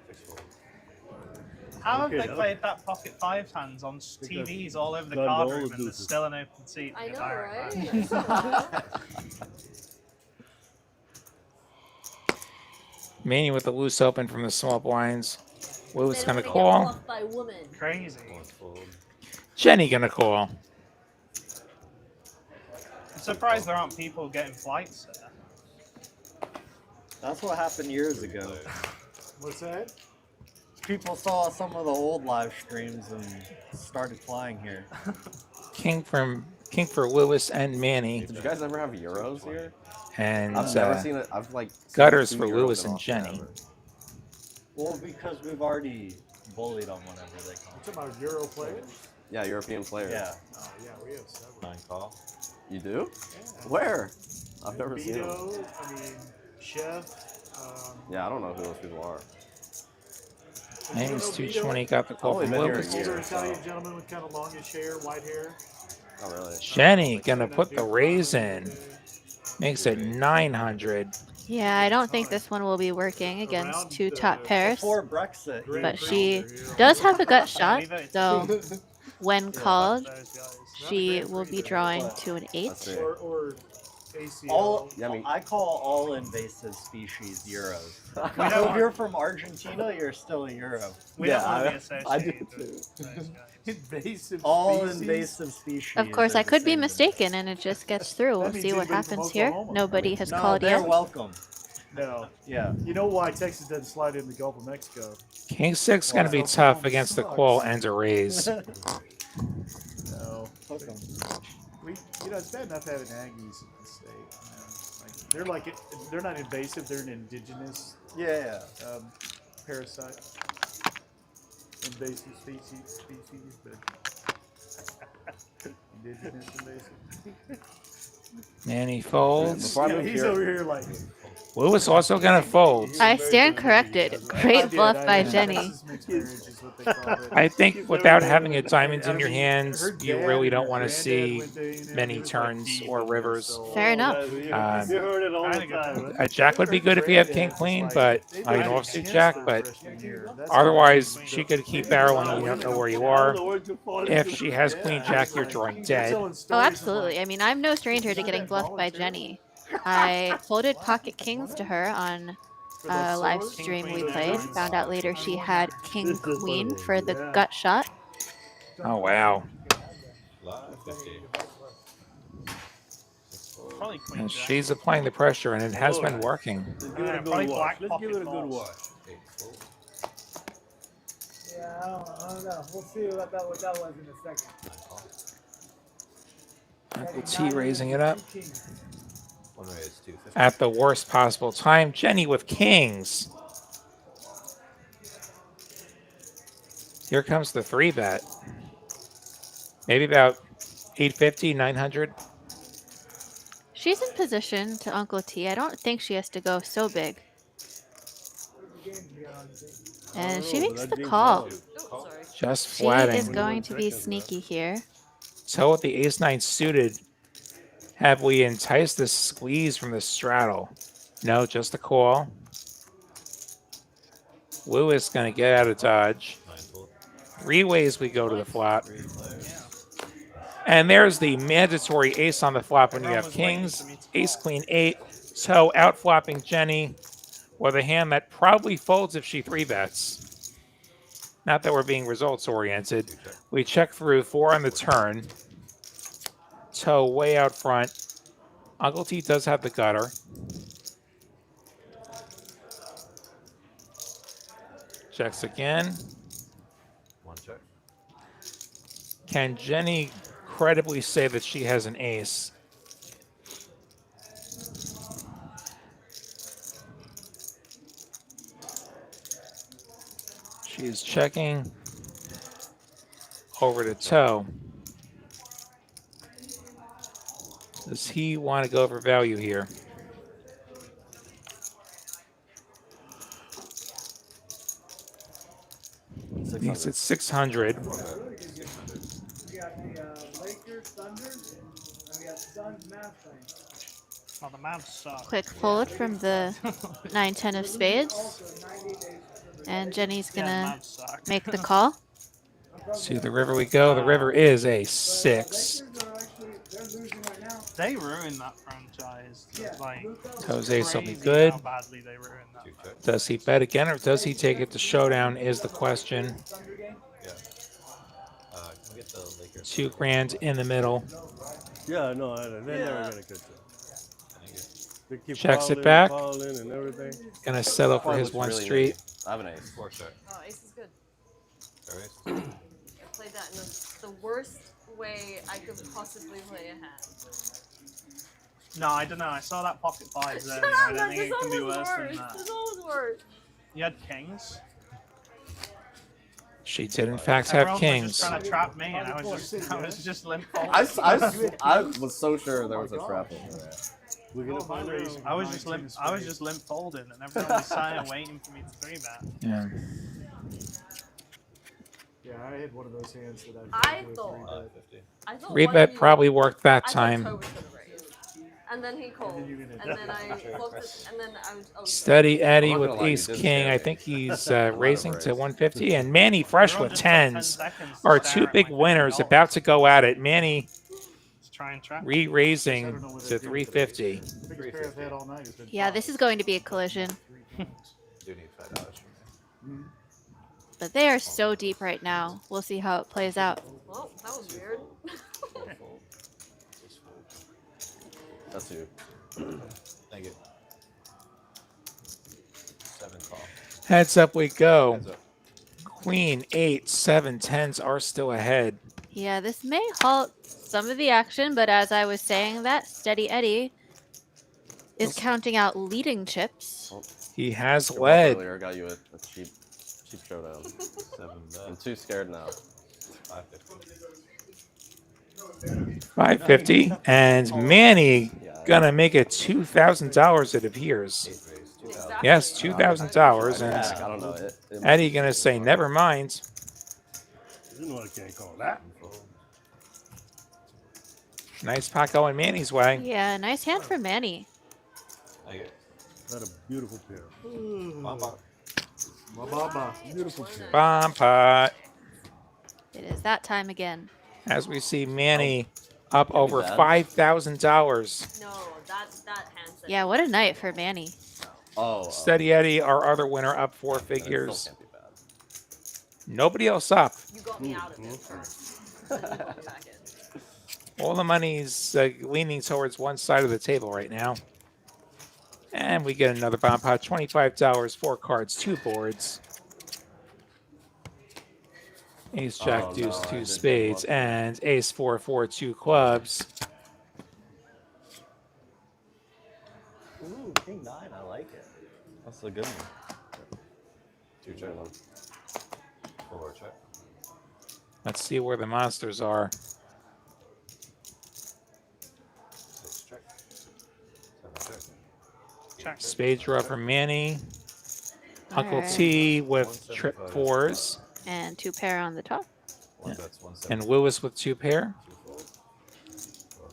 6 fold. How have Okay, they played that pocket 5 hands on TVs all over the got card all room the and there's deuces. still an open seat? I in the know, direct right? line? Manny with the loose open from the small blinds. Lewis They gonna don't wanna get call. bluffed by women. Crazy. 1 fold. Jenny gonna call. I'm surprised there aren't people getting flights there. That's what happened years ago. What's that? People saw some of the old live streams and started flying here. King for Lewis and Manny. Did you guys ever have Euros here? And I've never seen it. I've like seen gutters 2 for Euros Lewis in and Austin Jenny. ever. Well, because we've already bullied them whenever they come. You talking about Euro players? Yeah, European players. Yeah. Oh yeah, we have several. 9 call. You do? Yeah. Where? I've never seen them. Vito, I mean, Chef. Yeah, I don't know who those people are. Manny's 220 got the call Only from been here a Lewis. year. Older Italian gentleman with kind of longish hair, white hair. Not really. Jenny gonna put the raise in. Makes it 900. Yeah, I don't think this one will be working against two top pairs. Before Brexit, But she does have a gut shot, so when called, she will be drawing to an 8. Or ACL. All, Yummy. I call all invasive species Euros. We So if don't- you're from Argentina, you're still a Euro. We don't want to be associated I do with too. those guys. Invasive All species? invasive species. Of course, are I the could be same to me. mistaken and it just gets through. We'll That means see what anybody from happens here. Oklahoma. Nobody has No, called they're yet. welcome. No. Yeah. You know why Texas doesn't slide in the Gulf of Mexico? King 6 gonna be tough against the call and a raise. No. Fuck 'em. It's bad enough having Aggies in the state. They're not invasive. They're an indigenous Yeah. parasite. Invasive species, but indigenous invasive. Manny folds. Before I moved He's here, over here like. Lewis also gonna fold. I stand corrected. Great bluff by Jenny. I think without having a diamonds in your hands, you really don't want to see many turns or rivers. Fair enough. You heard it all the time. A jack would be good if you have king queen, but I an offsuit jack. But otherwise, she could keep barreling. You don't know where you are. If she has queen jack, you're drawing dead. Oh, absolutely. I mean, I'm no stranger to getting bluffed by Jenny. I folded pocket kings to her on a live stream we played. Found out later she had king queen for the gut shot. Oh wow! Probably queen And jack. she's applying the pressure, and it has been working. Let's give it a Probably good watch. black Let's give it a pocket good balls. watch. Yeah, I don't know. We'll see what that was in a second. Uncle T raising it up One raise, 250. at the worst possible time. Jenny with kings. Here comes the 3-bet. Maybe about 850, 900. She's in position to Uncle T. I don't think she has to go so big. And she makes the call. Just She flatting. is going to be sneaky here. So with the ace-9 suited, have we enticed the squeeze from the straddle? No, just a call. Lewis going to get out of dodge. 3 ways we go to the flop. And there's the mandatory ace on the flop when you have kings. Ace, queen, 8. So out flopping Jenny with a hand that probably folds if she 3-bets. Not that we're being results oriented. We check through 4 on the turn. Toe way out front. Uncle T does have the gutter. Checks again. One check. Can Jenny credibly say that she has an ace? She is checking over to toe. Does he want to go for value here? He's at 600. We got the Lakers, Thunder, and we got Suns, Mavs playing. Oh, the Mavs suck. Quick fold from the 9-10 of spades. And Jenny's gonna make the call. To the river we go. The river is a 6. They ruined that franchise. Like, Jose will be crazy good. How badly they ruined that. Does he bet again or does he take it to showdown is the question. Yeah. Can we get the Lakers? $2 grand in the middle. Yeah, no, they're never gonna catch up. They keep Checks it fouling, back. fouling and everything. Gonna settle for Four his looks 1 really street. nice. I have an ace. 4 check. Oh, ace is good. All right. I played that in the worst way I could possibly play a hand. No, I don't know. I saw that pocket fives Shut there. up, I don't like, think it there's can be always worse worse. than that. There's always worse. You had kings. She did in fact have Everyone was kings. just trying to trap me, and I was just limp folding. I was so sure there was a trap over there. We're gonna find out. I was just limp folding, and everyone was sat there waiting for me to 3-bet. Yeah. Yeah, I had one of those hands that I do a thought. 3-bet. I thought Three one bet of you- probably worked that I thought time. Toe was gonna raise. And then he called. And then I blocked it. And then I was Steady Eddie I'm not with gonna lie, you Ace did King. scare I me. think he's I might have raising to raised. 150. And Manny fresh Everyone with just took 10 tens seconds to are stare two at big my winners $50. about to go at it. Manny Let's try and trap. re-raising to 350. Biggest pair I've had all night has been Yeah, this is going to be a collision. Do need $5 from me. But they are so deep right now. We'll see how it plays out. Well, that was weird. That's you. Thank you. 7 call. Heads up we go. Heads up. Queen, 8, 7, 10s are still ahead. Yeah, this may halt some of the action, but as I was saying that, Steady Eddie is counting out leading chips. He has Good work led. earlier got you a cheap showdown. 7 bet. I'm too scared now. 550. 550. And Manny gonna make it $2,000, it appears. 8 raise. 2,000. Yes, $2,000. I And don't know. Eddie gonna say, never mind. You know I can't call that. Nice pot going Manny's way. Yeah, nice hand for Manny. Thank you. That's a beautiful pair. Bump. Beautiful pair. Bomb pot. It is that time again. As we see Manny up over bad. $5,000. No, that hand said. Yeah, what a night for Manny. Oh. Steady Eddie, our other winner, up 4 figures. Can't be bad. Nobody else up. You got me out of it first. Then you got me back in. All the money's leaning towards one side of the table right now. And we get another bomb pot. $25, 4 cards, 2 boards. Ace, Jack, Oh, Deuce, no, I 2 did spades, give up. and Ace, 4, 4, 2 clubs. Ooh, King 9, I like it. That's a good one. 2 check. 4 check. Let's see where the monsters are. 6 check. 7 check. Spade draw for Manny. Uncle Alright. T with trip 4s. And 2 pair on the top. One bet's 175. And Lewis with 2 pair. 2 fold.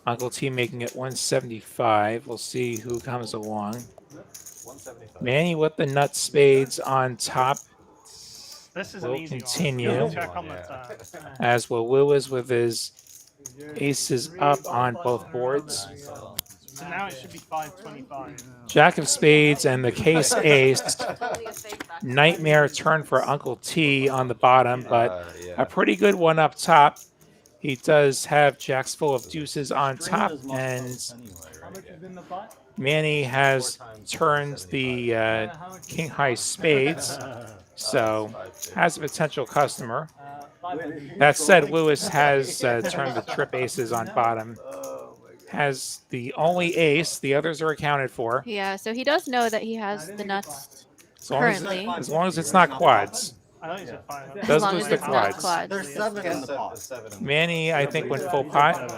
Uncle T making it 175. We'll see who comes along. 175. Manny with the nut spades on top, This is We'll an easy continue. one. Check on the turn. as will Lewis with his aces up on both boards. So now it should be 525. Jack of spades and the case ace. Totally a fake back. Nightmare turn for Uncle T on the bottom, but Yeah. a pretty good one up top. He does have jacks full of deuces on top, and How much is in the pot? Manny has turned the king high spades, so has a potential customer. 500. That said, Lewis has turned the trip aces on bottom. Has the only ace, the others are accounted for. Yeah, so he does know that he has the nuts currently. As long as it's not quads. I thought you said 500. As Those long was as the it's not quads. quads. There's 7 in the pot. 7 Manny, I think, went full pot.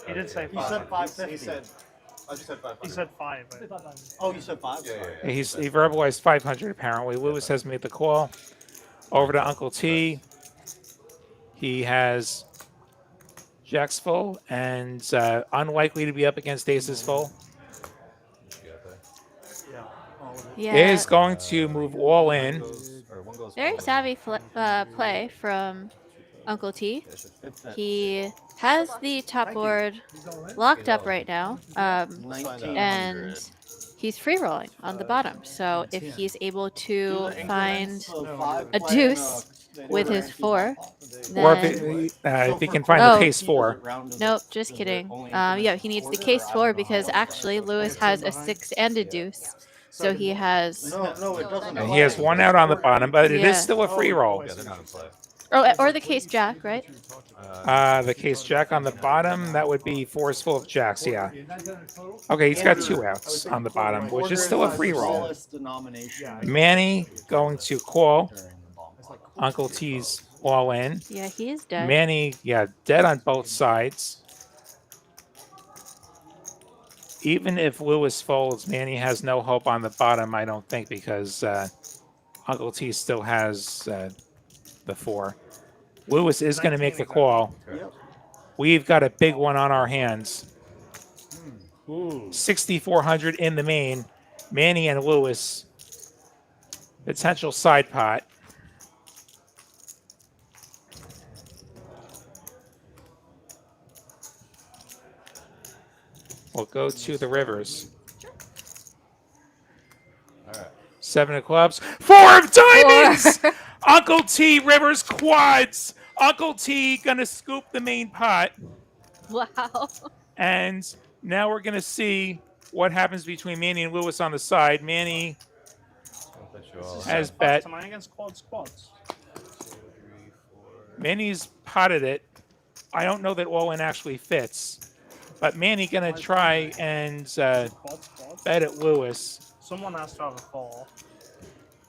He did say He 5. said 550. He said, I just said 500. He said 5. Oh, you said 5? Yeah. He verbalized 500 apparently. Lewis has made the call. Over to Uncle T. He has jacks full and unlikely to be up against aces full. You got that? Yeah. All of it. Yeah, Is going to move all in. One goes very forward. savvy play from Uncle T. He has the top board locked up right now, and he's free rolling on the bottom. So if he's able to find a deuce with his 4, Or then if he can find Oh. the case 4. nope, just kidding. Yeah, he needs the case 4 because actually Lewis has a 6 and a deuce, so he has No, it doesn't. And he has 1 out on the bottom, but it Yeah. is still a free roll. Yeah, they're not in play. or the case jack, right? The case jack on the bottom, that would be 4s full of jacks, yeah. Okay, he's got 2 outs on the bottom, which is still a free roll. Manny going to call. Uncle T's all in. Yeah, he is dead. Manny, yeah, dead on both sides. Even if Lewis folds, Manny has no hope on the bottom, I don't think, because Uncle T still has the 4. Lewis is going to make the 19 call. Yep. We've got a big one on our hands. 6,400 in the main. Manny and Lewis. Potential side pot. We'll go to the rivers. All right. 7 of clubs. 4 of diamonds! Uncle T, rivers, quads. Uncle T gonna scoop the main pot. Wow. And now we're gonna see what happens between Manny and Lewis on the side. Manny has bet. Tonight against quads. Manny's potted it. I don't know that all-in actually fits. But Manny gonna try and bet at Lewis. Someone has to have a 4.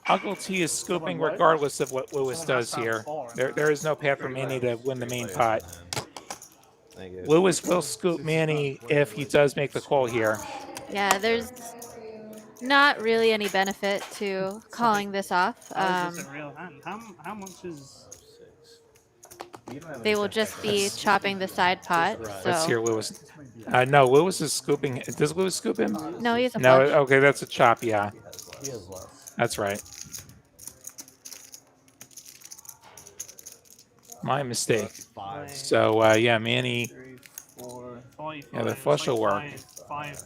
Uncle T is scooping regardless of what Lewis does here. There is no path for Manny to win the main pot. Lewis will scoop Manny if he does make the call here. Yeah, there's not really any benefit to calling this off. How is this a real hand? How much is... They will just be chopping the side pot. So. Let's hear Lewis. No, Lewis is scooping. Does Lewis scoop him? No, he's a No, flush. okay, that's a chop, yeah. He has less. That's right. My mistake. So, yeah, Manny. 3, 4, 5, Yeah, the flush will work. 5.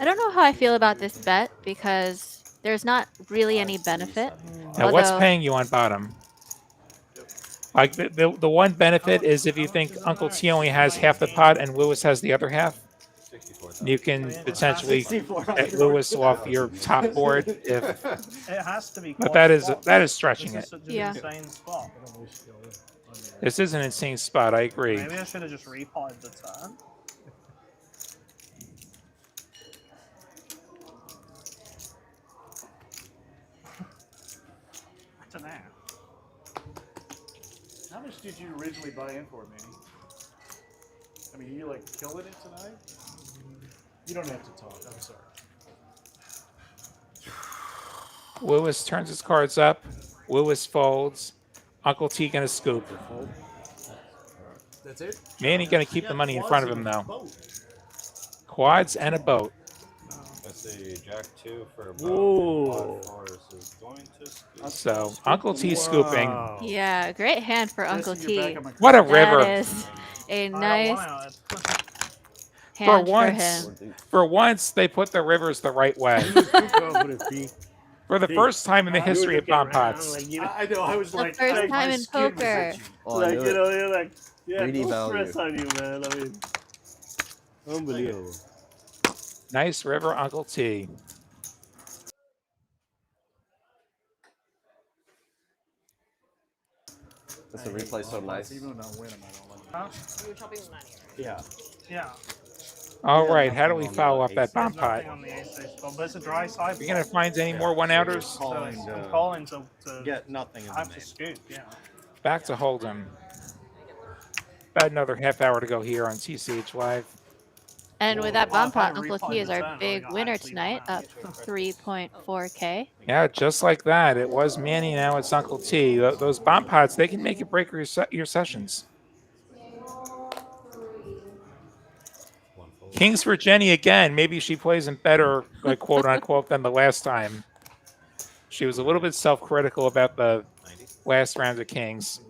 I don't know how I feel about this bet because there's not really any benefit. Now, what's paying you on bottom? Like the one benefit is if you think Uncle T only has half the pot and Lewis has the other half, you can potentially get Lewis off your top board. If It has to be. but that is stretching it. Yeah. Insane spot. This is an insane spot. I agree. Maybe I should have just repotted the turn. I don't know. How much did you originally buy in for, Manny? I mean, you like killing it tonight? You don't have to talk. I'm sorry. Lewis turns his cards up. Lewis folds. Uncle T gonna scoop. That's it? Manny gonna keep the money in front of him though. Quads and a boat. Let's see, Jack 2 for a Whoa. boat. Is going to scoop. So Uncle T scooping. Yeah, great hand for Uncle T. What a river! That is a nice For hand once, for him. for once, they put the rivers the right way. For the first time in the history of bomb pots. I know, I was The like... first I- time my in skin was poker. itchy. Oh, I Like, knew you it. know, you're like, yeah, Greedy no value. stress on you, man. I mean, unbelievable. Nice river, Uncle T. This is a replay so nice. Even though I win them, I don't like them. Huh? You were chopping with Manny, right? Yeah. Yeah. All right, how do we follow up that bomb There's pot? nothing on the ace spot, but it's a dry side. Are we gonna find any more one-outers? So I'm calling to Get nothing in I the have to main. scoop, yeah. Back to Hold'em. About another half hour to go here on TCH Live. And with that Well, bomb if I pot, Uncle repot T is the our turn, big I winner actually tonight, won. up 3.4K. Yeah, just like that. It was Manny, now it's Uncle T. Those bomb pots, they can make you break your sessions. Kings for Jenny again. Maybe she plays him better, like quote unquote, than the last time. She was a little bit self-critical about the last round of Kings.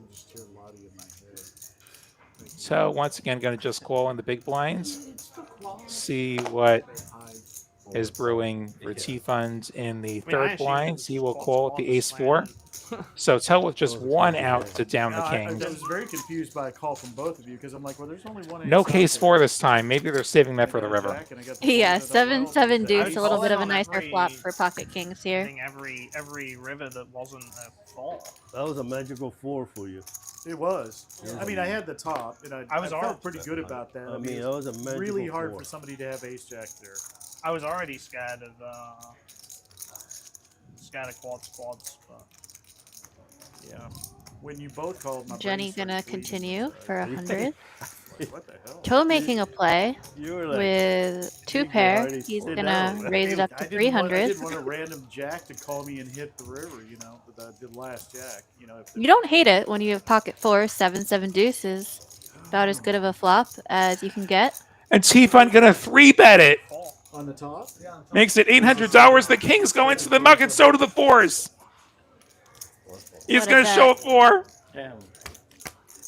So once again, going to just call in the big blinds. See what is brewing for T-Funds in the third blinds. He will call at the ace-4. So tell with just one out to down the I king. was very confused by a call from both of you because I'm like, well, there's only one. No ace out case there. 4 this time. Maybe they're saving that for the river. Jack, and I got the Yeah, fours, I thought, well, 7-7 deuce, I a little was bit of a on nicer every- flop for pocket kings I here. think every river that wasn't a 4. That was a magical 4 for you. It was. I mean, I had the top, and I was felt already- pretty good about that. I mean, it's that was a magical really hard 4. for somebody to have ace jack there. I was already scared of quads, but yeah. When you both called, my Jenny brain started gonna bleeding. continue for 100. What the hell? Toe making a play You were like, with 2 you pair. already He's sit gonna down. raise it up to I 300. didn't want a random jack to call me and hit the river, you know, but I did last jack, you know. If You don't hate it when you have pocket 4, 7, 7 deuces. About as good of a flop as you can get. And T-Fun gonna 3-bet it. On the top? Yeah, on top. Makes it $800. The kings go into the muck and so do the 4s. He's What a gonna show a bet. 4 Damn.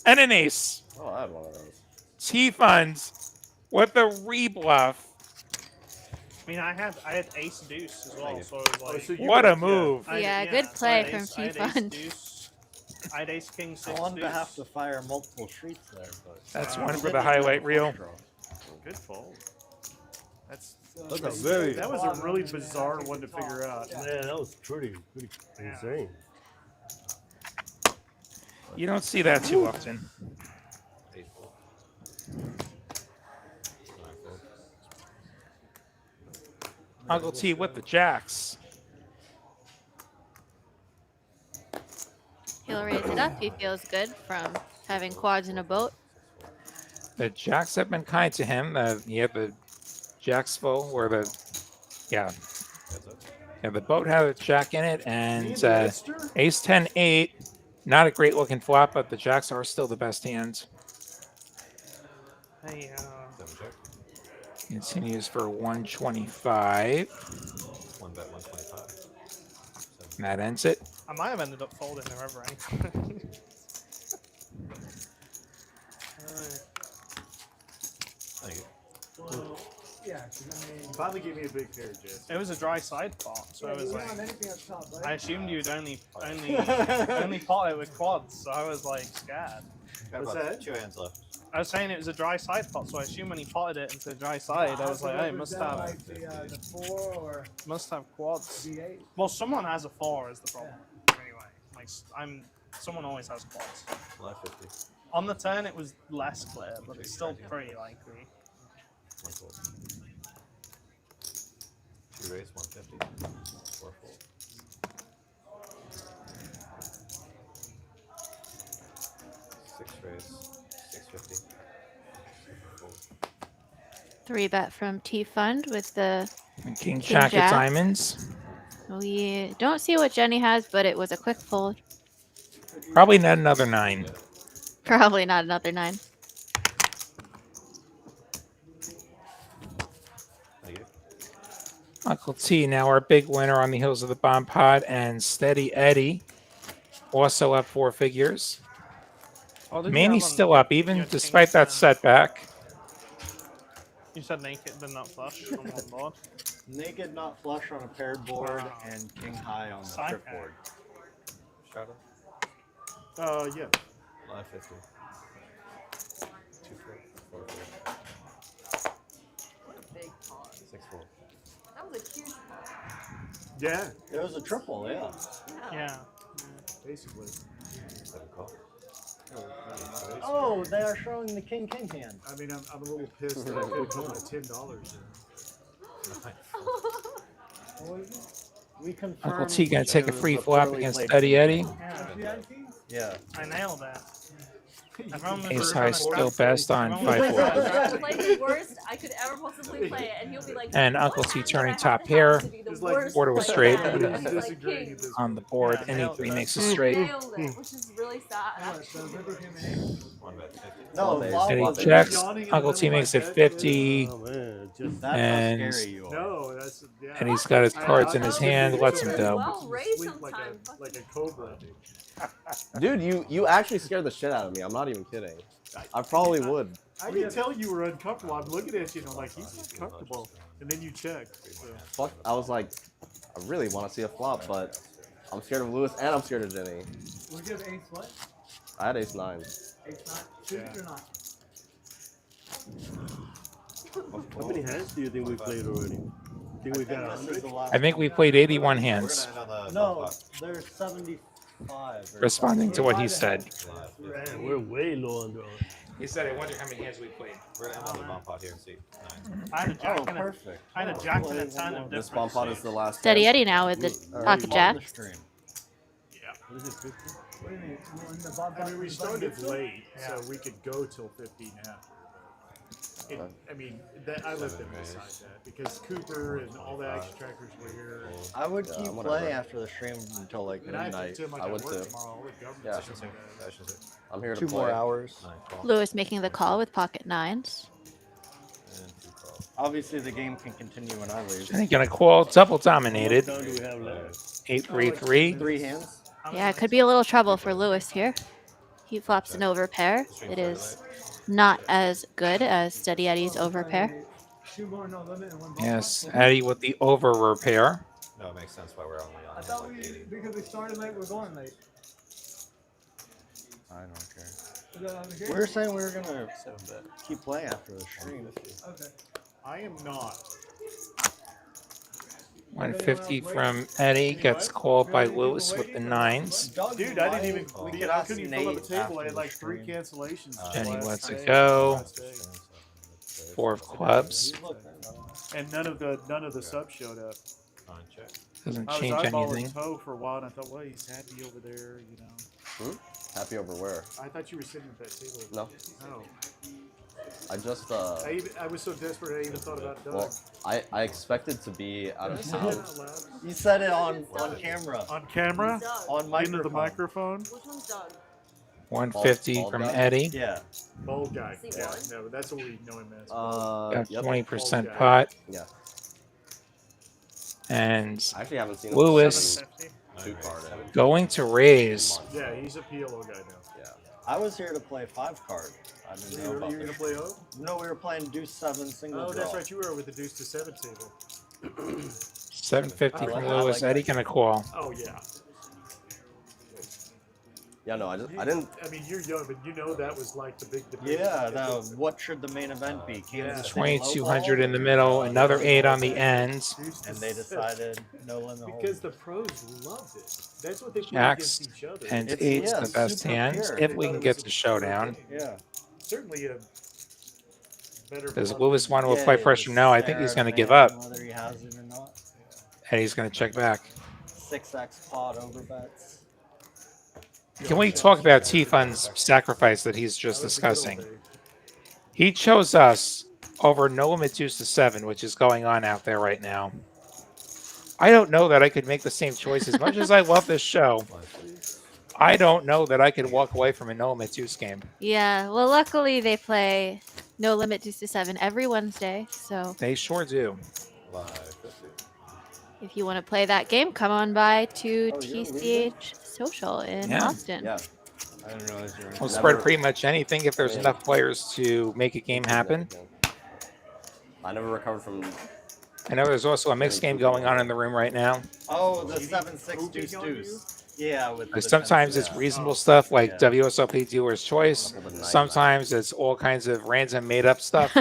and an ace. Oh, I had one of those. T-Funds with the rebluff. I mean, I had ace deuce as well, so it was like. What a move. Yeah, good play from T-Fund. I had ace king 6 I wanted to deuce. have to fire multiple streets there, but That's I one for didn't the highlight get reel. flush draw. Good fold. That was a really bizarre one to figure out. Man, that was pretty insane. You don't see that too often. Uncle T with the jacks. He'll raise it up. He feels good from having quads in a boat. The jacks have been kind to him. He had the jacks full, where the the boat had a jack in it, and ace 10 8. Not a great looking flop, but the jacks are still the best hands. Hey, Continues for 125. 1-bet 125. And that ends it. I might have ended up folding the river anyway. Thank you. Well, yeah, 'cause I mean, Finally gave me a big pair, Jess. It was a dry side pot, so yeah, it was you like. don't have anything up top, right? I assumed you'd only pot it with quads, so I was like scared. Got What's about that? 2 hands left. I was saying it was a dry side pot, so I assumed when he potted it into the dry side, I was like, hey, must have like the 4 or must have quads. V8. Well, someone has a 4 is the problem. Anyway, like someone always has quads. Live 50. On the turn, it was less clear, but it's still pretty likely. 1 fold. 2 raise 150. 4 fold. 6 raise 650. 3-bet from T-Fund with the And King Jack of diamonds. We don't see what Jenny has, but it was a quick fold. Probably not another 9. Probably not another 9. Uncle T, now our big winner on the heels of the bomb pod, and Steady Eddie, also up 4 figures. Oh, did you Manny's have on still up, even despite that setback. You said naked, but not flush on one board. Naked, not flush on a paired board, and king high on the Side trip pair. board. Shadow? Yeah. Live 50. 2 fold. 4 fold. What a big pot. 6 fold. That was a huge pot. Yeah. It was a triple, yeah. Yeah. Basically. 7 call. Oh, they are showing the king hand. I mean, I'm a little pissed that I could have come at $10. We confirmed Uncle T gonna take a it free was flop poorly against played Steady king. Eddie. Yeah. I nailed that. Ace high still best on 5-4. I played the worst I could ever possibly play it, and he'll be like, And Uncle "What T hand turning did I top have pair. to be the worst Border was player straight. at?" And he's like, "King." On the board, Yeah, any nailed 3 it. makes a straight. Nailed it, which is really sad. 1-bet 50. No, Eddie checks. Uncle T makes it 50. Oh man, just That's And- how scary you are. No, that's yeah. And he's got his cards in his hand, lets him go. Well, raise Sleep like sometimes. a cobra. Dude, you actually scared the shit out of me. I'm not even kidding. I probably would. I can tell you were uncomfortable. I'm looking at you and I'm like, he's uncomfortable. And then you check. So. Fuck, I was like, I really want to see a flop, but I'm scared of Lewis and I'm scared of Jenny. Would you have ace what? I had ace 9. Ace 9? Suited or not? How many hands do you think we played already? Think we got 100? I think we played 81 We're hands, gonna end on the No, bump pot. there's 75. or responding to what he said. Man, we're way low on the. He said, I wonder how many hands we played. We're gonna end on the bump pot here and see. 9. I had a jack Oh, and a, perfect. I had a jack and a 10 of This difference. bomb pot is the last. Steady hand. Eddie now with the pocket jack. What is it, 50? What do you mean? When the bomb I mean, we the button started gets to it? late, so we could go till 50 now. I mean, I let them decide that because Cooper and all the action trackers were here. I would Yeah, keep whatever. playing after the stream until like And I midnight. told him I would work too. tomorrow. All the government Yeah. system does. I'm here to 2 play. more hours. Lewis making the call with pocket nines. Obviously, the game can continue when I leave. Jenny gonna call double dominated. What time do we have left? 8-3-3. 3 hands. Yeah, it could be a little trouble for Lewis here. He flops an overpair. It is not as good as Steady Eddie's overpair. 2 more no limit and 1 ball. Yes, Eddie with the over repair. No, it makes sense why we're only on. I thought because we started late, we're going late. I don't care. Is that on the case? We were saying we were gonna keep playing after the stream. Okay. I am not. 150 from Eddie gets called by Lewis with the nines. Dude, I didn't even. We I could ask couldn't even fill up Nate the table. I after had the like 3 stream. cancellations. Jenny last lets it day, go. last day. 4 of clubs. And none of the subs showed up. Doesn't I was change eyeballing anything. Toe for a while, and I thought, well, he's happy over there, you know. Happy over where? I thought you were sitting at that table. No. No. I just I was so desperate, I even thought about Doug. well, I expected to be out of town. You said it on camera. On camera? On microphone. Into the microphone? Which one's Doug? 150 Bald from guy? Eddie. Yeah. Bald guy. Is he Yeah, one? no, that's what we know him as. Got Yep. 20% Bald guy. pot. Yeah. And I actually haven't seen him Lewis 750? 2 card. going to raise. Yeah, he's a PLO guy now. Yeah. I was here to play 5 card. I didn't know You're about going to this. play O? No, we were playing deuce 7 single Oh, draw. that's right. You were over the deuce to 7 table. 750 I from like Lewis. that. Eddie gonna call. Oh, yeah. Yeah, no, I didn't. I mean, you're young, but you know that was like the big debate. Yeah, now what should the main event be? Kansas City low 2200 ball? in the middle. Another 8 on the end. Deuce to And they 7. decided no limit. Because the pros loved it. That's what they played Jacks against each other. and It's- 8's yeah, the best super hands. pure. If we can get to showdown. Yeah. Certainly a better. Does bluff Lewis than- want to Yeah, apply it's pressure? No, I think he's Sarah going to give man, up. Whether he has it or not. Eddie's going to check back. 6x pod over bets. Can we talk about T-Fun's sacrifice that he's just discussing? He chose us over no limit deuce to 7, which is going on out there right now. I don't know that I could make the same choice as much as I love this show. I don't know that I could walk away from a no limit deuce game. Yeah, well, luckily they play No Limit Deuce to 7 every Wednesday. So They sure do. if you want to play that game, come on by to Oh, you're TCH Social in Yeah. Austin. Yeah. I don't know. Is We'll spread pretty much anything if there's enough players to make a game happen. I never recovered from. I know there's also a mixed game going on in the room right now. Oh, the 7-6 deuce deuce. Yeah, with the Sometimes 10, it's yeah. reasonable stuff like Yeah. WSOP Dealer's Choice. Sometimes it's all kinds of random made up stuff.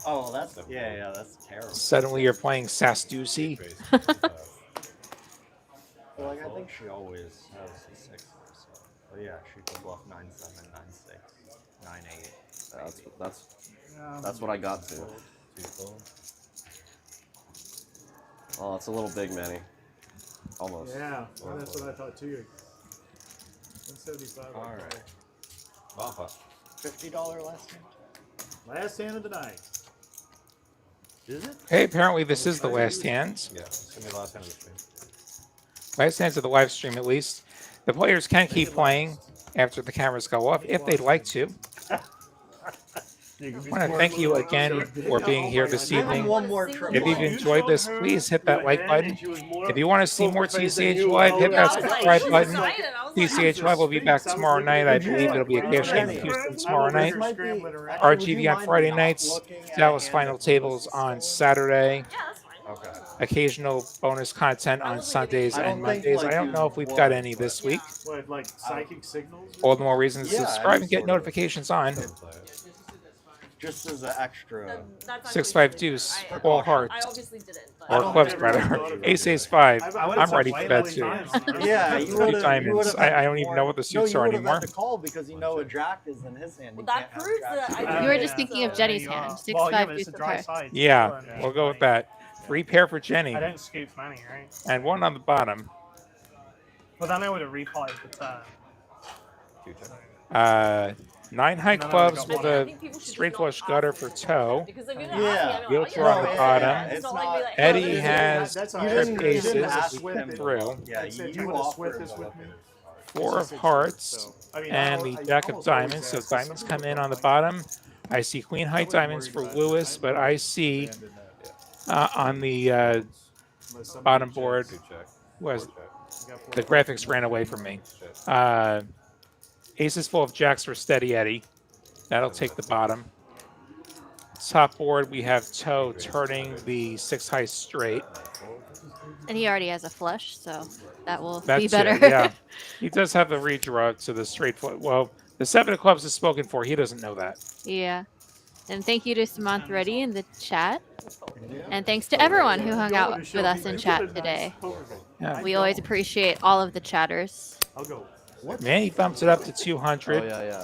Oh, that's that's terrible. Suddenly you're playing Sastusi. Well, like I think she always has a 6. So. But yeah, she can bluff 9-7, 9-6, 9-8. That's what I got to. Oh, it's a little big, Manny. Almost. Yeah, well, that's what I thought too. 175. All right. $50 last hand. Last hand of the night. Is it? Hey, apparently this is the last hand. Yeah, it's gonna be the last hand of the stream. Last hands of the live stream, at least. The players can keep playing after the cameras go off if they'd like to. I want to thank you again for being here this evening. If you've enjoyed this, please hit that like button. If you want to see more TCH Live, hit that subscribe button. TCH Live will be back tomorrow night. I believe it'll be a cash game in Houston tomorrow night. RGV on Friday nights. Dallas Final Tables on Saturday. Okay. Occasional bonus content on Sundays and Mondays. I don't know if we've got any this week. What, like psychic signals? All the more reason to subscribe and get notifications on. Just as an extra. 6-5 deuce, all hearts. I obviously didn't. But Or clubs, rather. Ace 5. I'm ready for that too. Yeah, you 3 would diamonds. I don't even know what the suits are anymore. to call because you know a jack is in his hand. Well, that proves that You were just thinking of Jenny's hand. 6-5 deuce of hearts. Yeah, we'll go with that. 3 pair for Jenny. I don't scoop Manny, right? And 1 on the bottom. Well, then I would have repotted the turn. 9 high And then I clubs would've with got a think people should just straight not flush ask gutter me for for toe. Because if you're gonna Yeah. ask me, I'm like, Guilts oh, are yeah, on the yeah, bottom. yeah. It's It's not like not- be like, Eddie hey, has That's all You right. trip didn't, It's you aces didn't as ask we him come though. through. Yeah, That's it. you You would have offered split this though. with me. 4 of TCH hearts So, I mean, and the jack of diamonds. So diamonds come in on the bottom. I see queen high diamonds for Lewis, but I see on the bottom board was the graphics ran away from me. Aces full of jacks for Steady Eddie. That'll take the bottom. Top board, we have Toe turning the 6 high straight. And he already has a flush, so that will That's be better. it, yeah. He does have the redraw to the straight flush. Well, the 7 of clubs is spoken for. He doesn't know that. Yeah. And thank you to Samantha Reddy in the chat. And thanks to everyone who hung out with us in chat today. Yeah. We always appreciate all of the chatters. I'll go. Manny bumps it up to 200. Oh yeah, yeah.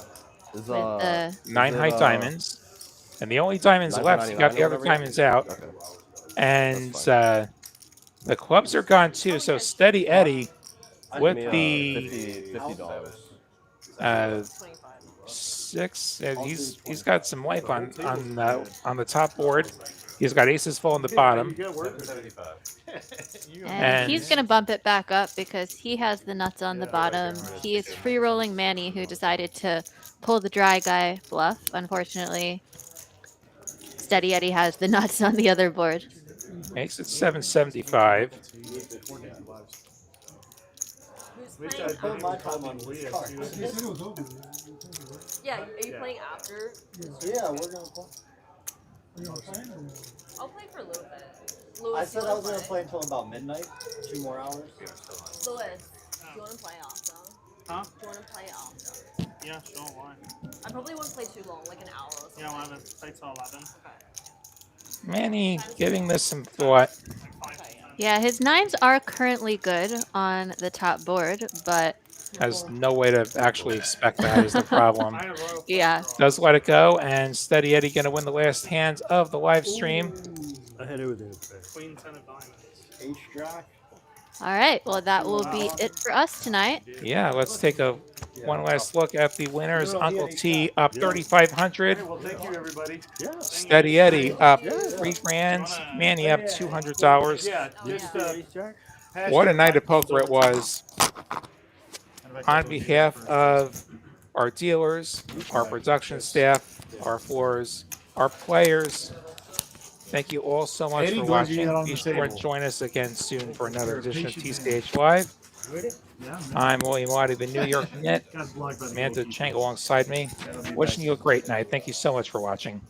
Is, With the 9 is it, high diamonds. And the only diamonds 9 for left, you got 99 the or other whatever? diamonds out. Okay. And That's the clubs are gone too. So Steady Eddie with Give me, the $50. 6. He's got some life on the top board. He's got aces full on the bottom. And he's going to bump it back up because he has the nuts on the bottom. He is free rolling Manny, who decided to pull the dry guy bluff. Unfortunately, Steady Eddie has the nuts on the other board. Makes it 775. Who's I put my time on after? this card. Yeah, are you playing after? Yeah, we're gonna play. I'll play for a little bit. Louis, I said I was gonna play until about midnight. 2 more hours. Louis, do you want to play also? Huh? Do you want to play also? Yeah, sure, why? I probably wouldn't play too long, like an hour or something. Yeah, we'll have it play till 11. Manny giving this some thought. Yeah, his 9s are currently good on the top board, but Has no way to actually expect that is the problem. yeah. Does let it go, and Steady Eddie going to win the last hand of the live stream. I had everything. Queen 10 of diamonds. H jack. All right, well, that will be it for us tonight. Yeah, let's take one last look at the winners. Uncle T up 3,500. Well, thank you, everybody. Steady Eddie up 3 grand. Manny up $200. Yeah, just What a night of poker it was. On behalf of our dealers, our production staff, our floors, our players, thank you all so much for watching. Be sure to join us again soon for another edition of TCH Live. I'm William Lottie, the New York Net. Amanda Chang alongside me. Wishing you a great night. Thank you so much for watching.